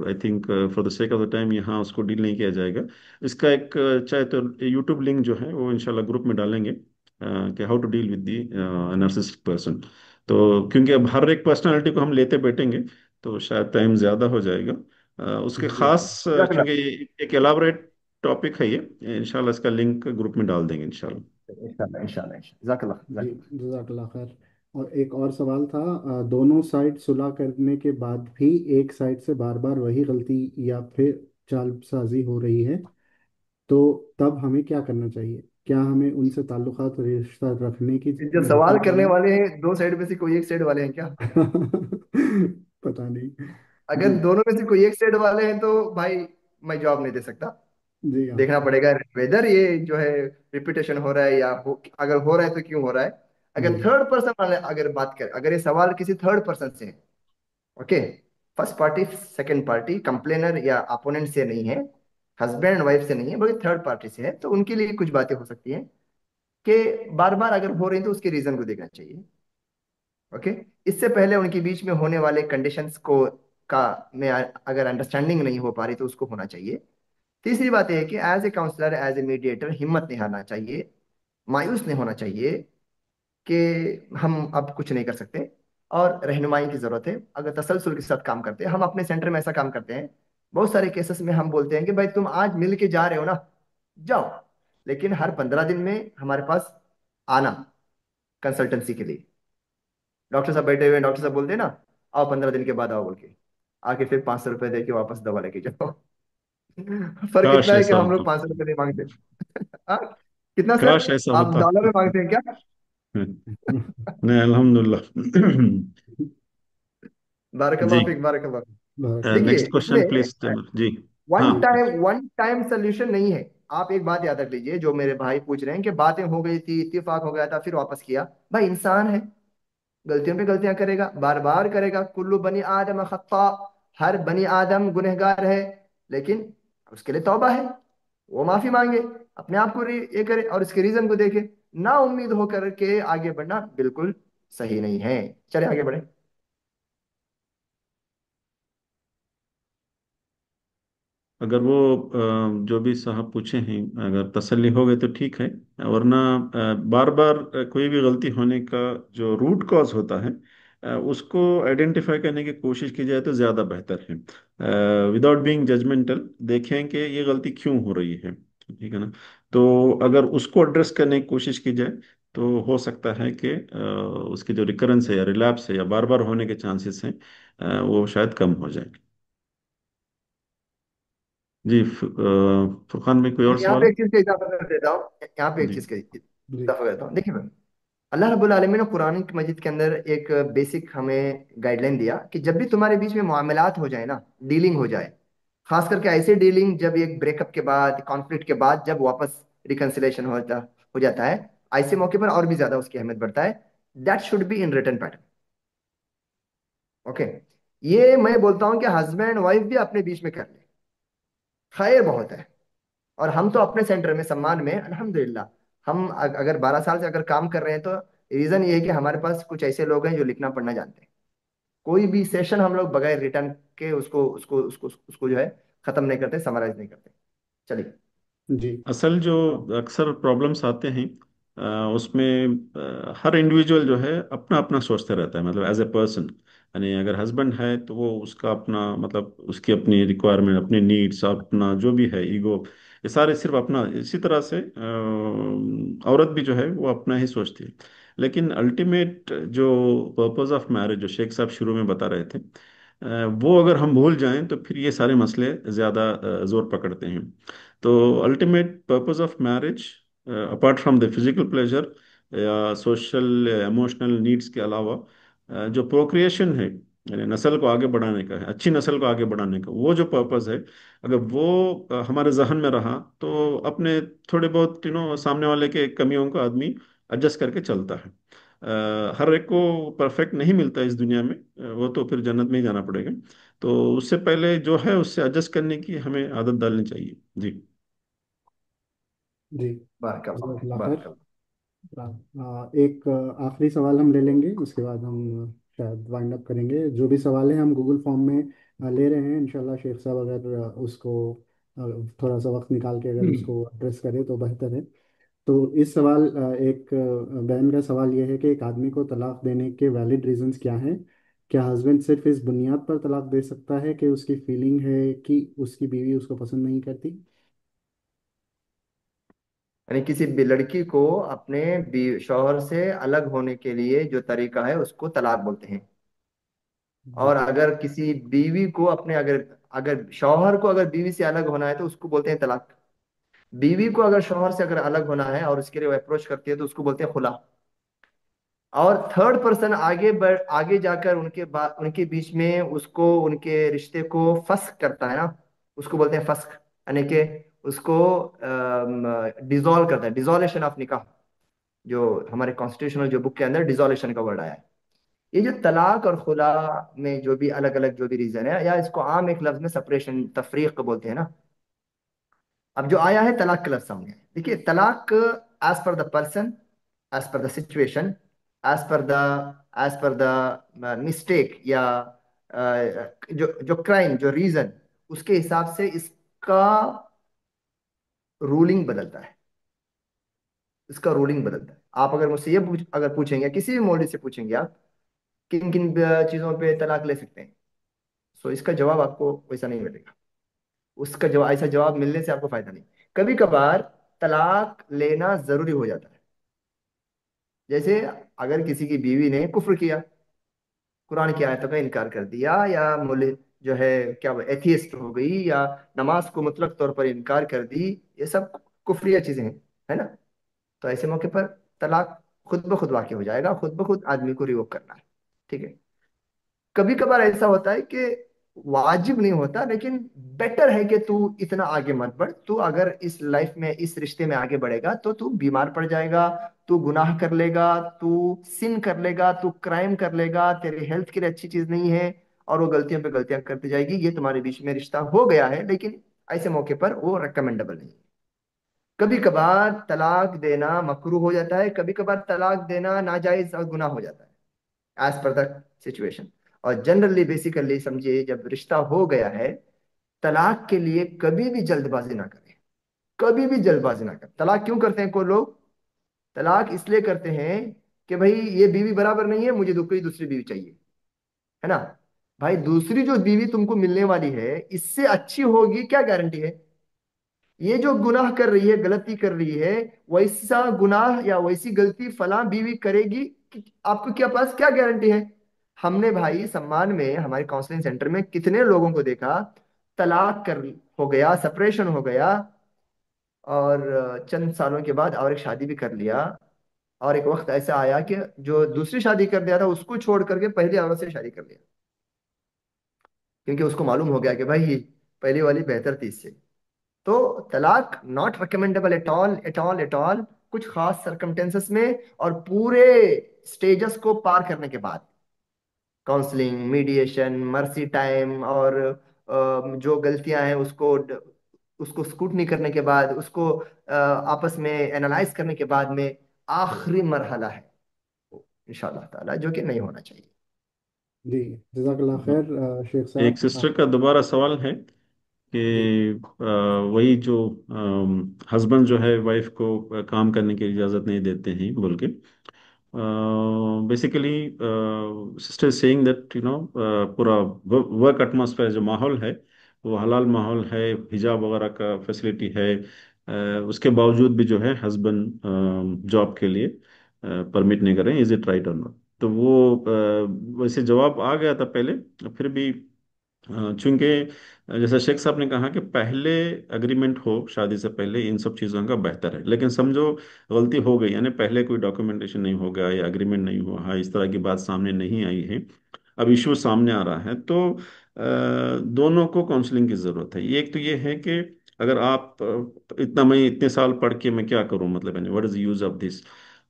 Speaker 6: I think for the sake of the time यहाँ उसको डील नहीं किया जाएगा। इसका एक चाहे तो यूट्यूब लिंक जो है वो इंशाल्लाह ग्रुप में डालेंगे कि how to deal with the narcissistic person. तो क्योंकि अब हर एक पर्सनालिटी को हम लेते बैठेंगे तो शायद टाइम ज़्यादा हो जाएगा। उसके
Speaker 4: जी जी,
Speaker 6: खास
Speaker 4: जज़ाकल्लाह
Speaker 6: चूंकि ये एक एलाबोरेट टॉपिक है, ये इंशाल्लाह इसका लिंक ग्रुप में डाल देंगे इंशाल्लाह।
Speaker 4: खैर, इंशाल्लाह इंशाल्लाह इंशाल्लाह, जज़ाकल्लाह
Speaker 5: जी,
Speaker 4: जज़ाकल्लाह।
Speaker 5: जज़ाकल्लाह खैर। और एक और सवाल था, दोनों साइड सुलह करने के बाद भी एक साइड से बार बार वही गलती या फिर चालसाजी हो रही है, तो तब हमें क्या करना चाहिए? क्या हमें उनसे ताल्लुकात और रिश्ता रखने की
Speaker 4: जो सवाल
Speaker 5: रखना
Speaker 4: करने
Speaker 5: चाहिए?
Speaker 4: वाले हैं दो साइड में से कोई एक साइड वाले हैं क्या?
Speaker 5: पता नहीं।
Speaker 4: अगर
Speaker 5: जी
Speaker 4: दोनों में से कोई एक साइड वाले हैं तो भाई मैं जवाब नहीं दे सकता।
Speaker 5: जी हाँ।
Speaker 4: देखना पड़ेगा वेदर ये जो है रिपीटेशन हो रहा है या अगर हो रहा है तो क्यों हो रहा है। अगर
Speaker 5: हम्म
Speaker 4: थर्ड पर्सन वाले अगर बात करें, अगर ये सवाल किसी थर्ड पर्सन से है, okay, first party second party complainer या अपोनेंट से नहीं है, हस्बैंड एंड वाइफ से नहीं है, बल्कि थर्ड पार्टी से है, तो उनके लिए कुछ बातें हो सकती हैं कि बार बार अगर हो रही तो उसके रीजन को देखना चाहिए। ओके, इससे पहले उनके बीच में होने वाले कंडीशंस को का में अगर अंडरस्टैंडिंग नहीं हो पा रही तो उसको होना चाहिए। तीसरी बात यह है कि as a counsellor, as a mediator, हिम्मत नहीं हारना चाहिए, मायूस नहीं होना चाहिए कि हम अब कुछ नहीं कर सकते, और रहनुमाई की जरूरत है। अगर तसलसल के साथ काम करते हैं, हम अपने सेंटर में ऐसा काम करते हैं, बहुत सारे केसेस में हम बोलते हैं कि भाई तुम आज मिल के जा रहे हो ना, जाओ, लेकिन हर 15 दिन में हमारे पास आना कंसल्टेंसी के लिए। डॉक्टर साहब बैठे हुए हैं, डॉक्टर साहब बोलते हैं ना, आओ 15 दिन के बाद आओ बोल के, आके फिर 500 रुपए दे के वापस दवा लेके जाओ। फर्क इतना
Speaker 6: काश
Speaker 4: है कि
Speaker 6: ऐसा
Speaker 4: हम
Speaker 6: होता।
Speaker 4: लोग 500 रुपए नहीं मांगते। हाँ? कितना सर?
Speaker 6: काश ऐसा
Speaker 4: आप
Speaker 6: होता।
Speaker 4: डॉलर में मांगते हैं क्या?
Speaker 6: नहीं, अल्हम्दुलिल्लाह। जी।
Speaker 4: बारकल्लाह फिक, बारकल्लाह। देखिए
Speaker 6: नेक्स्ट क्वेश्चन
Speaker 4: इसमें
Speaker 6: प्लीज। जी। हाँ।
Speaker 4: वन टाइम सोल्यूशन नहीं है। आप एक बात याद रख लीजिए, जो मेरे भाई पूछ रहे हैं कि बातें हो गई थी, इत्तेफाक हो गया था, फिर वापस किया। भाई इंसान है, गलतियों पे गलतियां करेगा, बार बार करेगा। कुल्लू बनी आदम खत्ता, हर बनी आदम गुनहगार है, लेकिन उसके लिए तौबा है, वो माफी मांगे, अपने आप को ये करे और इसके रीजन को देखे। ना उम्मीद होकर के आगे बढ़ना बिल्कुल सही नहीं है। चले आगे बढ़े।
Speaker 6: अगर वो जो भी साहब पूछे हैं, अगर तसल्ली हो गई तो ठीक है, वरना बार बार कोई भी गलती होने का जो रूट कॉज होता है, उसको आइडेंटिफाई करने की कोशिश की जाए तो ज़्यादा बेहतर है। विदाउट बीइंग जजमेंटल देखें कि ये गलती क्यों हो रही है, ठीक है ना। तो अगर उसको एड्रेस करने की कोशिश की जाए तो हो सकता है कि उसकी जो रिकरेंस है या रिलैप्स है या बार बार होने के चांसेस हैं, वो शायद कम हो जाए। जी। फुरकान में कोई और
Speaker 4: यहाँ
Speaker 6: सवाल
Speaker 4: पे
Speaker 6: है?
Speaker 4: एक चीज का इजाफा कर देता हूँ, यहाँ पे एक
Speaker 6: जी।
Speaker 4: चीज का
Speaker 5: जी
Speaker 4: इजाफा करता हूँ। देखिए भाई, अल्लाह रब्बुल आलमीन ने कुरान मजीद के अंदर एक बेसिक हमें गाइडलाइन दिया कि जब भी तुम्हारे बीच में मामलात हो जाए ना, डीलिंग हो जाए, खास करके ऐसे डीलिंग जब एक ब्रेकअप के बाद, कॉन्फ्लिक्ट के बाद जब वापस रिकंसिलेशन हो जाता है, ऐसे मौके पर और भी ज्यादा उसकी अहमियत बढ़ता है। That should be in return pattern. Okay, ये मैं बोलता हूँ कि हस्बैंड वाइफ भी अपने बीच में कर ले, खैर बहुत है। और हम तो अपने सेंटर में सम्मान में अल्हम्दुलिल्लाह, हम अगर 12 साल से अगर काम कर रहे हैं, तो रीजन ये है कि हमारे पास कुछ ऐसे लोग हैं जो लिखना पढ़ना जानते हैं। कोई भी सेशन हम लोग बगैर रिटर्न के उसको जो है खत्म नहीं करते, समराइज नहीं करते। चलिए।
Speaker 5: जी
Speaker 6: असल जो अक्सर प्रॉब्लम्स आते हैं, उसमें हर इंडिविजुअल जो है अपना अपना सोचता रहता है, मतलब एज ए पर्सन। यानी अगर हस्बैंड है तो वो उसका अपना, मतलब उसकी अपनी रिक्वायरमेंट, अपनी नीड्स, अपना जो भी है ईगो, ये सारे सिर्फ अपना। इसी तरह से औरत भी जो है वो अपना ही सोचती है। लेकिन अल्टीमेट जो पर्पस ऑफ मैरिज जो शेख साहब शुरू में बता रहे थे, वो अगर हम भूल जाएं तो फिर ये सारे मसले ज़्यादा जोर पकड़ते हैं। तो ultimate purpose of marriage, apart from the physical pleasure या सोशल इमोशनल नीड्स के अलावा, जो प्रोक्रिएशन है, यानी नस्ल को आगे बढ़ाने का है, अच्छी नस्ल को आगे बढ़ाने का, वो जो पर्पस है, अगर वो हमारे जहन में रहा तो अपने थोड़े बहुत सामने वाले के कमियों को आदमी एडजस्ट करके चलता है। हर एक को परफेक्ट नहीं मिलता इस दुनिया में, वो तो फिर जन्नत में ही जाना पड़ेगा। तो उससे पहले जो है उससे एडजस्ट करने की हमें आदत डालनी चाहिए। जी।
Speaker 5: जी
Speaker 4: बारक
Speaker 5: जज़ाकल्लाह खैर।
Speaker 4: बारक।
Speaker 5: एक आखिरी सवाल हम ले लेंगे, उसके बाद हम शायद वाइंड अप करेंगे। जो भी सवाल है हम गूगल फॉर्म में ले रहे हैं। इंशाल्लाह शेख साहब अगर उसको थोड़ा सा वक्त निकाल के अगर उसको एड्रेस करें तो बेहतर है। तो इस सवाल एक बहन का सवाल ये है कि एक आदमी को तलाक देने के वैलिड रीजंस क्या हैं? क्या हस्बैंड सिर्फ इस बुनियाद पर तलाक दे सकता है कि उसकी फीलिंग है कि उसकी बीवी उसको पसंद नहीं करती?
Speaker 4: यानी किसी भी लड़की को अपने शौहर से अलग होने के लिए जो तरीका है उसको तलाक बोलते हैं।
Speaker 5: जी
Speaker 4: और अगर किसी बीवी को अपने, अगर अगर शौहर को अगर बीवी से अलग होना है तो उसको बोलते हैं तलाक। बीवी को अगर शौहर से अगर अलग होना है और उसके लिए वो अप्रोच करती है तो उसको बोलते हैं खुला। और थर्ड पर्सन आगे जाकर उनके बीच में उसको, उनके रिश्ते को फस्ख करता है ना, उसको बोलते हैं फस्ख। यानी कि उसको डिजोल्व करता है, डिजोल्यूशन ऑफ निकाह। जो हमारे कॉन्स्टिट्यूशनल जो बुक के अंदर डिजोल्यूशन का वर्ड आया है। ये जो तलाक और खुला में जो भी अलग अलग जो भी रीजन है, या इसको आम एक लफ्ज में सेपरेशन, तफरीक बोलते हैं ना। अब जो आया है तलाक का लफ्ज सामने है। देखिए तलाक as per the person, as per the situation, as per the mistake, या जो जो क्राइम, जो रीजन, उसके हिसाब से इसका रूलिंग बदलता है, इसका रूलिंग बदलता है। आप अगर मुझसे ये अगर पूछेंगे, किसी भी मौलवी से पूछेंगे आप किन किन चीजों पे तलाक ले सकते हैं, सो इसका जवाब आपको वैसा नहीं मिलेगा। उसका जवाब, ऐसा जवाब मिलने से आपको फायदा नहीं। कभी कभार तलाक लेना जरूरी हो जाता है। जैसे अगर किसी की बीवी ने कुफ्र किया, कुरान की आयतों का इनकार कर दिया, या मुल जो है क्या एथियस्ट हो गई, या नमाज को मुतलक तौर पर इनकार कर दी, ये सब कुफरिया चीजें हैं, है ना। तो ऐसे मौके पर तलाक खुद ब खुद वाक़ हो जाएगा, खुद ब खुद आदमी को रिवोक करना है। ठीक है। कभी कभार ऐसा होता है कि वाजिब नहीं होता, लेकिन बेटर है कि तू इतना आगे मत बढ़। तू अगर इस लाइफ में, इस रिश्ते में आगे बढ़ेगा तो तू बीमार पड़ जाएगा, तू गुनाह कर लेगा, तू सिन कर लेगा, तू क्राइम कर लेगा, तेरे हेल्थ के लिए अच्छी चीज नहीं है, और वो गलतियों पे गलतियां करती जाएगी। ये तुम्हारे बीच में रिश्ता हो गया है, लेकिन ऐसे मौके पर वो रिकमेंडेबल नहीं है। कभी कभार तलाक देना मकरूह हो जाता है, कभी कभार तलाक देना नाजायज और गुनाह हो जाता है, एज पर द सिचुएशन। और जनरली बेसिकली समझिए, जब रिश्ता हो गया है, तलाक के लिए कभी भी जल्दबाजी ना करें। कभी भी जल्दबाजी ना करें। तलाक क्यों करते हैं कोई लोग? तलाक इसलिए करते हैं कि भाई ये बीवी बराबर नहीं है, मुझे कोई दूसरी बीवी चाहिए, है ना। भाई दूसरी जो बीवी तुमको मिलने वाली है, इससे अच्छी होगी क्या गारंटी है? ये जो गुनाह कर रही है, गलती कर रही है, वैसा गुनाह या वैसी गलती फला बीवी करेगी आपको क्या पास क्या गारंटी है? हमने भाई सम्मान में हमारे काउंसलिंग सेंटर में कितने लोगों को देखा, तलाक कर हो गया, सेपरेशन हो गया, और चंद सालों के बाद और एक शादी भी कर लिया। और एक वक्त ऐसा आया कि जो दूसरी शादी कर दिया था, उसको छोड़ करके पहली औरत से शादी कर लिया, क्योंकि उसको मालूम हो गया कि भाई पहली वाली बेहतर थी इससे। तो तलाक not recommendable at all, at all, at all. कुछ खास सरकमटेंसेस में, और पूरे स्टेजेस को पार करने के बाद, काउंसलिंग, मीडिएशन, मर्सी टाइम, और जो गलतियां हैं उसको उसको स्क्रूटनी करने के बाद, उसको आपस में एनालाइज करने के बाद में, आखिरी मरहला है इंशाल्लाह ताला, जो कि नहीं होना चाहिए।
Speaker 5: जी, जज़ाकल्लाह
Speaker 6: हाँ,
Speaker 5: खैर शेख
Speaker 6: एक
Speaker 5: साहब।
Speaker 6: सिस्टर का दोबारा सवाल है
Speaker 4: जी।
Speaker 6: कि वही जो हस्बैंड जो है वाइफ को काम करने की इजाज़त नहीं देते हैं बोल के, बेसिकली सिस्टर सेइंग दैट पूरा वर्क एटमॉस्फेयर जो माहौल है वो हलाल माहौल है, हिजाब वगैरह का फैसिलिटी है, उसके बावजूद भी जो है हस्बैंड जॉब के लिए परमिट नहीं कर रहे हैं। इज इट राइट और नॉट? तो वो वैसे जवाब आ गया था पहले, फिर भी चूंकि जैसा शेख साहब ने कहा कि पहले एग्रीमेंट हो शादी से पहले, इन सब चीज़ों का बेहतर है। लेकिन समझो गलती हो गई, यानी पहले कोई डॉक्यूमेंटेशन नहीं हो गया या एग्रीमेंट नहीं हुआ है, इस तरह की बात सामने नहीं आई है, अब इश्यू सामने आ रहा है, तो दोनों को काउंसलिंग की ज़रूरत है। एक तो ये है कि अगर आप इतना, मैं इतने साल पढ़ के मैं क्या करूं, मतलब यानी what is use of this.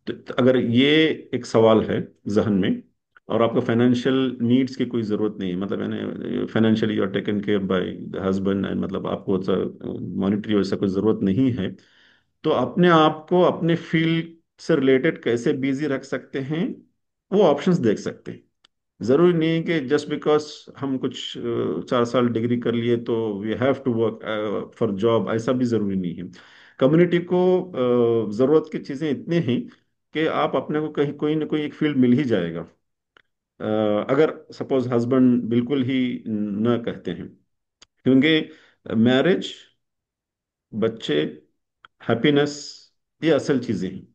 Speaker 6: तो अगर ये एक सवाल है जहन में, और आपको फाइनेंशियल नीड्स की कोई ज़रूरत नहीं है, मतलब यानी financially you are taken care by the husband, मतलब आपको मॉनिटरी वैसा कोई ज़रूरत नहीं है, तो अपने आप को अपने फील्ड से रिलेटेड कैसे बिजी रख सकते हैं, वो ऑप्शंस देख सकते हैं। जरूरी नहीं है कि जस्ट बिकॉज हम कुछ 4 साल डिग्री कर लिए तो we have to work for job, ऐसा भी जरूरी नहीं है। कम्युनिटी को जरूरत की चीजें इतनी हैं कि आप अपने को कहीं कोई ना कोई एक फील्ड मिल ही जाएगा। अगर सपोज हस्बैंड बिल्कुल ही न कहते हैं, क्योंकि मैरिज, बच्चे, हैप्पीनेस, ये असल चीजें हैं।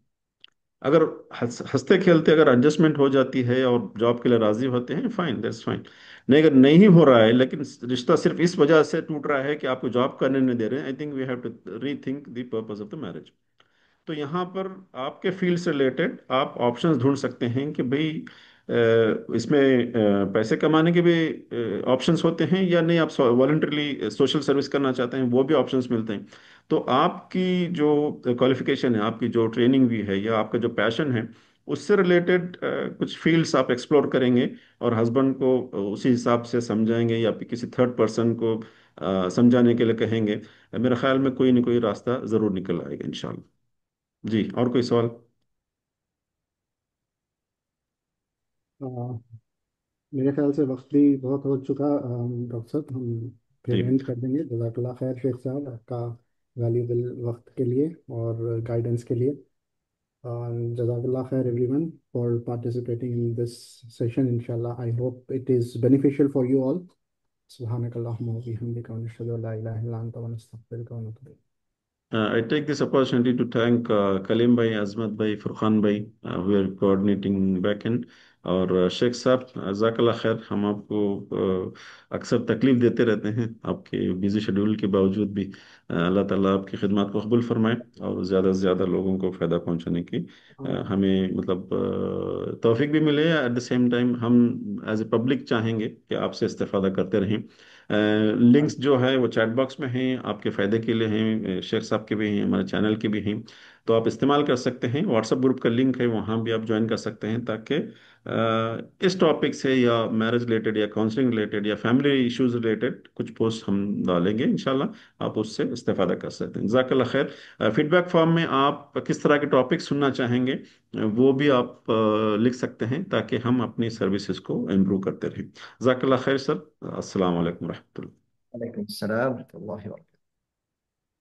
Speaker 6: अगर हंसते खेलते अगर एडजस्टमेंट हो जाती है और जॉब के लिए राजी होते हैं, फाइन, दैट्स फाइन। नहीं, अगर नहीं हो रहा है, लेकिन रिश्ता सिर्फ इस वजह से टूट रहा है कि आपको जॉब करने नहीं दे रहे हैं, I think we have to rethink the purpose of the marriage. तो यहाँ पर आपके फील्ड से रिलेटेड आप ऑप्शंस ढूंढ सकते हैं कि भाई इसमें पैसे कमाने के भी ऑप्शंस होते हैं, या नहीं आप वॉलंटरली सोशल सर्विस करना चाहते हैं, वो भी ऑप्शंस मिलते हैं। तो आपकी जो क्वालिफिकेशन है, आपकी जो ट्रेनिंग भी है, या आपका जो पैशन है, उससे रिलेटेड कुछ फील्ड्स आप एक्सप्लोर करेंगे, और हस्बैंड को उसी हिसाब से समझाएंगे, या फिर किसी थर्ड पर्सन को समझाने के लिए कहेंगे, मेरे ख्याल में कोई ना कोई रास्ता जरूर निकल आएगा इंशाल्लाह। जी, और कोई सवाल?
Speaker 5: अ, मेरे ख्याल से वक्त भी बहुत हो चुका, डॉक्टर साहब, हम
Speaker 6: जी,
Speaker 5: फिर एंड कर देंगे। जज़ाकल्लाह खैर शेख साहब, आपका वैल्यूबल वक्त के लिए और गाइडेंस के लिए। Jazakallah khair everyone for participating in this session. Inshallah, I hope it is beneficial for you all. Subhanakallahumma wa bihamdika wa nashhadu an la ilaha illa anta wa nastaghfiruka wa natubu ilayk.
Speaker 6: I take this opportunity to thank Kalim Bhai, Azmat Bhai, Furqan Bhai, who are coordinating backend. और शेख साहब जज़ाकल्लाह खैर, हम आपको अक्सर तकलीफ देते रहते हैं आपके बिजी शेड्यूल के बावजूद भी। अल्लाह ताला आपकी खिदमत को कबूल फरमाए और ज़्यादा से ज़्यादा लोगों को फ़ायदा पहुंचाने की हमें मतलब तौफीक भी मिले। एट द सेम टाइम हम एज ए पब्लिक चाहेंगे कि आपसे इस्तेफादा करते रहें। लिंक्स जो है वो चैट बॉक्स में हैं, आपके फ़ायदे के लिए हैं, शेख साहब के भी हैं, हमारे चैनल के भी हैं, तो आप इस्तेमाल कर सकते हैं। व्हाट्सएप ग्रुप का लिंक है, वहाँ भी आप ज्वाइन कर सकते हैं, ताकि इस टॉपिक से या मैरिज रिलेटेड या काउंसलिंग रिलेटेड या फैमिली इश्यूज रिलेटेड कुछ पोस्ट हम डालेंगे, इंशाल्लाह आप उससे इस्तेफादा कर सकते हैं। जज़ाकल्लाह खैर। फीडबैक फॉर्म में आप किस तरह के टॉपिक सुनना चाहेंगे वो भी आप लिख सकते हैं, ताकि हम अपनी सर्विसेज को इम्प्रूव करते रहें। जज़ाकल्लाह खैर सर। अस्सलाम वालेकुम रहमतुल्लाह।
Speaker 4: वालेकुम अस्सलाम व रहमतुल्लाहि व बरकातुहू।